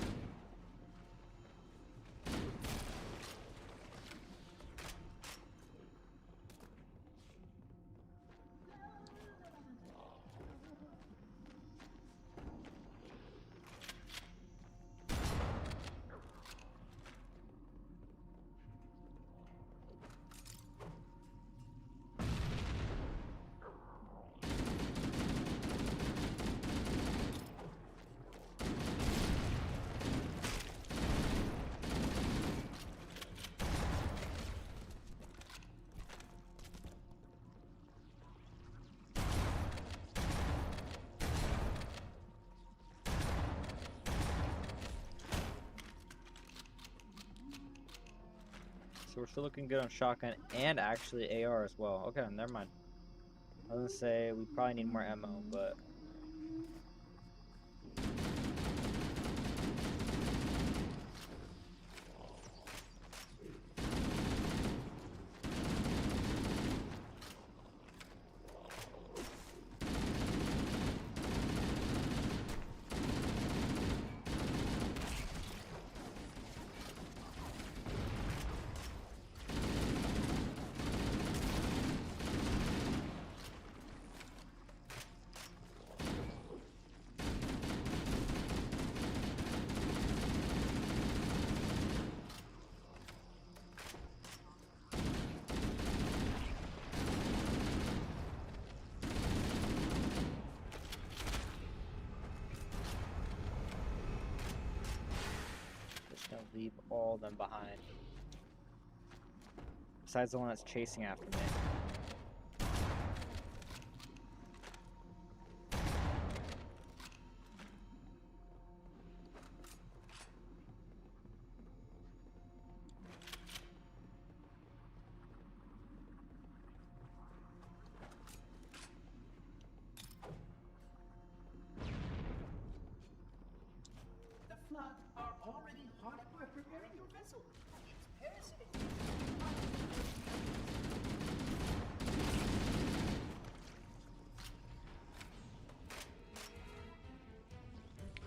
So we're still looking good on shotgun and actually AR as well. Okay, never mind. I was gonna say we probably need more ammo, but gonna leave all of them behind. Besides the one that's chasing after me. The Flood are already hard at work repairing your vessel. It's parasitic.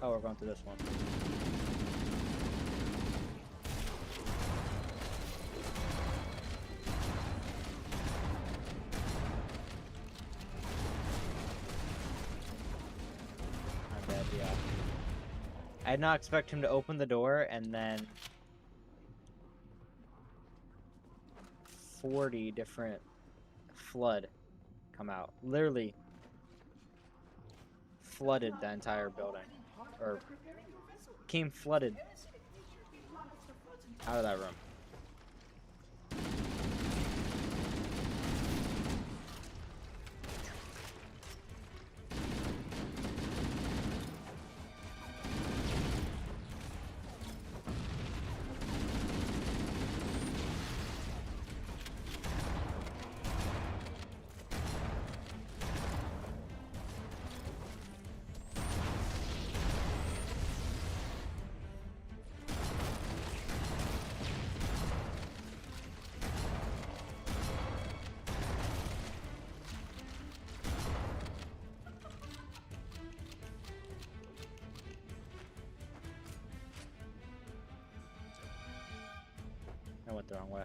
Oh, we're going through this one. I'm dead, yeah. I did not expect him to open the door and then 40 different flood come out. Literally flooded the entire building. Or came flooded out of that room. I went the wrong way.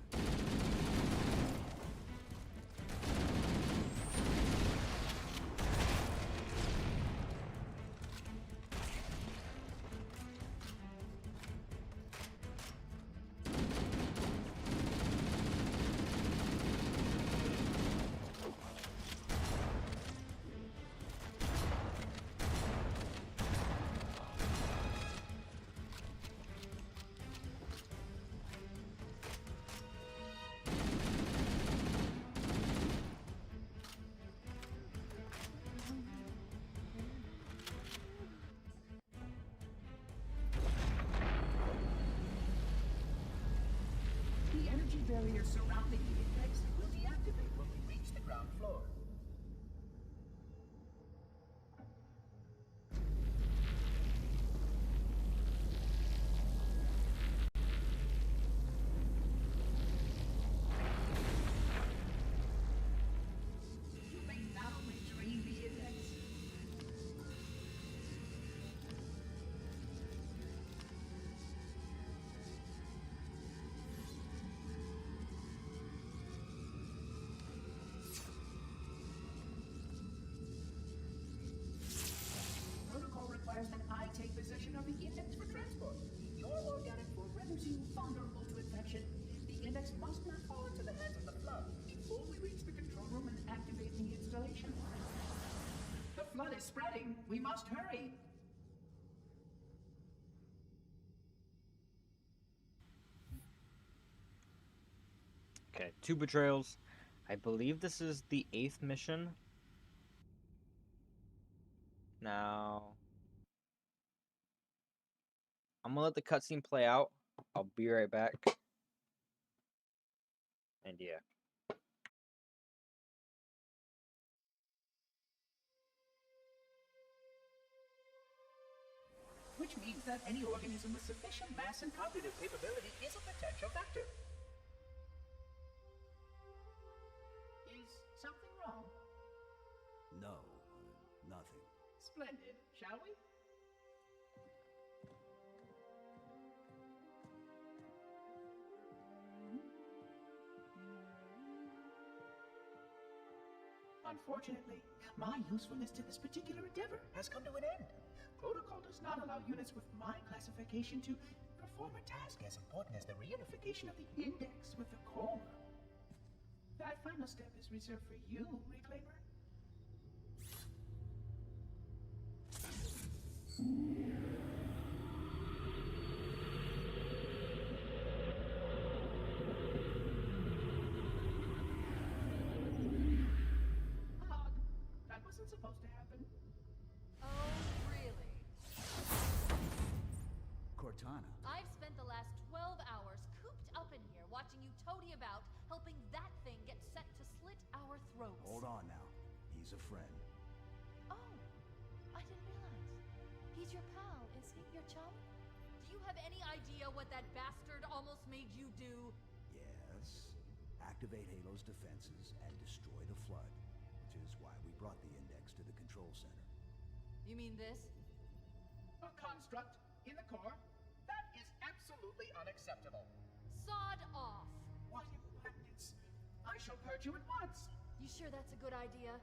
barrier surrounding the index will deactivate when we reach the ground floor. You may now retrieve the index. Protocol requires that I take possession of the index for transport. Your organic form renders you vulnerable to infection. The index must not fall into the hands of the flood before we reach the control room and activate the installation. The flood is spreading. We must hurry. Okay, 2 betrayals. I believe this is the 8th mission. Now, I'm gonna let the cutscene play out. I'll be right back. And yeah. Which means that any organism with sufficient mass and cognitive capability is a potential vector. Is something wrong? No, nothing. Splendid, shall we? Unfortunately, my usefulness to this particular endeavor has come to an end. Protocol does not allow units with my classification to perform a task as important as the reunification of the index with the core. That final step is reserved for you, Reclaimer. Odd. That wasn't supposed to happen. Oh, really? Cortana. I've spent the last 12 hours cooped up in here watching you toady about, helping that thing get set to slit our throats. Hold on now. He's a friend. Oh, I didn't realize. He's your pal, is he? Your chum? Do you have any idea what that bastard almost made you do? Yes. Activate Halo's defenses and destroy the flood, which is why we brought the index to the control center. You mean this? A construct in the core? That is absolutely unacceptable. Sod off! What impertinence! I shall purge you at once! You sure that's a good idea?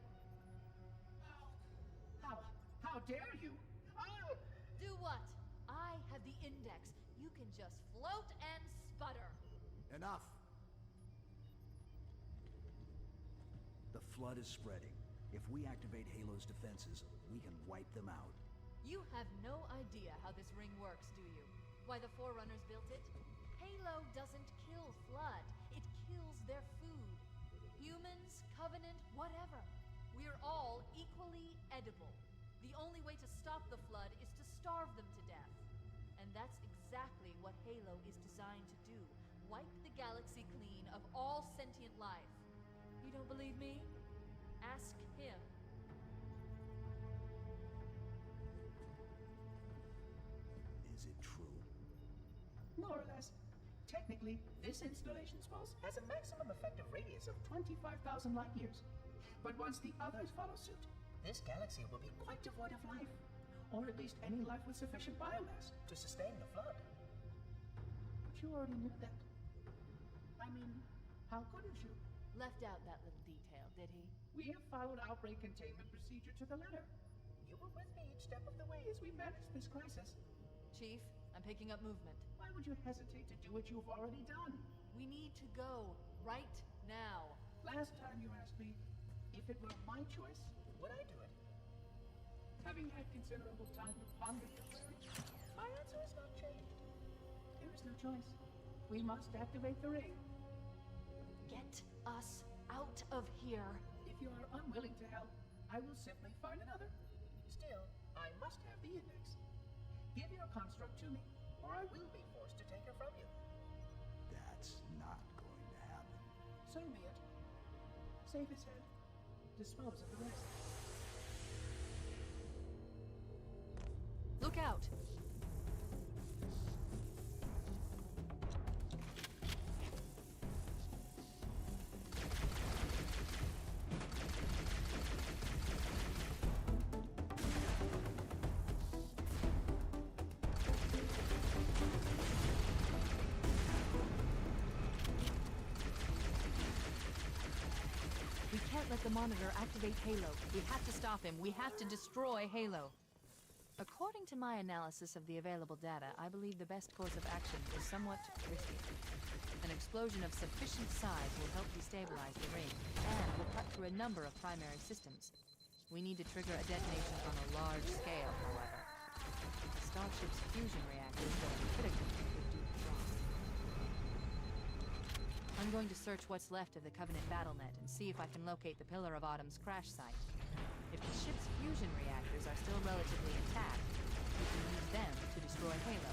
How dare you? Oh! Do what? I have the index. You can just float and sputter. Enough! The flood is spreading. If we activate Halo's defenses, we can wipe them out. You have no idea how this ring works, do you? Why the Forerunners built it? Halo doesn't kill Flood. It kills their food. Humans, Covenant, whatever. We're all equally edible. The only way to stop the Flood is to starve them to death. And that's exactly what Halo is designed to do. Wipe the galaxy clean of all sentient life. You don't believe me? Ask him. Is it true? More or less. Technically, this installation's pulse has a maximum effective radius of 25,000 light years. But once the others follow suit, this galaxy will be quite devoid of life. Or at least any life with sufficient biomass to sustain the flood. But you already knew that. I mean, how couldn't you? Left out that little detail, did he? We have followed outbreak containment procedure to the letter. You were with me each step of the way as we managed this crisis. Chief, I'm picking up movement. Why would you hesitate to do what you've already done? We need to go right now. Last time you asked me if it were my choice, would I do it? Having had considerable time to ponder your query, my answer has not changed. There is no choice. We must activate the ring. Get us out of here. If you are unwilling to help, I will simply find another. Still, I must have the index. Give your construct to me, or I will be forced to take her from you. That's not going to So be it. Save his head. Dispose of the rest. Look out! We can't let the Monitor activate Halo. We have to stop him. We have to destroy Halo. According to my analysis of the available data, I believe the best course of action is somewhat risky. An explosion of sufficient size will help destabilize the ring, and will cut through a number of primary systems. We need to trigger a detonation on a large scale, however. The Starship's fusion reactors that are critical would do the job. I'm going to search what's left of the Covenant BattleNet and see if I can locate the Pillar of Autumn's crash site. If the ship's fusion reactors are still relatively intact, we can use them to destroy Halo.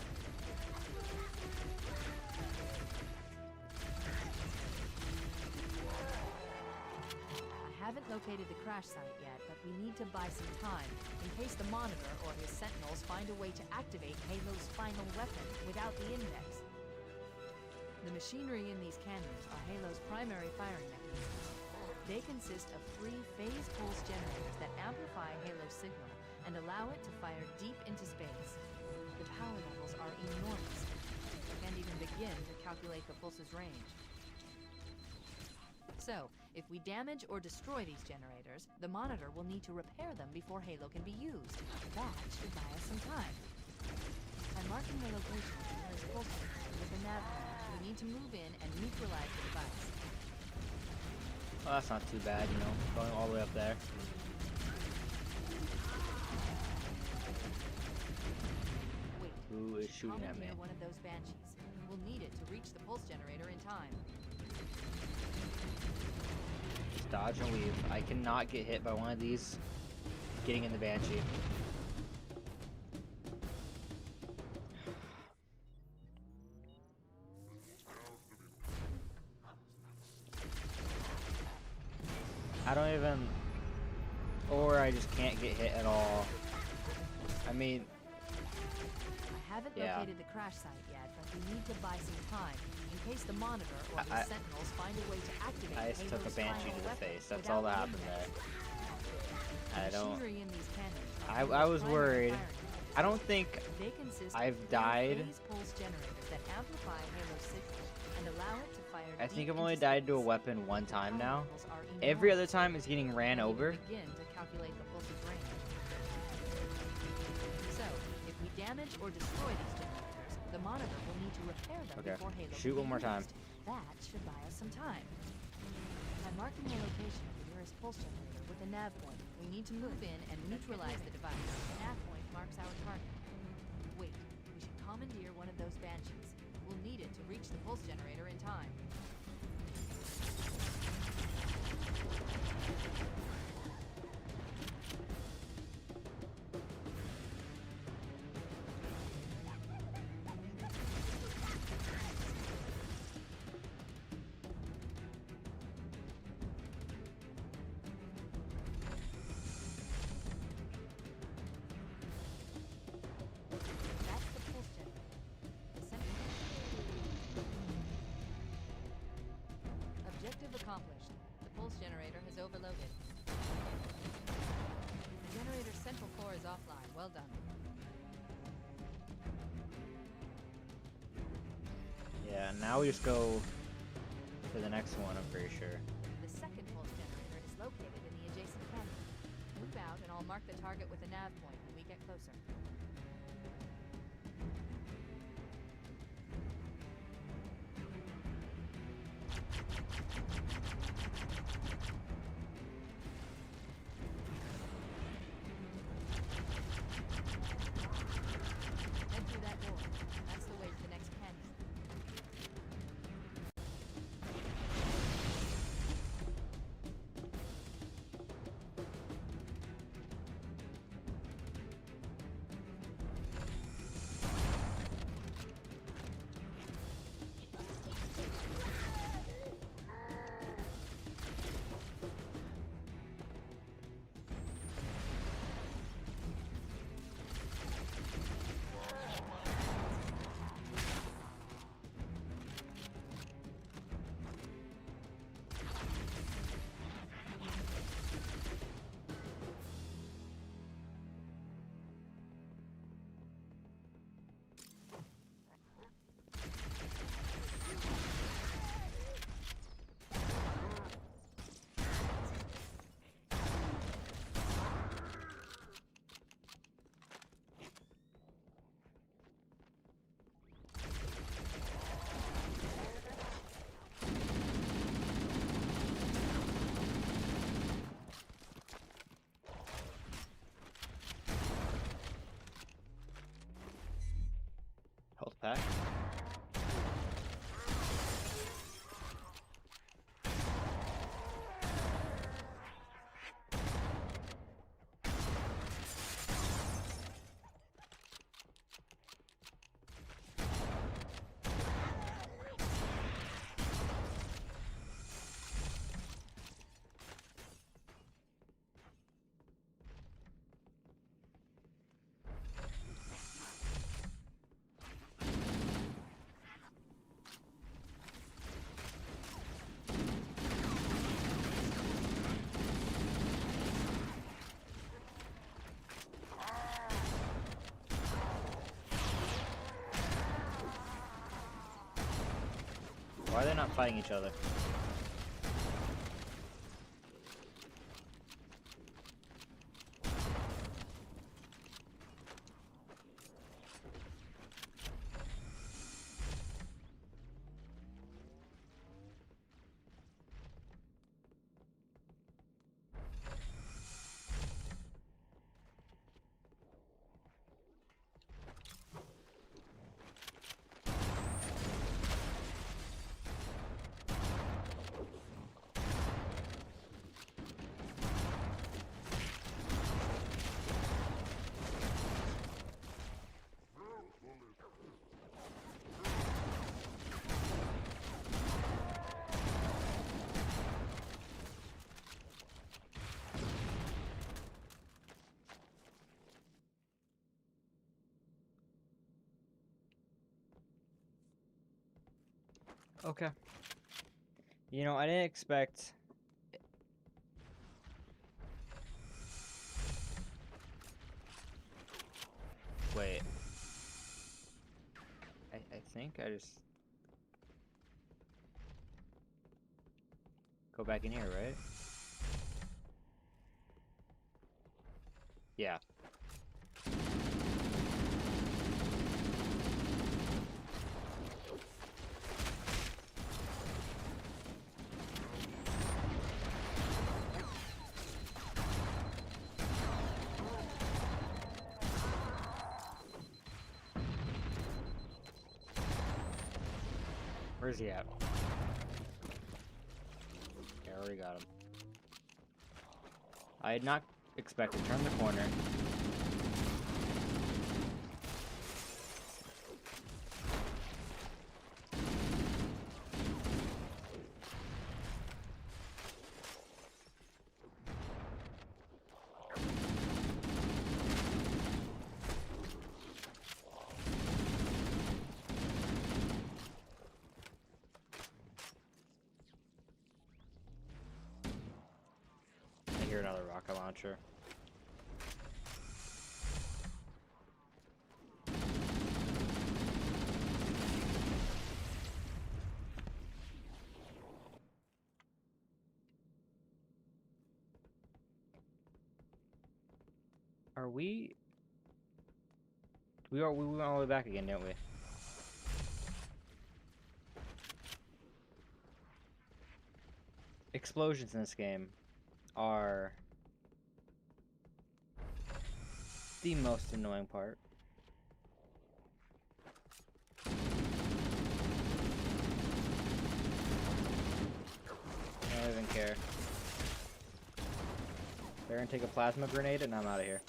I haven't located the crash site yet, but we need to buy some time in case the Monitor or his Sentinels find a way to activate Halo's final weapon without the Index. The machinery in these cannons are Halo's primary firing mechanisms. They consist of 3 phase pulse generators that amplify Halo's signal and allow it to fire deep into space. The power levels are enormous. I can't even begin to calculate the pulse's range. So, if we damage or destroy these generators, the Monitor will need to repair them before Halo can be used. That should buy us some time. I'm marking the location of the nearest pulse generator with a nav point. We need to move in and neutralize the device. Well, that's not too bad, you know, going all the way up there. Wait. Who is shooting at me? Commandeer one of those Banshees. We'll need it to reach the pulse generator in time. Just dodge and weave. I cannot get hit by one of these getting in the Banshee. I don't even, or I just can't get hit at all. I mean, I haven't located the crash site yet, but we need to buy some time in case the Monitor or the Sentinels find a way to activate I just took a Halo's Banshee final to the weapon face. That's without all that the happened Index. there. I don't. Machinery in these cannons are I Halo's was primary worried. firing I don't think They consist I've of died. phase pulse generators that amplify Halo's signal and allow it to fire I think deep I've only into died to a space. weapon one time Power now. levels are Every other enormous. time it's getting ran Can't even over. begin to calculate the pulse's range. So, if we damage or destroy these generators, the Monitor will need to repair them Okay, before Halo shoot can one be more time. used. That should buy us some time. I'm marking the location of the nearest pulse generator with a nav point. We need to move in and neutralize the device. The nav point marks our target. Wait, we should commandeer one of those Banshees. We'll need it to reach the pulse generator in time. That's the pulse generator. The Sentinel. Objective accomplished. The pulse generator has overloaded. The generator's central core is offline. Well done. Yeah, now we just go to the next one, I'm pretty sure. The second pulse generator is located in the adjacent canyon. Move out and I'll mark the target with a nav point when we get closer. Head through that door. That's the way to the next canyon. attack. Why are they not fighting each other? Okay. You know, I didn't expect... Wait. I think I just... Go back in here, right? Yeah. Where's he at? Yeah, I already got him. I had not expected to turn the corner. I hear another rocket launcher. Are we... We went all the way back again, didn't we? Explosions in this game are the most annoying part. I don't even care. They're gonna take a plasma grenade and I'm out of here.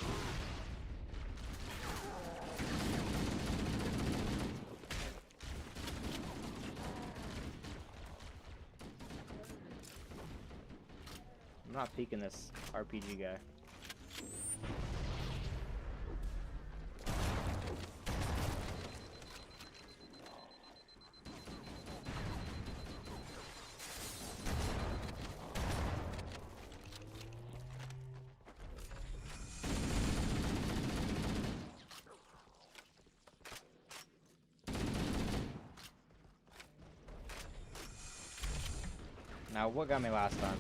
I'm not peeking this RPG guy. Now, what got me last time?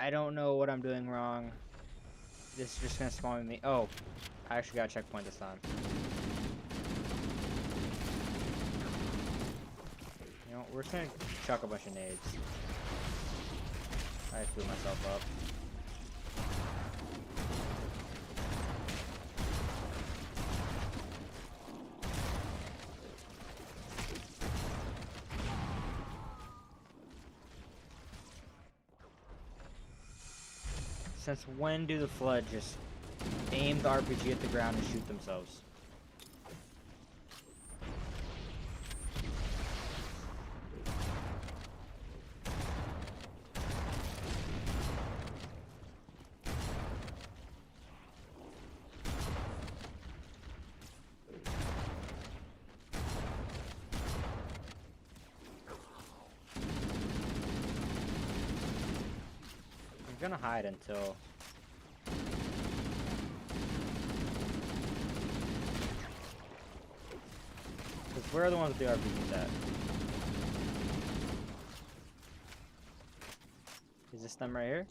I don't know what I'm doing wrong. This is just gonna spawn me. Oh, I actually got a checkpoint this time. You know, we're just gonna chuck a bunch of nades. I blew myself up. Since when do the Flood just aim the RPG at the ground and shoot themselves? I'm gonna hide until because where are the ones with the RPGs at? Is this them right here?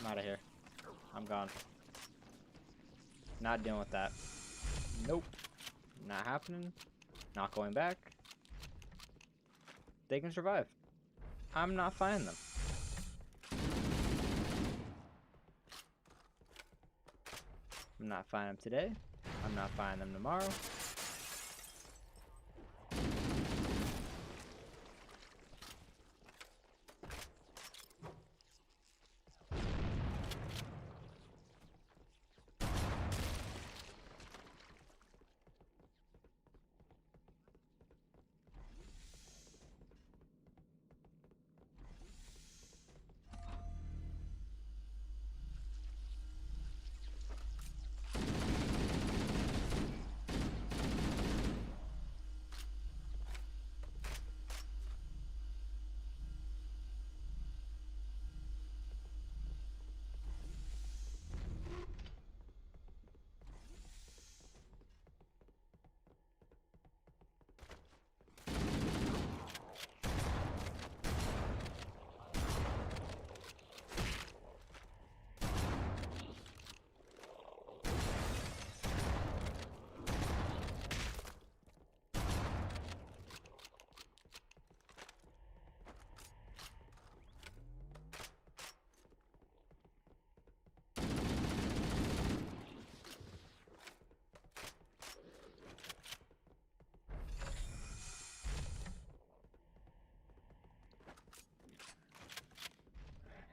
Out of here. I'm gone. Not dealing with that. Nope. Not happening. Not going back. They can survive. I'm not finding them. I'm not finding them today. I'm not finding them tomorrow.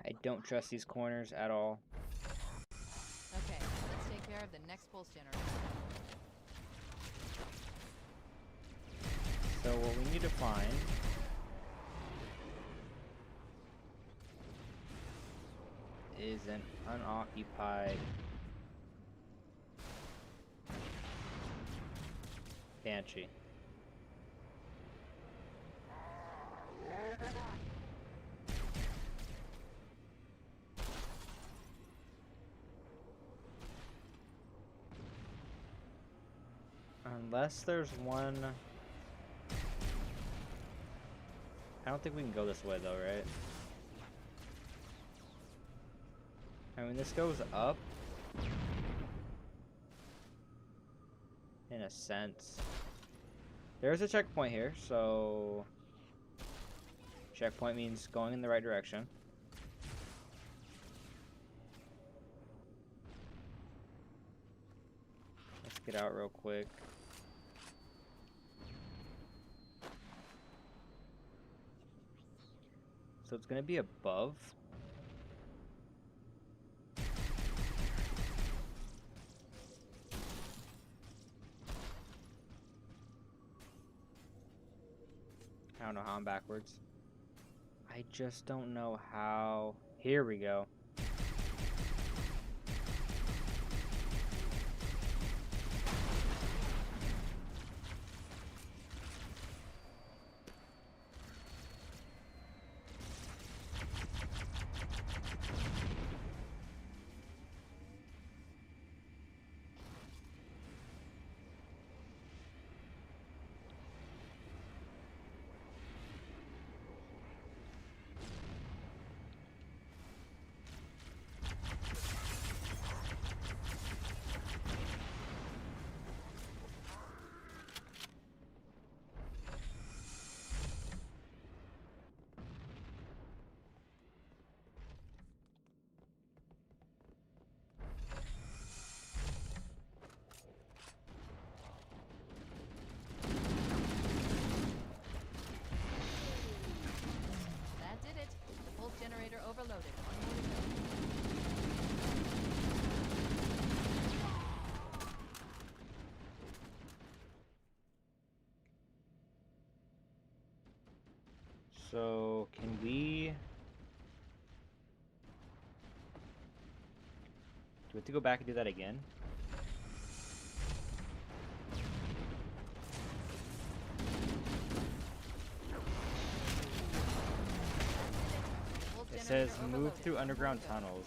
I don't trust these corners at all. Okay, let's take care of the next pulse generator. So what we need to find is an unoccupied Banshee. Unless there's one... I don't think we can go this way though, right? I mean, this goes up. In a sense. There's a checkpoint here, so... Checkpoint means going in the right direction. Let's get out real quick. So it's gonna be above. I don't know how I'm backwards. I just don't know how. Here we go. So, can we... Do we have to go back and do that again? It says move through underground tunnels.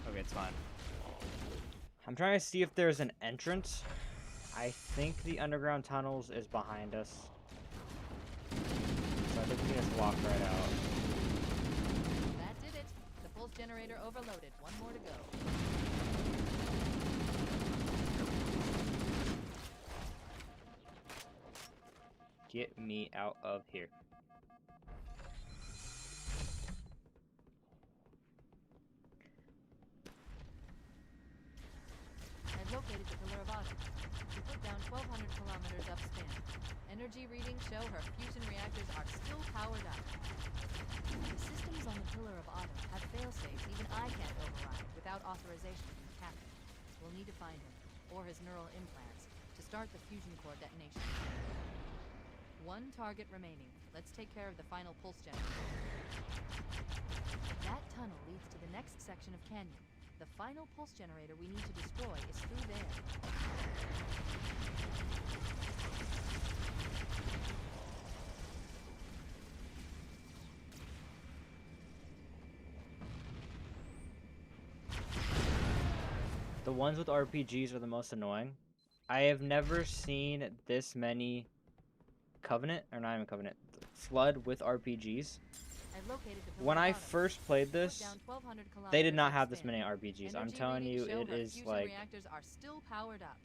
Okay, it's fine. I'm trying to see if there's an entrance. I think the underground tunnels is behind us. So I think we can just walk right out. That did it. The pulse generator overloaded. One more to go. Get me out of here. I've located the Pillar of Autumn. She put down 1,200 kilometers upspin. Energy readings show her fusion reactors are still powered up. The systems on the Pillar of Autumn have failsafes even I can't override without authorization from the captain. We'll need to find him, or his neural implants, to start the fusion core detonation. One target remaining. Let's take care of the final pulse generator. That tunnel leads to the next section of canyon. The final pulse generator we need to destroy is through there. The ones with RPGs are the most annoying. I have never seen this many Covenant, or not even Covenant, Flood with RPGs. When I first played this, they did not have this many RPGs. I'm telling you, it is like... Reactors are still powered up.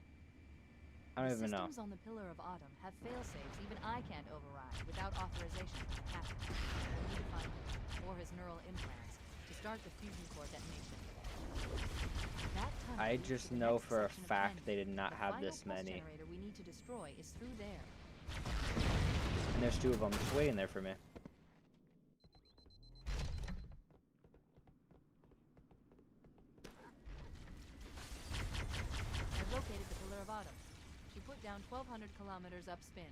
I don't even know. Systems on the Pillar of Autumn have failsafes even I can't override without authorization from the captain. We'll need to find him, or his neural implants, to start the fusion core detonation. I just know for a fact they did not have this many. We need to destroy is through there. And there's two of them just waiting there for me. I've located the Pillar of Autumn. She put down 1,200 kilometers upspin.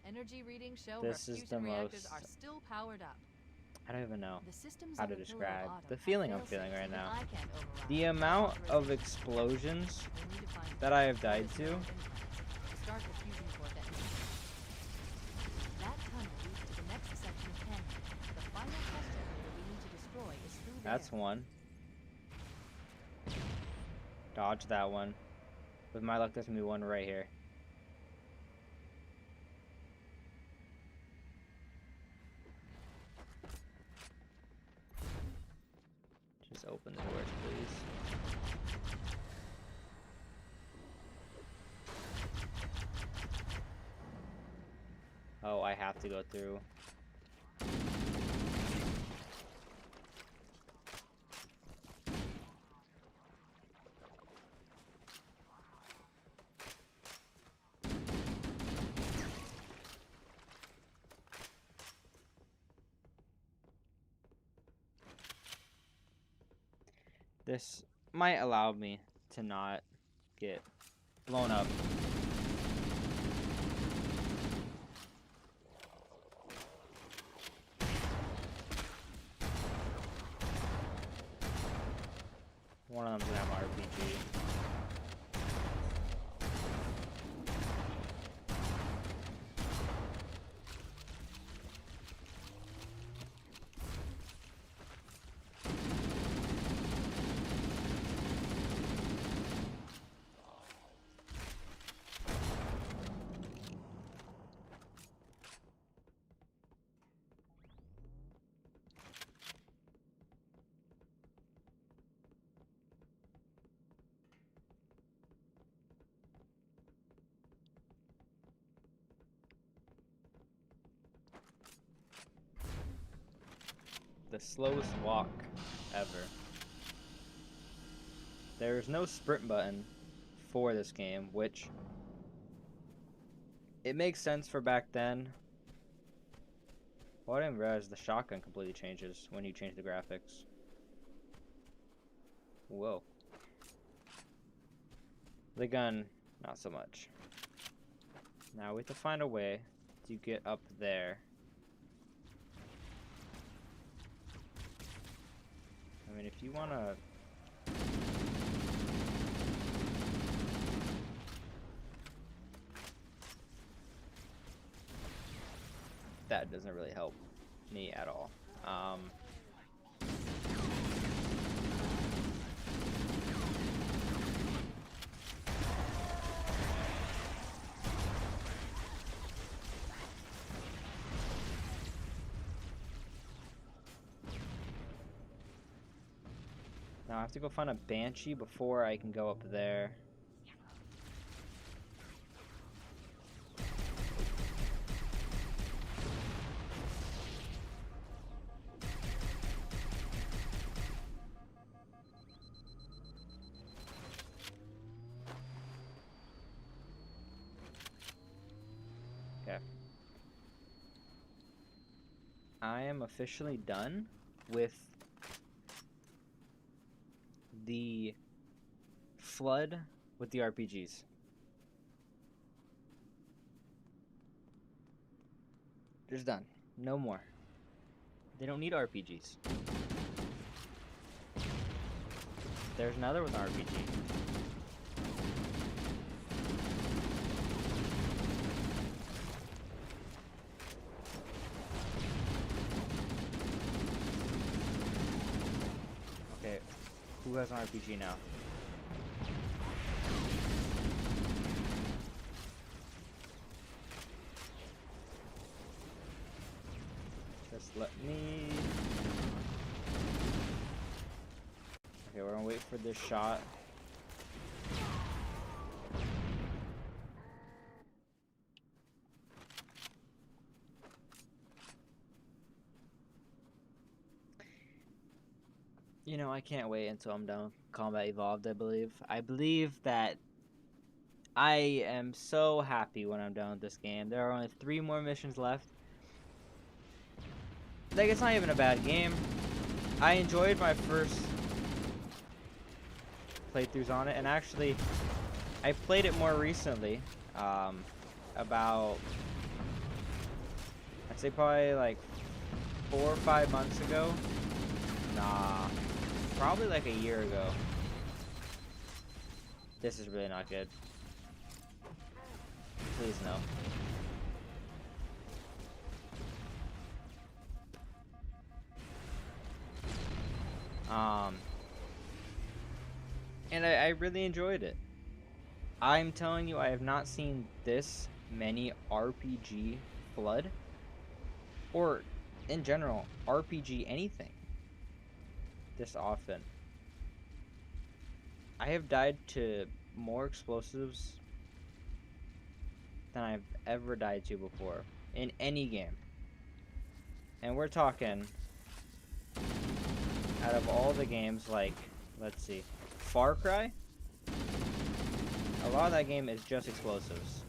Energy readings show her fusion reactors are still powered up. I don't even know The systems how on to the Pillar of describe Autumn the have feeling I'm failsafes feeling right even now. I can't override The without amount of authorization. explosions We'll need to find that I have died his to. neural implants to start the fusion core detonation. That tunnel leads to the next section of canyon. The final pulse generator we need to destroy is through there. That's one. Dodge that one. With my luck, there's gonna be one right here. Just open the doors, please. Oh, I have to go through. This might allow me to not get blown up. One of them's gonna have RPG. The slowest walk ever. There's no sprint button for this game, which it makes sense for back then. Well, I didn't realize the shotgun completely changes when you change the graphics. Whoa. The gun, not so much. Now we have to find a way to get up there. I mean, if you want to... That doesn't really help me at all. Now I have to go find a Banshee before I can go up there. Okay. I am officially done with the flood with the RPGs. Just done. No more. They don't need RPGs. There's another with an RPG. Okay, who has an RPG now? Just let me... Okay, we're gonna wait for this shot. You know, I can't wait until I'm done with Combat Evolved, I believe. I believe that I am so happy when I'm done with this game. There are only 3 more missions left. Like, it's not even a bad game. I enjoyed my first playthroughs on it, and actually, I played it more recently. About, I'd say probably like 4 or 5 months ago. Nah, probably like a year ago. This is really not good. Please no. And I really enjoyed it. I'm telling you, I have not seen this many RPG flood, or in general, RPG anything, this often. I have died to more explosives than I've ever died to before in any game. And we're talking, out of all the games, like, let's see, Far Cry? A lot of that game is just explosives.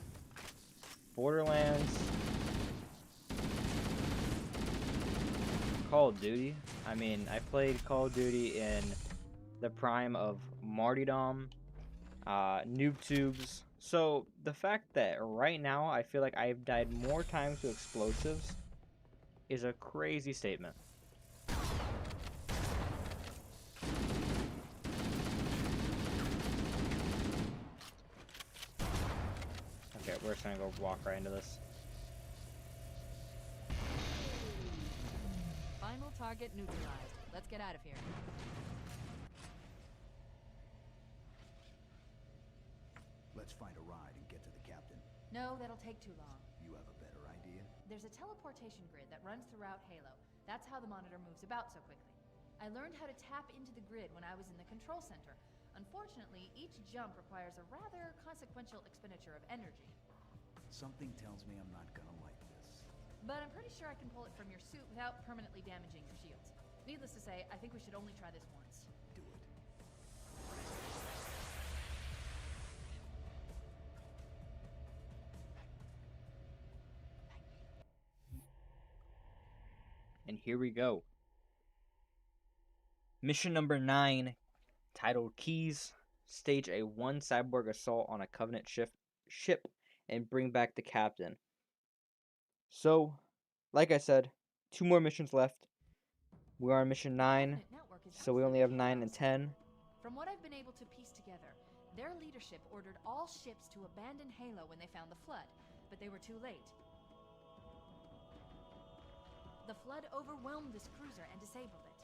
Borderlands. Call of Duty. I mean, I played Call of Duty in the prime of Martyrdom, Noob Tubes. So, the fact that right now I feel like I've died more times to explosives is a crazy statement. Okay, we're just gonna go walk right into this. Final target neutralized. Let's get out of here. Let's find a ride and get to the captain. No, that'll take too long. You have a better idea? There's a teleportation grid that runs throughout Halo. That's how the monitor moves about so quickly. I learned how to tap into the grid when I was in the control center. Unfortunately, each jump requires a rather consequential expenditure of energy. Something tells me I'm not gonna like this. But I'm pretty sure I can pull it from your suit without permanently damaging your shields. Needless to say, I think we should only try this once. Do it. And here we go. Mission number 9, titled Keys. Stage a 1 cyborg assault on a Covenant ship and bring back the captain. So, like I said, 2 more missions left. We are on mission 9, so we only have 9 and 10. From what I've been able to piece together, their leadership ordered all ships to abandon Halo when they found the Flood, but they were too late. The Flood overwhelmed this cruiser and disabled it.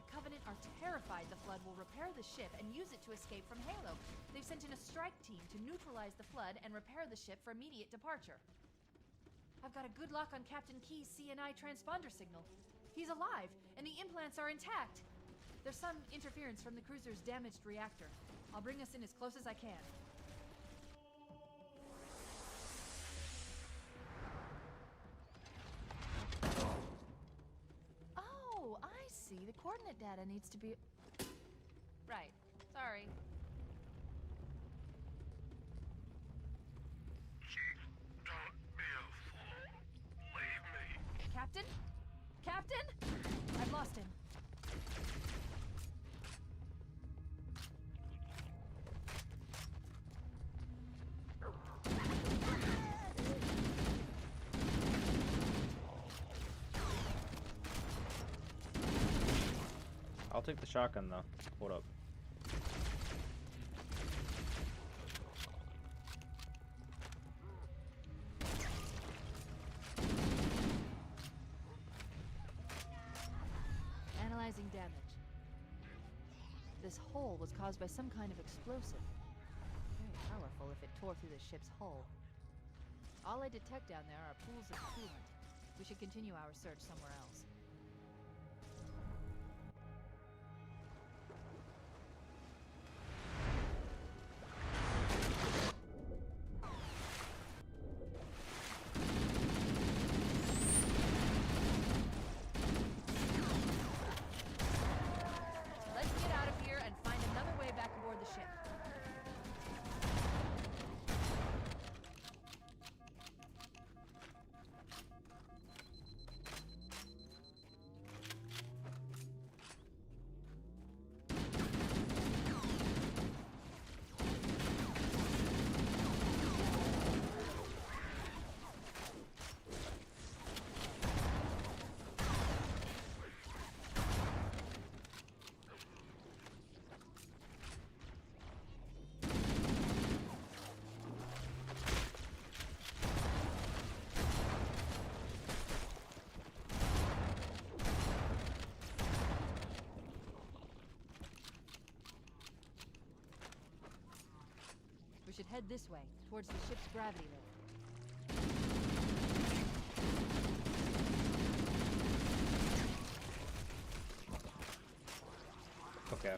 The Covenant are terrified the Flood will repair the ship and use it to escape from Halo. They've sent in a strike team to neutralize the Flood and repair the ship for immediate departure. I've got a good lock on Captain Key's CNI transponder signal. He's alive, and the implants are intact. There's some interference from the cruiser's damaged reactor. I'll bring us in as close as I can. Oh, I see. The coordinate data needs to be... Right. Sorry. Captain? Captain? I've lost him. I'll take the shotgun though. Hold up. Analyzing damage. This hole was caused by some kind of explosive. Very powerful if it tore through the ship's hull. All I detect down there are pools of coolant. We should continue our search somewhere else. Let's get out of here and find another way back aboard the ship. We should head this way, towards the ship's gravity lift. Okay.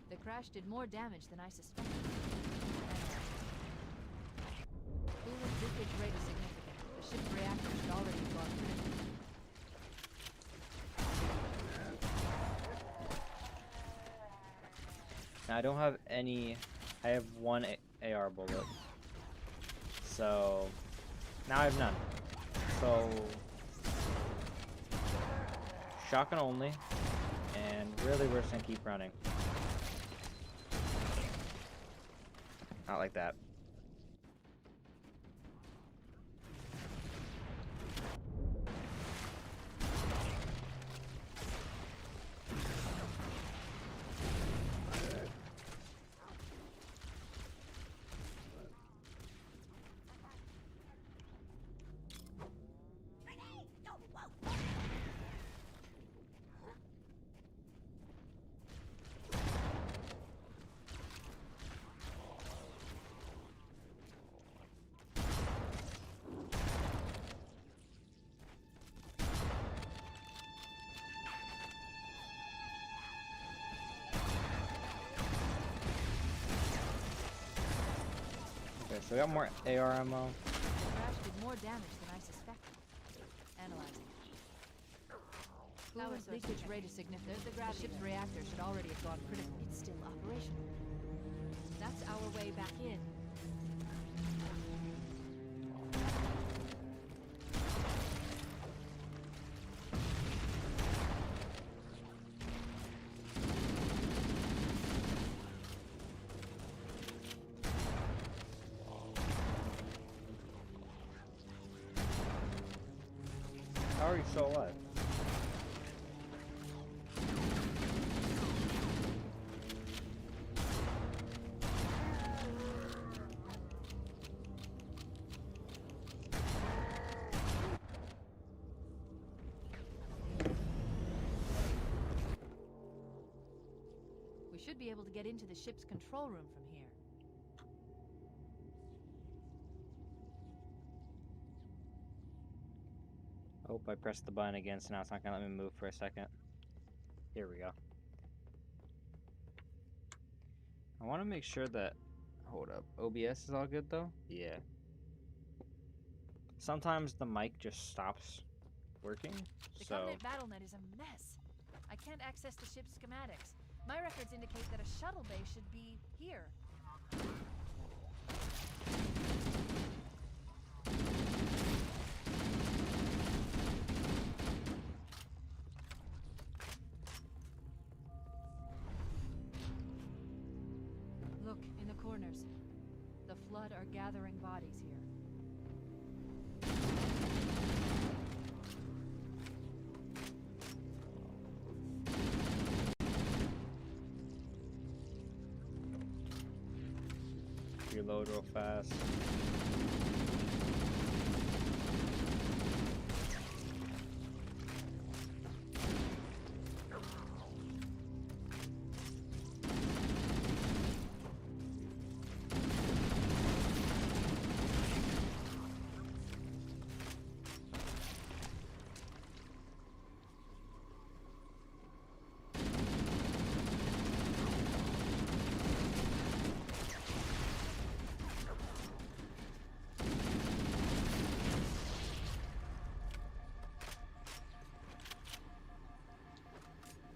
The crash did more damage than I suspected. Coolant leakage rate is significant. The ship's reactor should already have gone critical. Now, I don't have any. I have 1 AR bullet. So now I have none. So shotgun only, and really we're just gonna keep running. Not like that. Okay, so we got more AR ammo. The crash did more damage than I suspected. Analyzing. Coolant leakage rate is significant. The ship's reactor should already have gone critical. It's still operational. That's our way back in. How are you still alive? We should be able to get into the ship's control room from here. Oh, I pressed the button again, so now it's not gonna let me move for a second. Here we go. I want to make sure that... Hold up. OBS is all good, though? Yeah. Sometimes the mic just stops working, The so... Covenant BattleNet is a mess. I can't access the ship's schematics. My records indicate that a shuttle bay should be here. Look, in the corners. The Flood are gathering bodies here. Reload real fast.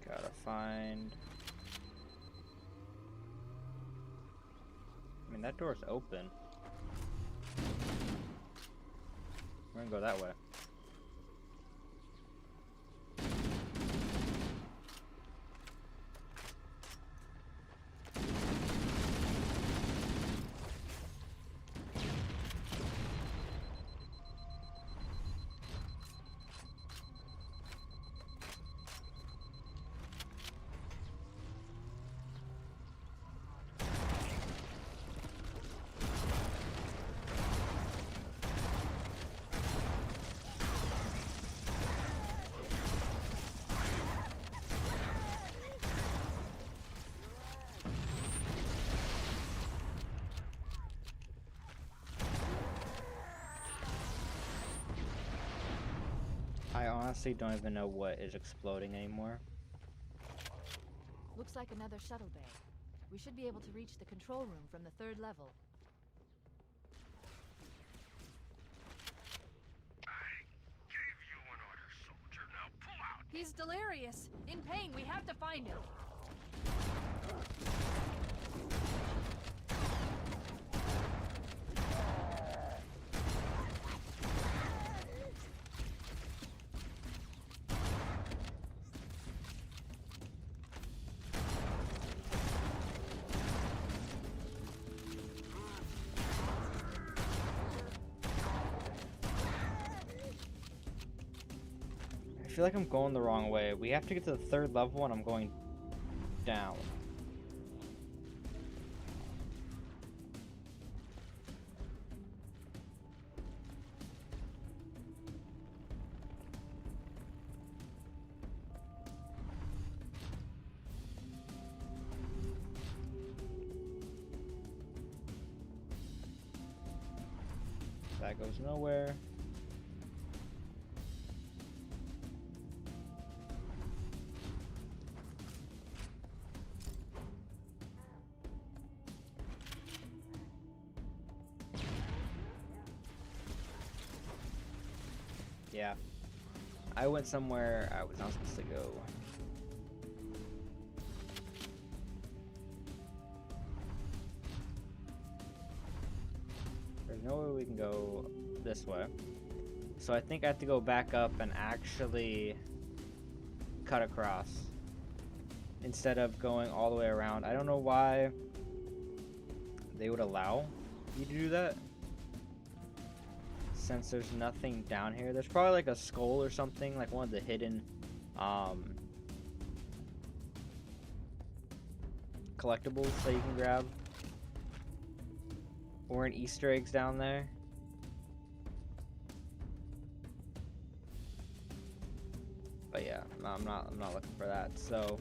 Gotta find... I mean, that door's open. We're gonna go that way. I honestly don't even know what is exploding anymore. Looks like another shuttle bay. We should be able to reach the control room from the 3rd level. Gave you an order, soldier. Now pull out. He's delirious. In pain. We have to find him. I feel like I'm going the wrong way. We have to get to the 3rd level and I'm going down. That goes nowhere. Yeah. I went somewhere I was not supposed to go. There's no way we can go this way. So I think I have to go back up and actually cut across instead of going all the way around. I don't know why they would allow you to do that. since there's nothing down here. There's probably like a skull or something, like one of the hidden collectibles that you can grab, or an Easter eggs down there. But yeah, no, I'm not looking for that. So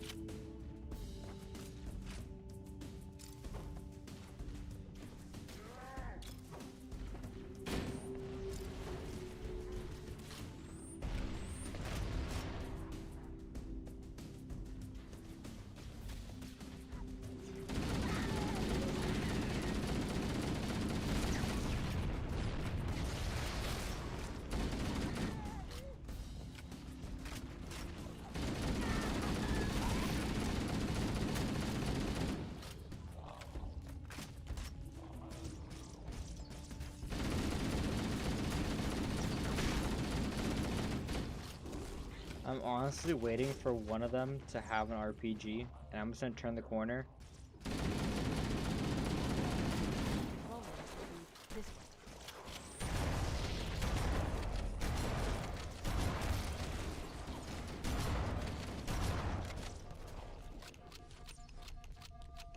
I'm honestly waiting for one of them to have an RPG, and I'm just gonna turn the corner.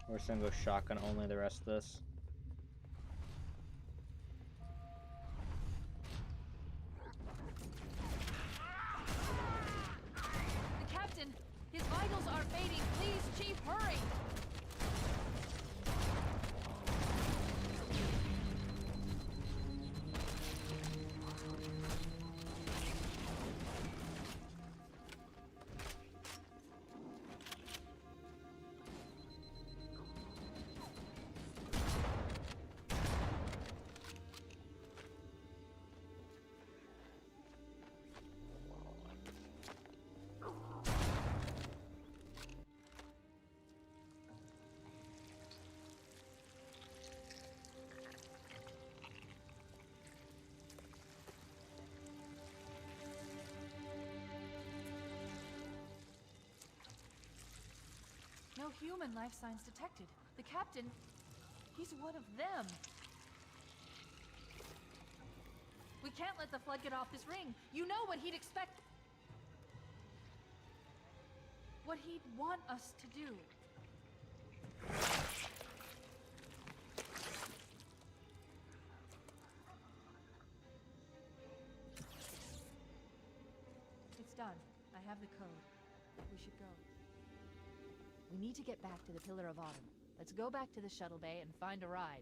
We're just gonna go shotgun only the rest of this. His vitals are fading. Please, Chief, hurry! No human life signs detected. The captain, he's one of them. We can't let the flood get off this ring. You know what he'd expect. What he'd want us to do. It's done. I have the code. We should go. We need to get back to the Pillar of Autumn. Let's go back to the shuttle bay and find a ride.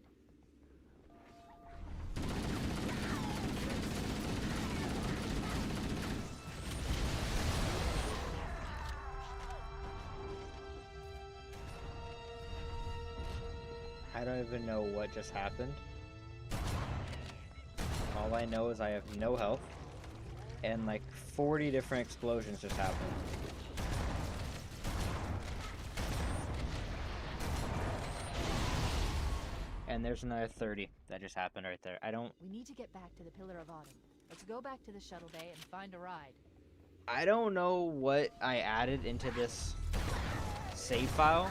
I don't even know what just happened. All I know is I have no health, and like 40 different explosions just happened. And there's another 30 that just happened right there. We need to get back to the Pillar of Autumn. Let's go back to the shuttle bay and find a ride. I don't know what I added into this save file.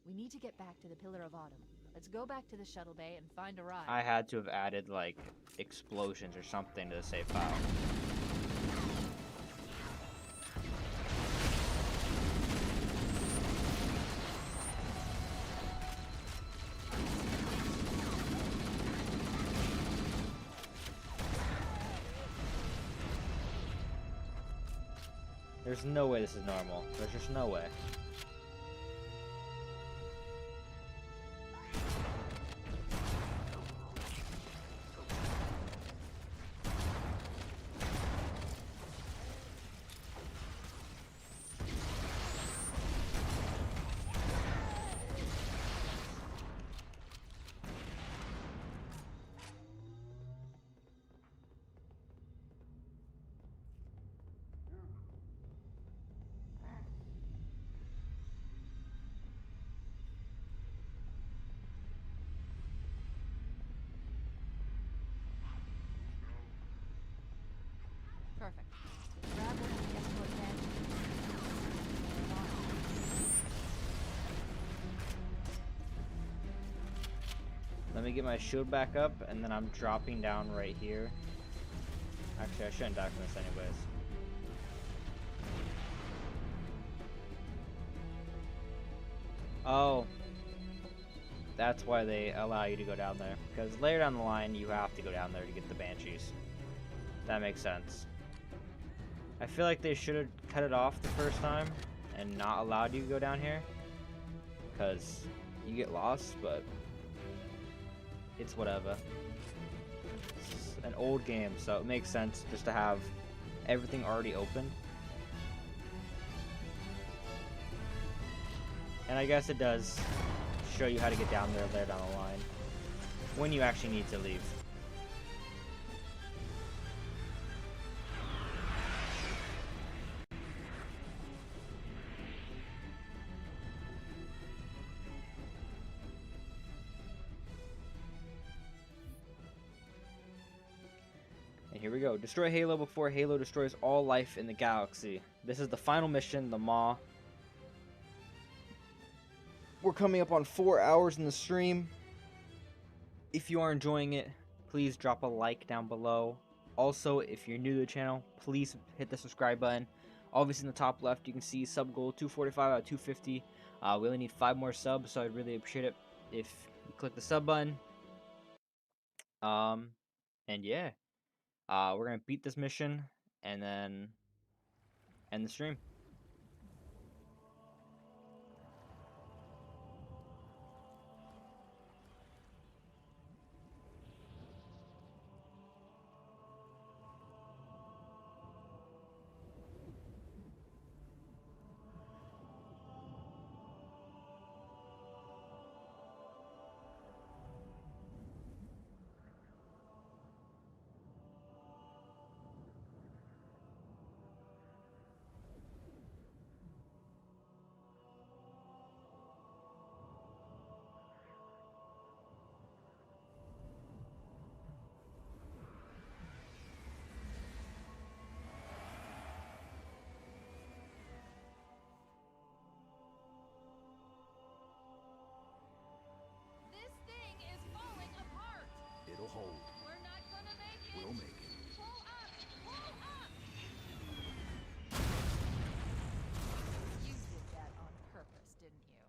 We need to get back to the Pillar of Autumn. Let's go back to the shuttle bay and find a ride. I had to have added like explosions or something to the save file. There's no way this is normal. There's just no way. Perfect. Grab one of the escort badges. me get my shield back up, and then I'm dropping down right here. Actually, I shouldn't die from this anyways. Oh. That's why they allow you to go down there. Because later down the line, you have to go down there to get the Banshees. That makes sense. I feel like they should have cut it off the first time and not allowed you to go down here. Because you get lost, but it's whatever. It's an old game, so it makes sense just to have everything already open. And I guess it does show you how to get down there down the line when you actually need to leave. And here we go. Destroy Halo before Halo destroys all life in the galaxy. This is the final mission, the Maw. We're coming up on 4 hours in the stream. If you are enjoying it, please drop a like down below. Also, if you're new to the channel, please hit the subscribe button. Obviously in the top left, you can see sub goal 245 out of 250. We only need 5 more subs, so I'd really appreciate it if you click the sub button. And yeah, we're gonna beat this mission and then end the stream. This thing is falling apart. It'll hold. We're not gonna make it. We'll make it. Pull up! Pull up! You did that on purpose, didn't you?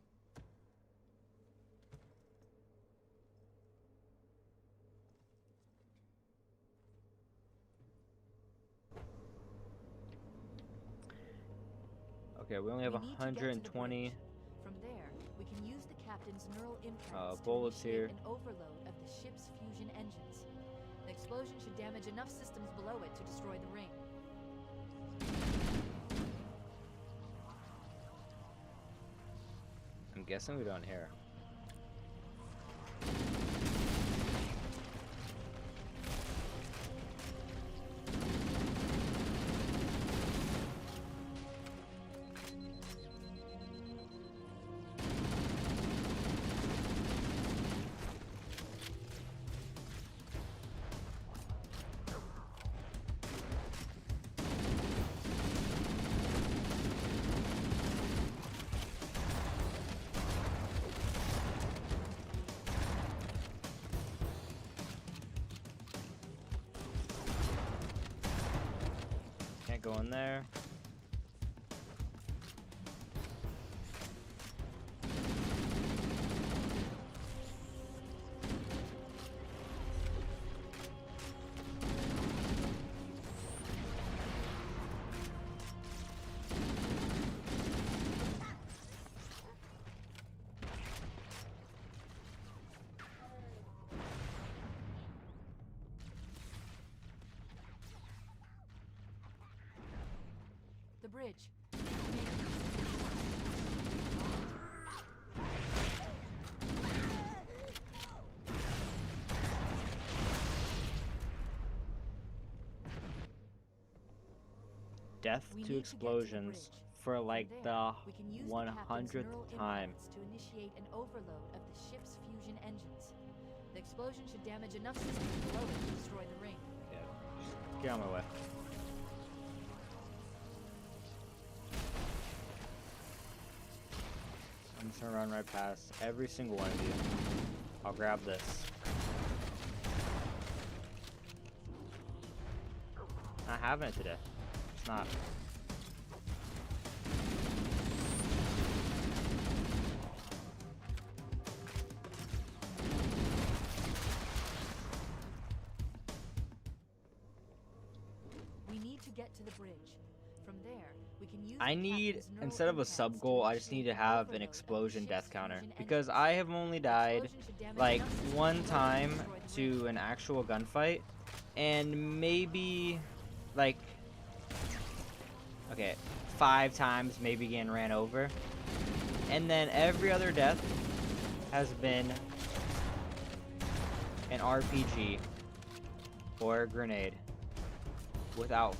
Okay, we only have We need to get to the 120. bridge. From there, we can use the captain's neural implants to bullets initiate here. an overload of the ship's fusion engines. The explosion should damage enough systems below it to destroy the ring. I'm guessing we don't hear. Can't go in there. The bridge. Death We to need explosions bridge. for like From the there, we can use the captain's 100th neural time. implants to initiate an overload of the ship's fusion engines. The explosion should damage enough systems below it to destroy the ring. Yeah, just get out of my way. I'm just gonna run right past every single one of you. I'll grab this. Not having it today. It's not. We need to get to the bridge. From there, we can use I the need, captain's neural instead of a implants sub to goal, I just need to initiate have an overload of the explosion death ship's counter. fusion Because engines. I have only died Explosion should damage like enough systems one below to time destroy the ring. to an actual gunfight. And maybe like, okay, 5 times maybe getting ran over. And then every other death has been an RPG or a grenade without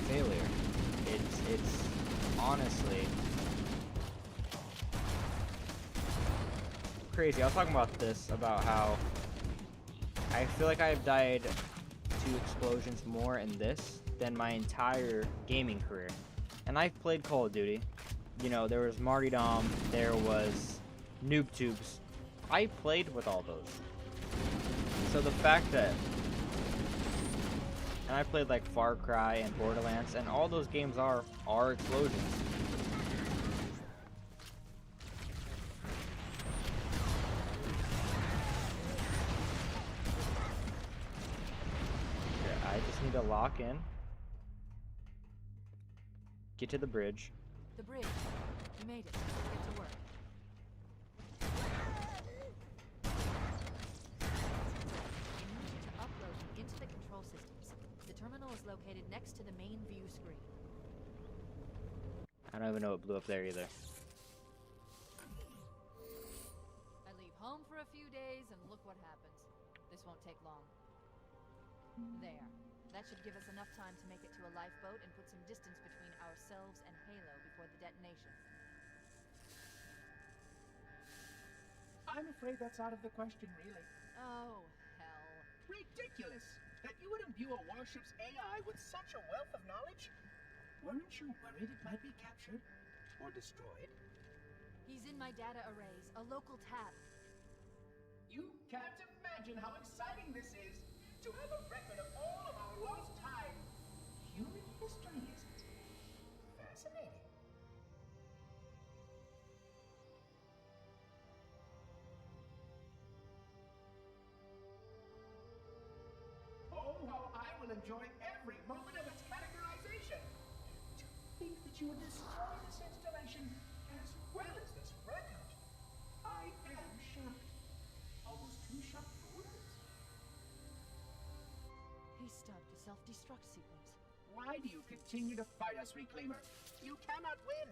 failure. It's honestly crazy. I was talking about this, about how I feel like I've died to explosions more in this than my entire gaming career. And I've played Call of Duty. You know, there was Martyrdom, there was Noob Tubes. I played with all those. So the fact that, and I played like Far Cry and Borderlands, and all those games are explosions. Okay, I just need to lock in. Get to the bridge. The bridge. We made it. Get to work. I need you to upload them into the control systems. The terminal is located next to the main view screen. I don't even know what blew up there either. I leave home for a few days and look what happens. This won't take long. There. That should give us enough time to make it to a lifeboat and put some distance between ourselves and Halo before the detonation. I'm afraid that's out of the question, really. Oh, hell. Ridiculous! That you would imbue a warship's AI with such a wealth of knowledge? Weren't you worried it might be captured? Or destroyed? He's in my data arrays, a local tab. You can't imagine how exciting this is! To have a record of all of our lost time! Human history, isn't it? Fascinating. Oh, how I will enjoy every moment of its categorization! To think that you would destroy this installation as well as this record! I am shocked. Almost too shocked for words. He stopped the self-destruct sequence. Why do you continue to fight us, Reclaimer? You cannot win!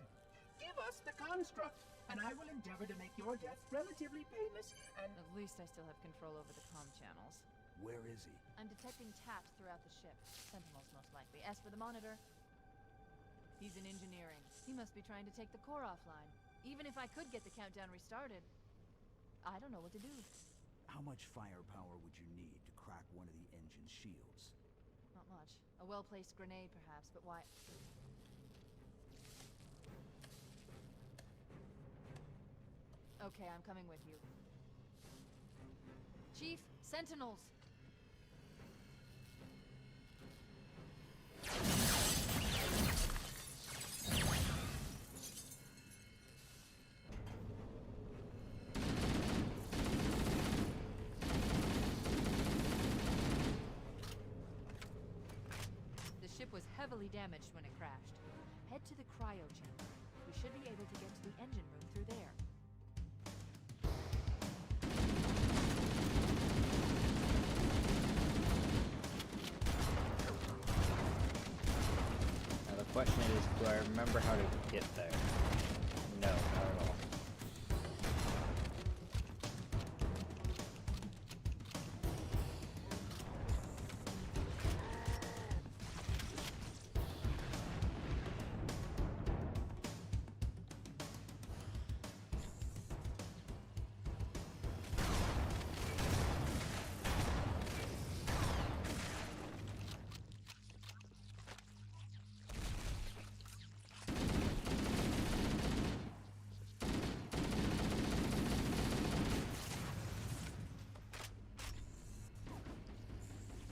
Give us the construct, and I will endeavor to make your death relatively painless and... At least I still have control over the comm channels. Where is he? I'm detecting taps throughout the ship. Sentinels, most likely. As for the monitor, he's in engineering. He must be trying to take the core offline. Even if I could get the countdown restarted, I don't know what to do. How much firepower would you need to crack one of the engine's shields? Not much. A well-placed grenade, perhaps, but why... Okay, I'm coming with you. Chief, Sentinels! The ship was heavily damaged when it crashed. Head to the cryo chamber. We should be able to get to the engine room through there. Now the question is, do I remember how to get there? No, not at all.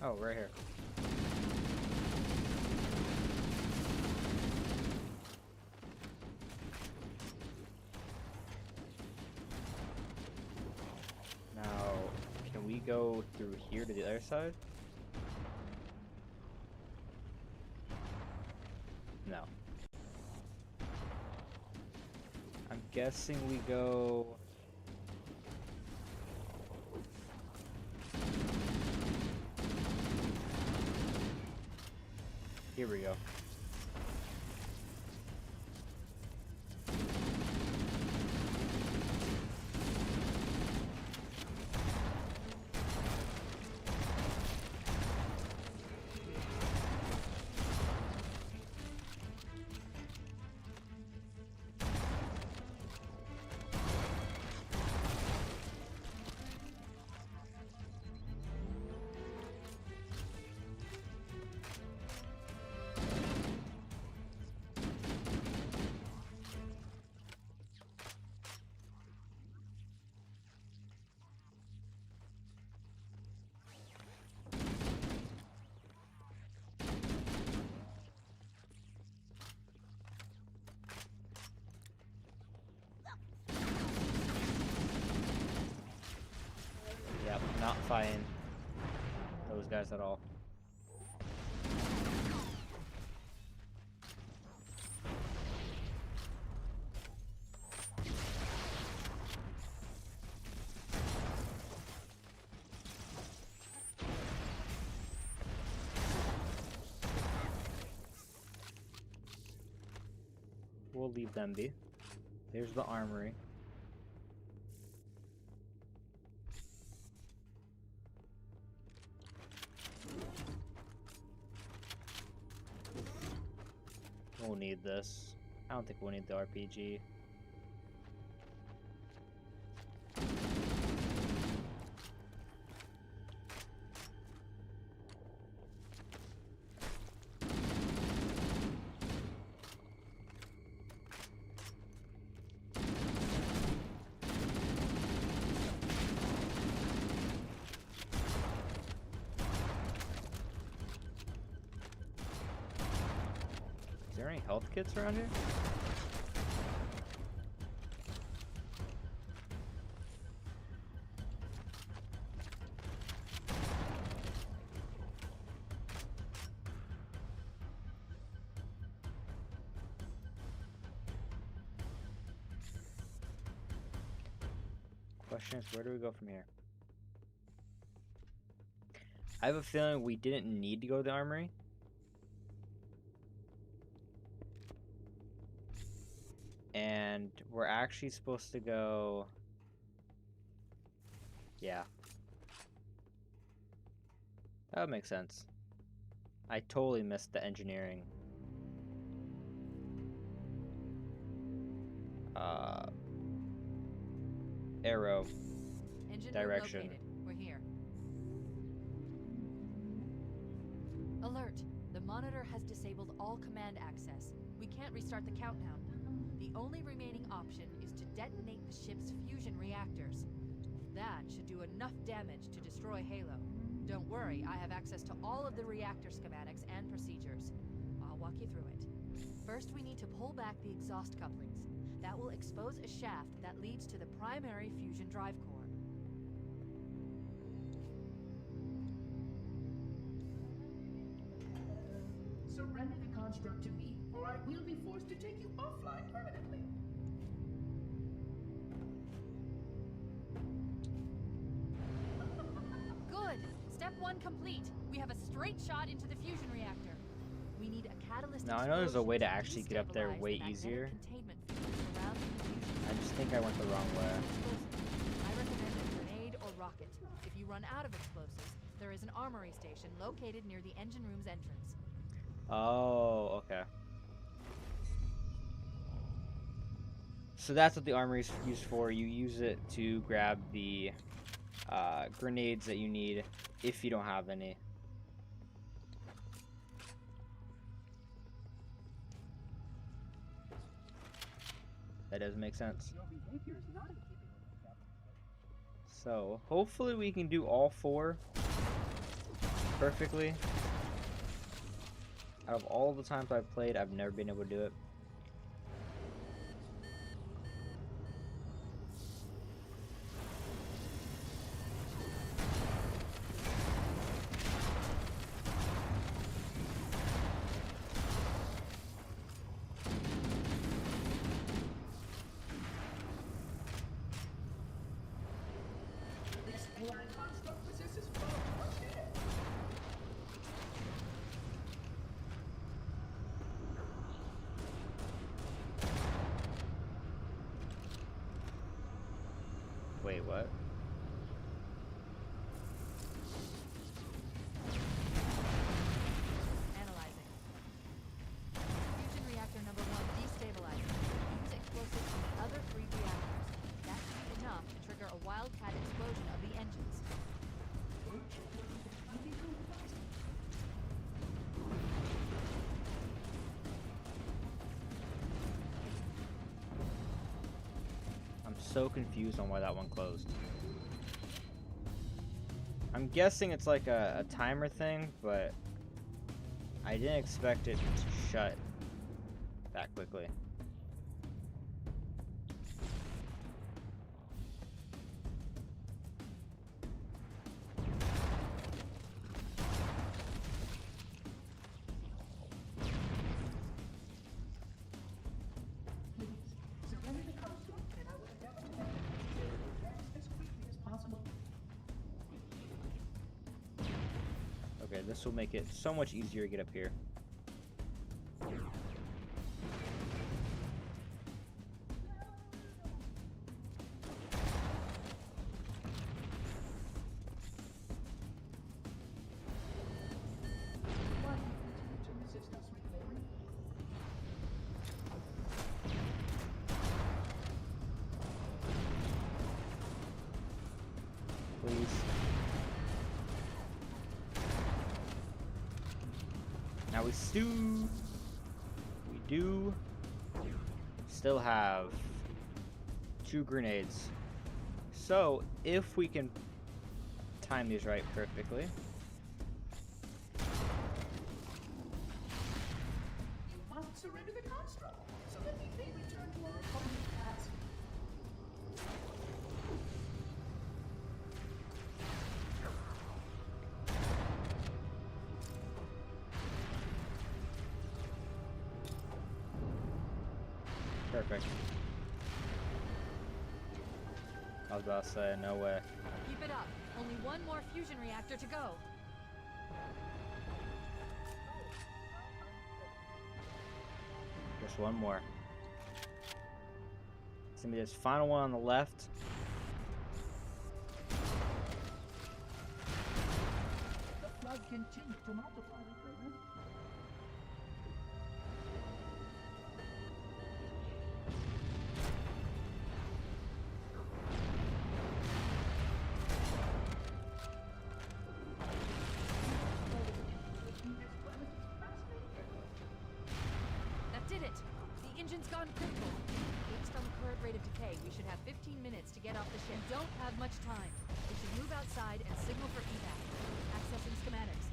Oh, right here. Now, can we go through here to the other side? No. I'm guessing we go... Here we go. Yep, not fighting those guys at all. We'll leave them be. There's the armory. We'll need this. I don't think we'll need the RPG. Is there any health kits around here? Question is, where do we go from here? I have a feeling we didn't need to go to the armory. And we're actually supposed to go... Yeah. That would make sense. I totally missed the engineering. Arrow. Engine Direction. Room located. We're here. Alert! The monitor has disabled all command access. We can't restart the countdown. The only remaining option is to detonate the ship's fusion reactors. That should do enough damage to destroy Halo. Don't worry, I have access to all of the reactor schematics and procedures. I'll walk you through it. First, we need to pull back the exhaust couplings. That will expose a shaft that leads to the primary fusion drive core. Surrender the construct to me, or I will be forced to take you offline permanently. Good! Step 1 complete. We have a straight shot into the fusion reactor. We need a catalyst. Now I know there's a way to explosion actually get up there destabilize way the magnetic easier. containment field surrounding the fusion. I just think I went the wrong way. I recommend a grenade or rocket. If you run out of explosives, there is an armory station located near the engine room's entrance. Oh, okay. So that's what the armory is used for. You use it to grab the grenades that you need if you don't have any. That does make sense. Your behavior is not in keeping with the captain's. So hopefully we can do all 4. perfectly. Out of all the times I've played, I've never been able to do it. This AI construct possesses far more share. Wait, what? Analyzing. Fusion reactor number 1 destabilized. Use explosives on the other 3 reactors. That should be enough to trigger a wildcat explosion of the engines. I'm so confused on why that one closed. I'm guessing it's like a timer thing, but I didn't expect it to shut that quickly. Surrender the construct, and I will endeavor to make it necessary as quickly as possible. Okay, this will make it so much easier to get up here. Why do you continue to resist us, McLaren? Please. Now we do still have 2 grenades. So if we can time these right perfectly. You must surrender the construct, so that we may return to our opponent's task. Perfect. I was about to say, no way. Keep it up. Only one more fusion reactor to go. Just one more. It's gonna be this final one on the left. The flood continues to multiply, McLaren. That did it! The engine's gone critical. Based on the current rate of decay, we should have 15 minutes to get off the ship. We don't have much time. We should move outside and signal for evac. Accessing schematics.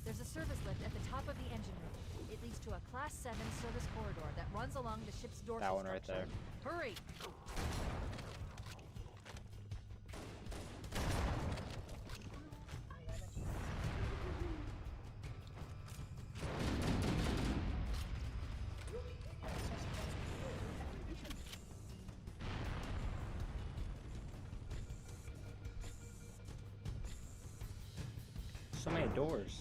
There's a service lift at the top of the engine room. It leads to a Class 7 service corridor that runs along the ship's dorsal That one right structure. there. Hurry! So many doors.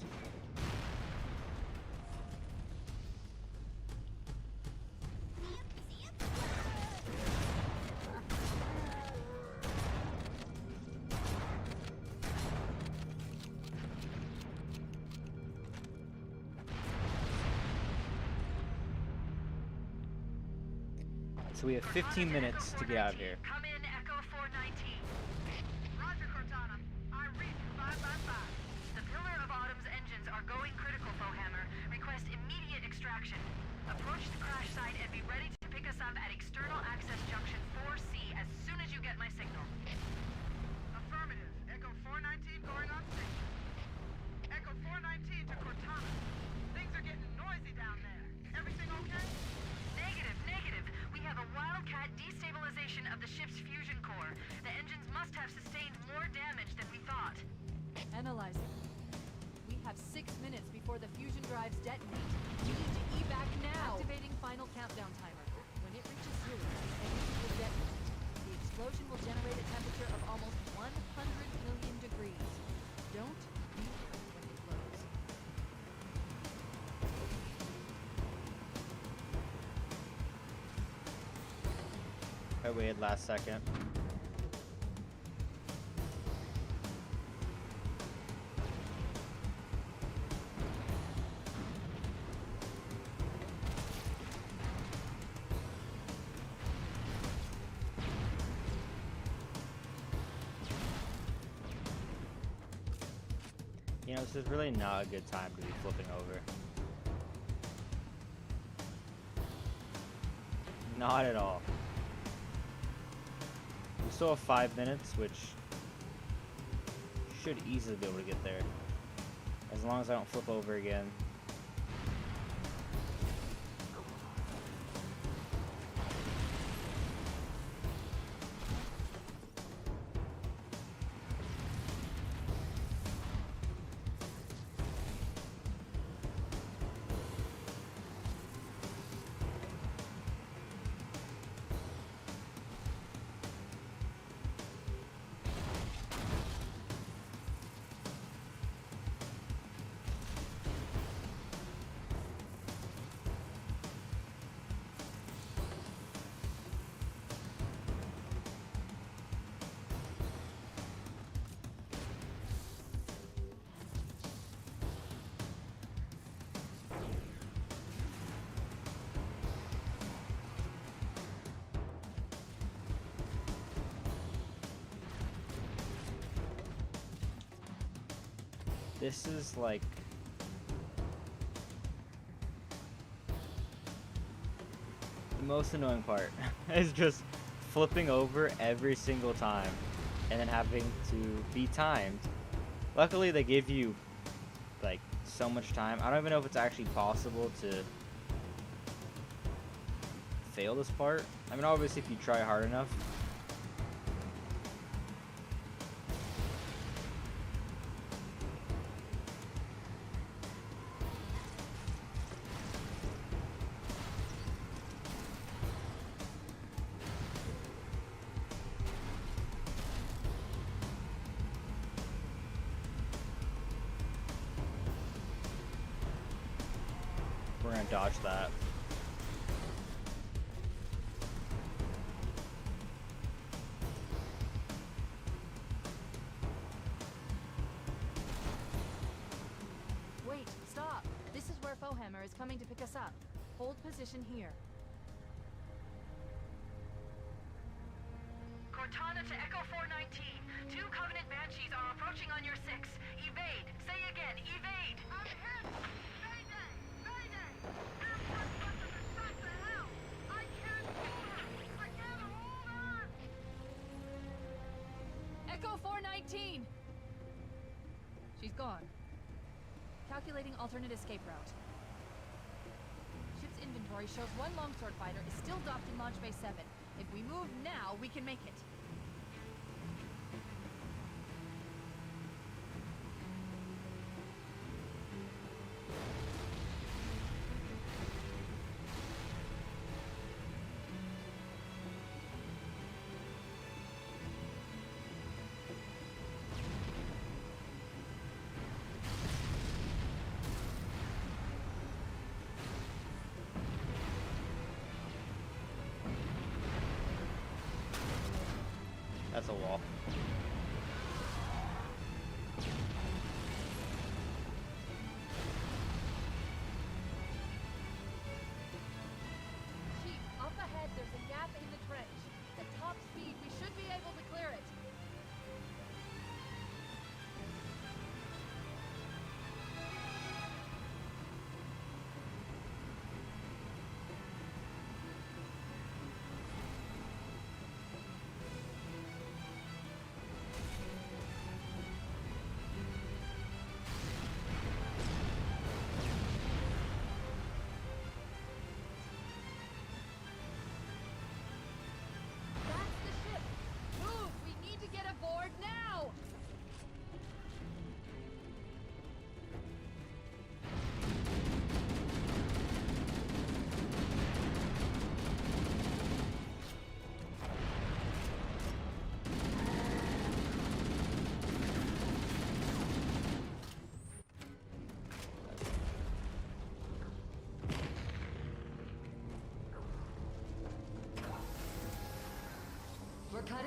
So we have 15 minutes to get out of here. Come in, Echo 419. Roger, Cortana. I read 555. The Pillar of Autumn's engines are going critical, Fohammer. Request immediate extraction. Approach the crash site and be ready to pick us up at external access junction 4C as soon as you get my signal. Affirmative. Echo 419 going on station. of the ship's fusion core. The engines must have sustained more damage than we thought. Analyzing. We have 6 minutes before the fusion drives detonate. We need to evac now! Activating final countdown timer. When it reaches 0, the engines will detonate. The explosion will generate a temperature of almost 100 million degrees. Don't be when it blows. I waited last second. You know, this is really not a good time to be flipping over. Not at all. We still have 5 minutes, which should easily be able to get there. As long as I don't flip over again. This is like the most annoying part is just flipping over every single time and then having to be timed. Luckily they give you like so much time. I don't even know if it's actually possible to fail this part. I mean, obviously if you try hard enough. We're gonna dodge that. Wait, stop! This is where Fohammer is coming to pick us up. Hold position here. Cortana to Echo 419. 2 Covenant Banshees are approaching on your 6. Evade. Say again, evade. I'm hit. Mayday! Mayday! Airport buses are shot to hell. I can't hold her. I can't hold her. Echo 419! She's gone. Calculating alternate escape route. Ship's inventory shows 1 longsword fighter is still docked in Launch Bay 7. If we move now, we can make it. That's a wall. Chief, up ahead there's a gap in the trench. At top speed, we should be able to clear it.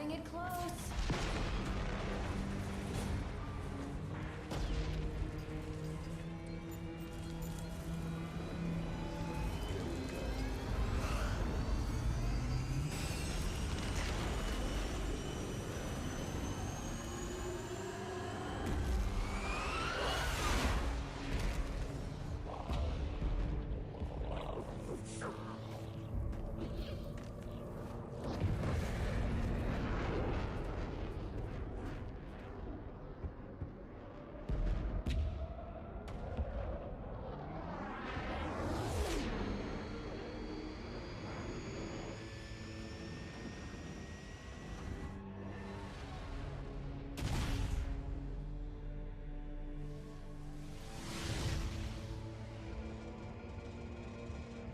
cutting it close.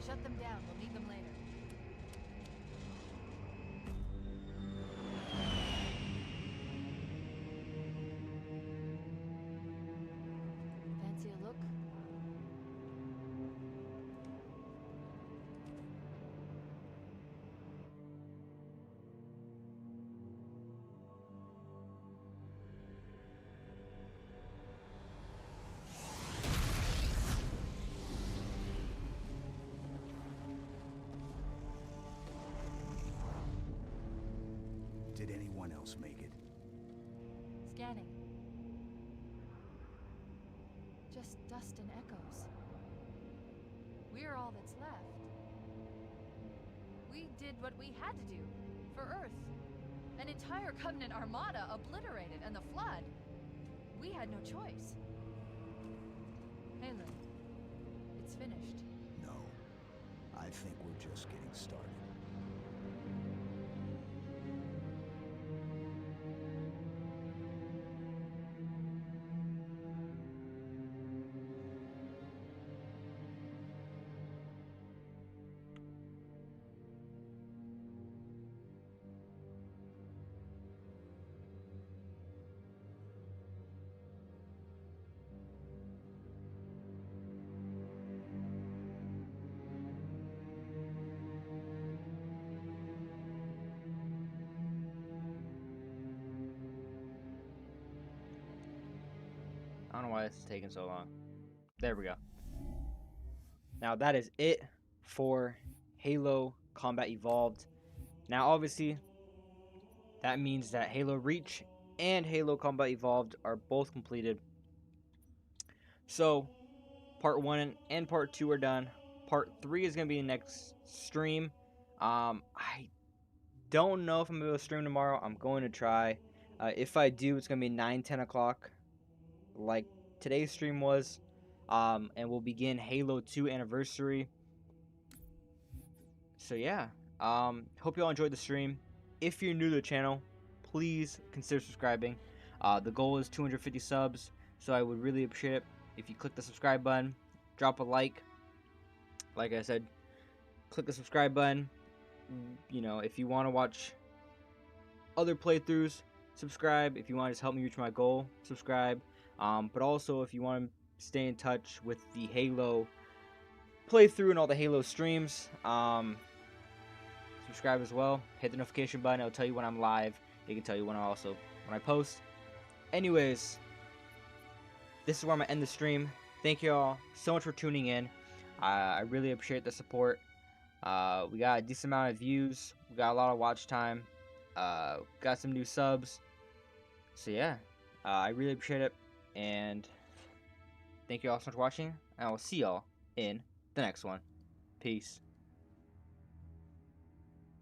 Shut them down. We'll need them later. Fancy a look? Did anyone else make it? Scanning. Just dust and echoes. We're all that's left. We did what we had to do for Earth. An entire Covenant armada obliterated, and the Flood. We had no choice. Halo, it's finished. No. I think we're just getting started. I don't know why it's taking so long. There we go. Now that is it for Halo Combat Evolved. Now obviously that means that Halo Reach and Halo Combat Evolved are both completed. So part 1 and part 2 are done. Part 3 is going to be the next stream. I don't know if I'm going to be able to stream tomorrow. I'm going to try. If I do, it's going to be 9-10 o'clock like today's stream was. And we'll begin Halo 2 Anniversary. So yeah, hope you all enjoyed the stream. If you're new to the channel, please consider subscribing. The goal is 250 subs, so I would really appreciate it if you click the subscribe button, drop a like. Like I said, click the subscribe button. You know, if you want to watch other playthroughs, subscribe. If you want to just help me reach my goal, subscribe. But also, if you want to stay in touch with the Halo playthrough and all the Halo streams, subscribe as well. Hit the notification button. It'll tell you when I'm live. It can tell you when I post. Anyways, this is where I'm gonna end the stream. Thank you all so much for tuning in. I really appreciate the support. We got a decent amount of views. We got a lot of watch time. Got some new subs. So yeah, I really appreciate it. And thank you all so much for watching. And I will see y'all in the next one. Peace.